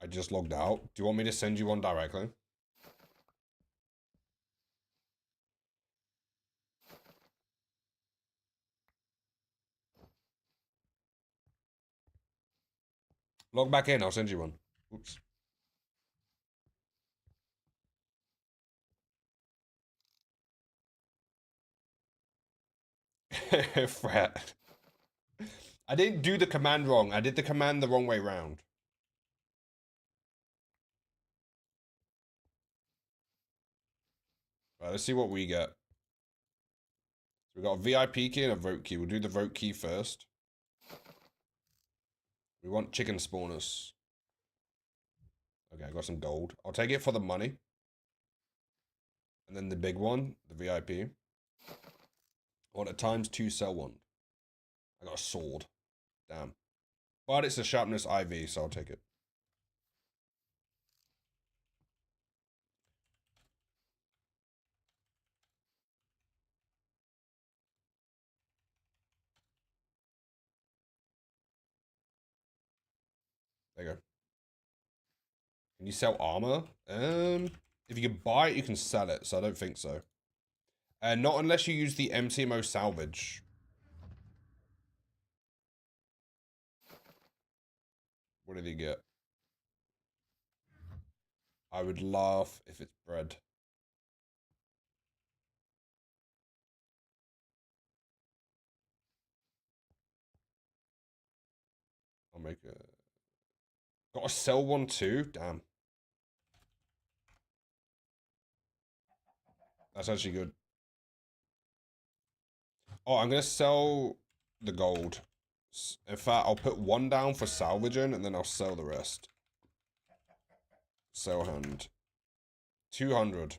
I just logged out. Do you want me to send you one directly? Log back in. I'll send you one. Oops. Fret. I didn't do the command wrong. I did the command the wrong way round. Right, let's see what we get. We got a VIP key and a vote key. We'll do the vote key first. We want chicken spawners. Okay, I got some gold. I'll take it for the money. And then the big one, the VIP. I want a ×2 sell one. I got a sword. Damn. But it's a sharpness IV, so I'll take it. There you go. Can you sell armor? If you can buy it, you can sell it, so I don't think so. Not unless you use the MTMO salvage. What did he get? I would laugh if it's bread. I'll make a... Got to sell one too? Damn. That's actually good. Oh, I'm going to sell the gold. In fact, I'll put 1 down for salvaging, and then I'll sell the rest. Sell hand. 200.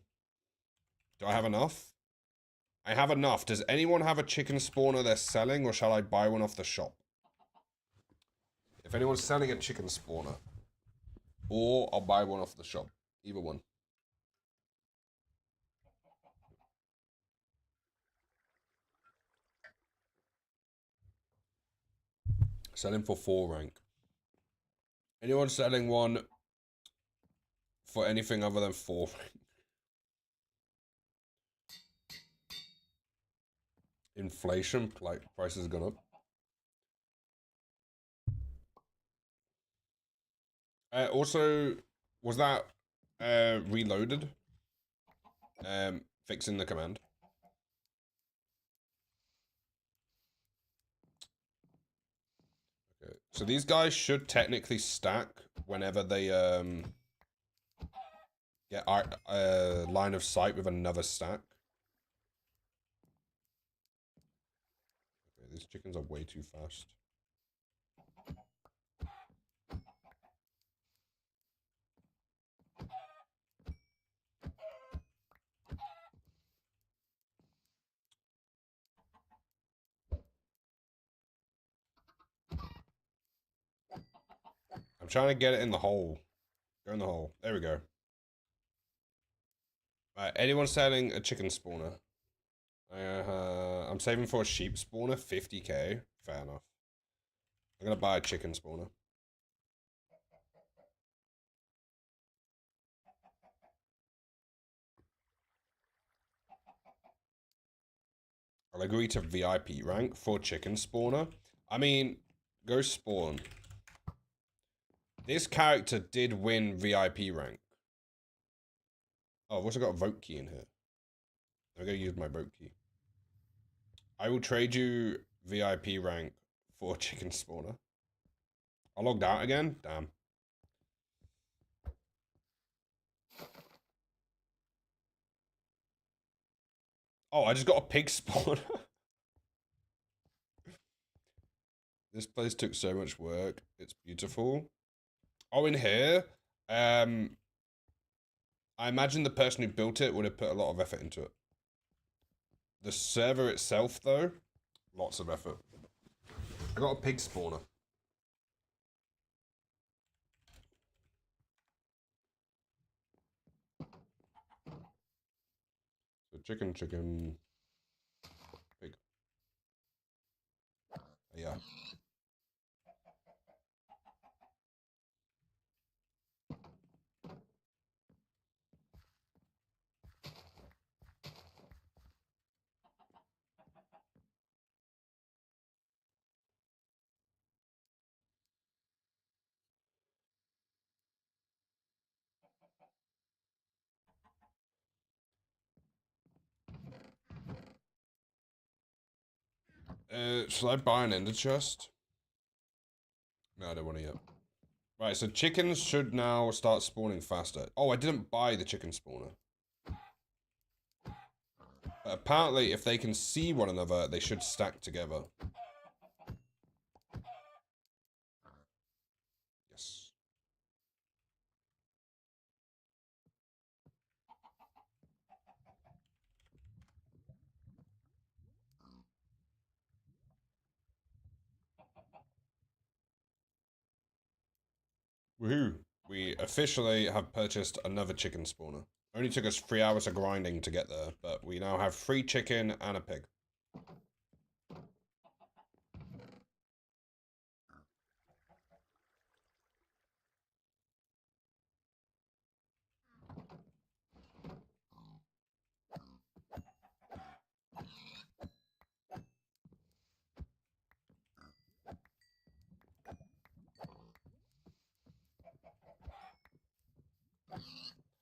Do I have enough? I have enough. Does anyone have a chicken spawner they're selling, or shall I buy one off the shop? If anyone's selling a chicken spawner, or I'll buy one off the shop. Either one. Selling for 4 rank. Anyone selling one for anything other than 4 rank? Inflation, like prices have gone up. Also, was that reloaded? Fixing the command. Okay. So these guys should technically stack whenever they get line of sight with another stack. Okay, these chickens are way too fast. trying to get it in the hole. Go in the hole. There we go. Right, anyone selling a chicken spawner? I'm saving for a sheep spawner, 50k. Fair enough. I'm gonna buy a chicken spawner. I'll agree to VIP rank for chicken spawner. I mean, go spawn. This character did win VIP rank. Oh, I've also got a vote key in here. I'm gonna use my vote key. I will trade you VIP rank for chicken spawner. I logged out again? Damn. Oh, I just got a pig spawner. This place took so much work. It's beautiful. Oh, in here, I imagine the person who built it would have put a lot of effort into it. The server itself, though, lots of effort. I got a pig spawner. So chicken, pig. Yeah. Should I buy an ender chest? No, I don't want to yet. Right, so chickens should now start spawning faster. Oh, I didn't buy the chicken spawner. But apparently, if they can see one another, they should stack together. Yes. Woohoo! We officially have purchased another chicken spawner. Only took us 3 hours of grinding to get there, but we now have 3 chicken and a pig.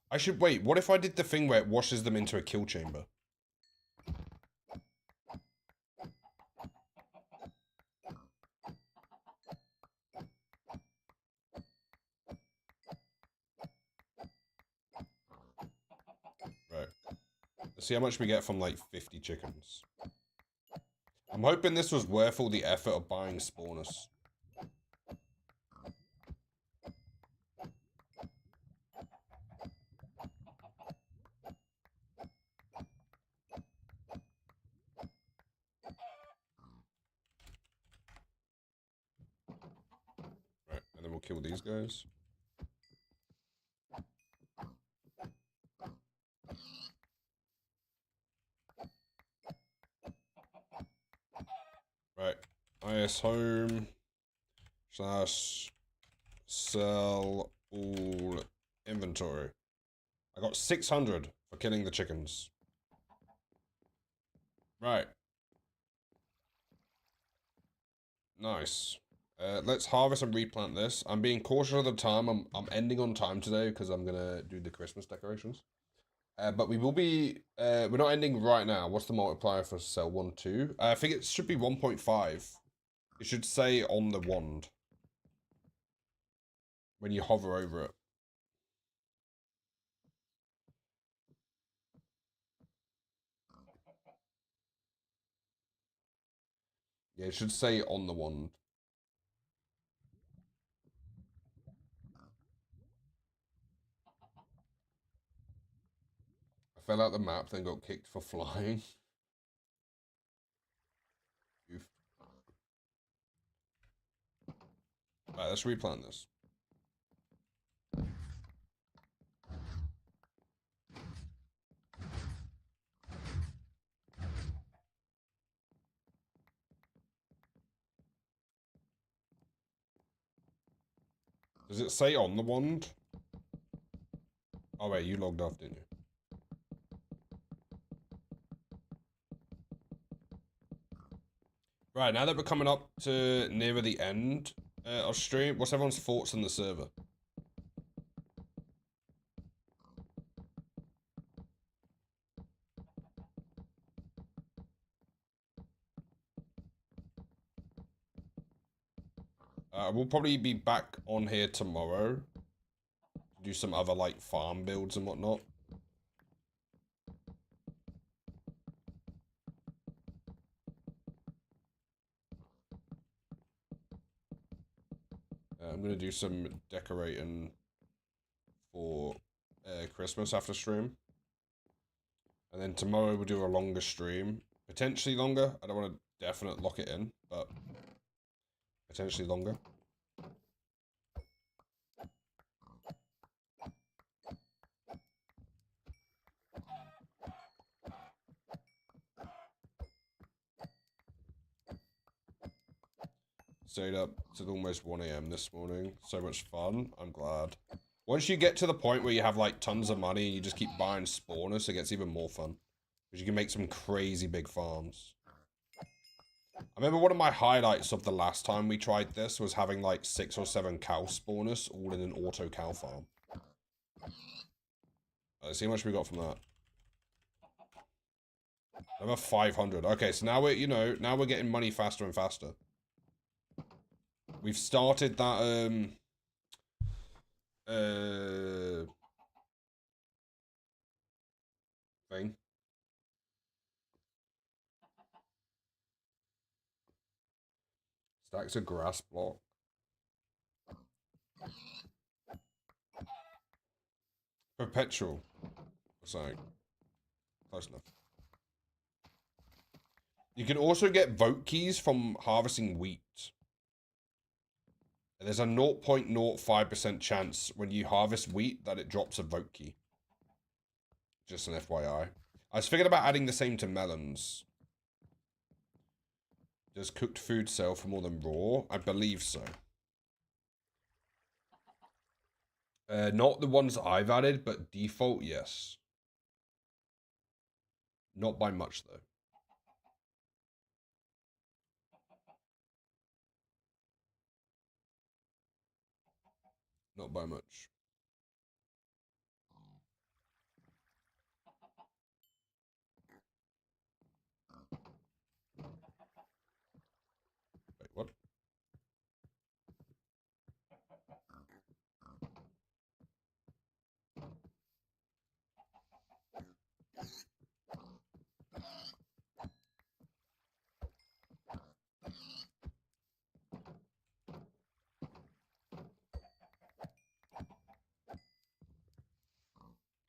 I should wait. What if I did the thing where it washes them into a kill chamber? Right. Let's see how much we get from like 50 chickens. I'm hoping this was worth all the effort of buying spawners. Right, and then we'll kill these guys. Right, IS home slash sell all inventory. I got 600 for killing the chickens. Right. Nice. Let's harvest and replant this. I'm being cautious of the time. I'm ending on time today because I'm gonna do the Christmas decorations. But we will be. We're not ending right now. What's the multiplier for cell 1, 2? I think it should be 1.5. It should say on the wand when you hover over it. Yeah, it should say on the wand. I fell out the map, then got kicked for flying. Oof. Right, let's replant this. Does it say on the wand? Oh wait, you logged off, didn't you? Right, now that we're coming up to nearer the end of stream, what's everyone's thoughts on the server? We'll probably be back on here tomorrow to do some other like farm builds and whatnot. I'm gonna do some decorating for Christmas after stream. And then tomorrow we'll do a longer stream. Potentially longer. I don't want to definitely lock it in, but potentially longer. Stayed up till almost 1 AM this morning. So much fun. I'm glad. Once you get to the point where you have like tons of money and you just keep buying spawners, it gets even more fun. Because you can make some crazy big farms. I remember one of my highlights of the last time we tried this was having like 6 or 7 cow spawners all in an auto cow farm. Let's see how much we got from that. Another 500. Okay, so now we're, you know, now we're getting money faster and faster. We've started that, thing. Stacks of grass block. Perpetual. So, close enough. You can also get vote keys from harvesting wheat. There's a 0.05% chance when you harvest wheat that it drops a vote key. Just an FYI. I was thinking about adding the same to melons. Does cooked food sell for more than raw? I believe so. Not the ones I've added, but default, yes. Not by much, though. Not by much. Wait, what?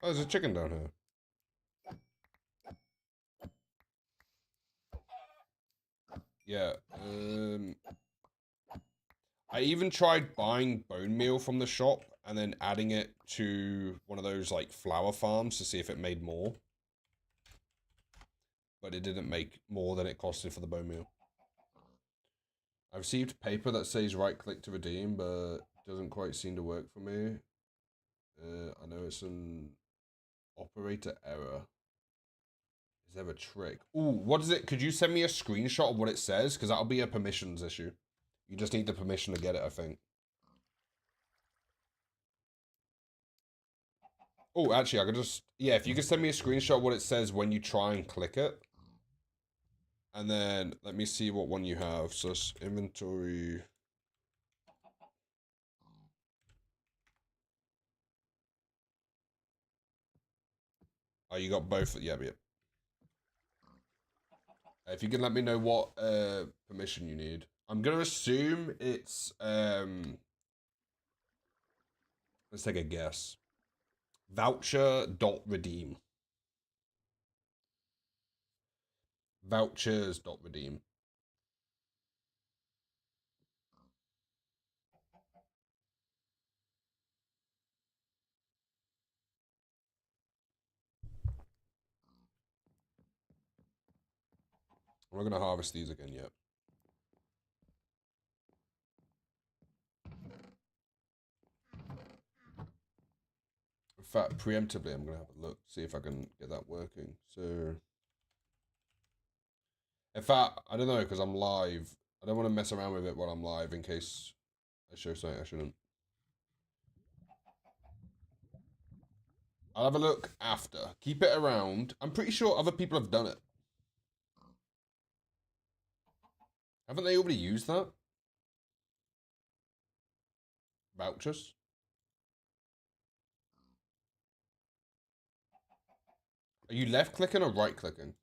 Oh, there's a chicken down here. Yeah, I even tried buying bone meal from the shop and then adding it to one of those like flower farms to see if it made more. But it didn't make more than it costed for the bone meal. I received paper that says right click to redeem, but doesn't quite seem to work for me. I know it's an operator error. Is there a trick? Ooh, what is it? Could you send me a screenshot of what it says? Because that'll be a permissions issue. You just need the permission to get it, I think. Oh, actually, I could just... Yeah, if you could send me a screenshot of what it says when you try and click it. And then let me see what one you have. So it's inventory... Oh, you got both? Yeah, yeah. If you can let me know what permission you need. I'm gonna assume it's let's take a guess. Voucher.redeem. Vouchers.redeem. We're gonna harvest these again yet. fact, preemptively, I'm gonna have a look, see if I can get that working. So, in fact, I don't know because I'm live. I don't want to mess around with it while I'm live in case I show something I shouldn't. I'll have a look after. Keep it around. I'm pretty sure other people have done it. Haven't they already used that? Vouchers? Are you left clicking or right clicking?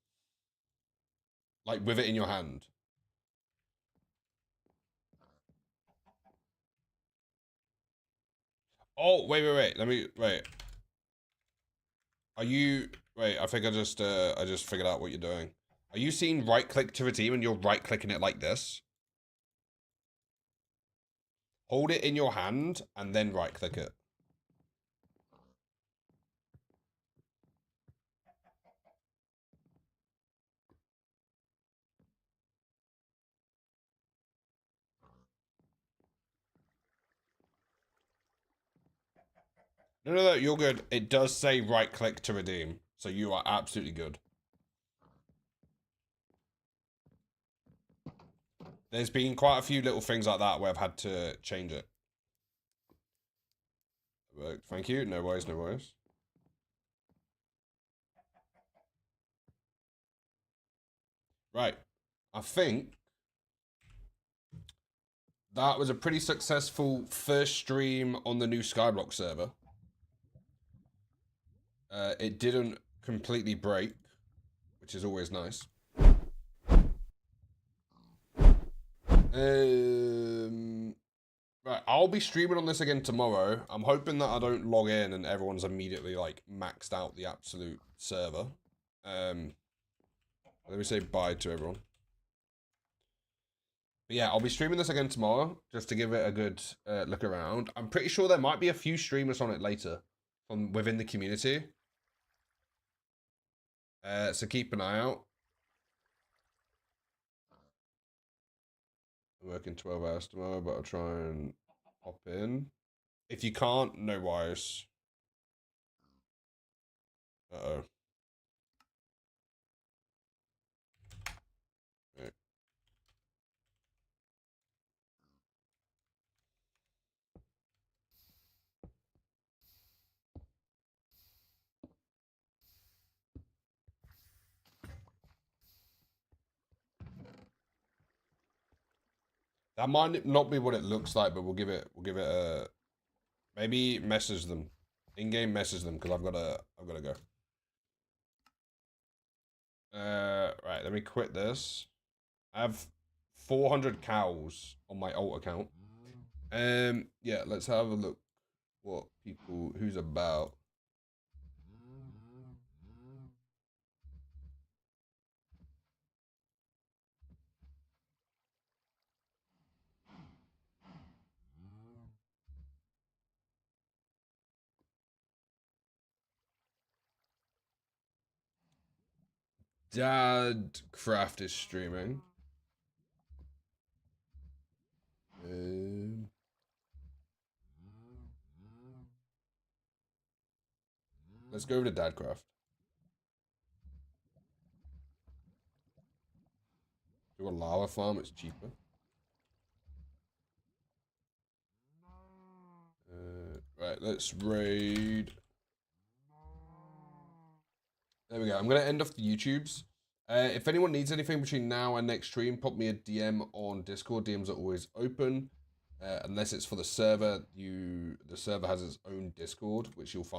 Like with it in your hand? Oh, wait. Wait. Are you, wait, I think I just figured out what you're doing. Are you seeing right click to redeem and you're right clicking it like this? Hold it in your hand and then right click it. No, you're good. It does say right click to redeem. So you are absolutely good. There's been quite a few little things like that where I've had to change it. Thank you. No worries, no worries. Right. I think that was a pretty successful first stream on the new Skyblock server. It didn't completely break, which is always nice. Right, I'll be streaming on this again tomorrow. I'm hoping that I don't log in and everyone's immediately like maxed out the absolute server. Let me say bye to everyone. But yeah, I'll be streaming this again tomorrow just to give it a good look around. I'm pretty sure there might be a few streamers on it later from within the community. So keep an eye out. I'm working 12 hours tomorrow, but I'll try and hop in. If you can't, no worries. Uh-oh. Right. That might not be what it looks like, but we'll give it a maybe message them. In-game message them because I've gotta go. Right, let me quit this. I have 400 cows on my alt account. Yeah, let's have a look what who's about. Dad Craft is streaming. Let's go over to Dadcraft. Do a lava farm, it's cheaper. Right, let's raid. There we go. I'm going to end off the YouTubes. If anyone needs anything between now and next stream, pop me a DM on Discord. DMs are always open. Unless it's for the server, the server has its own Discord, which you'll find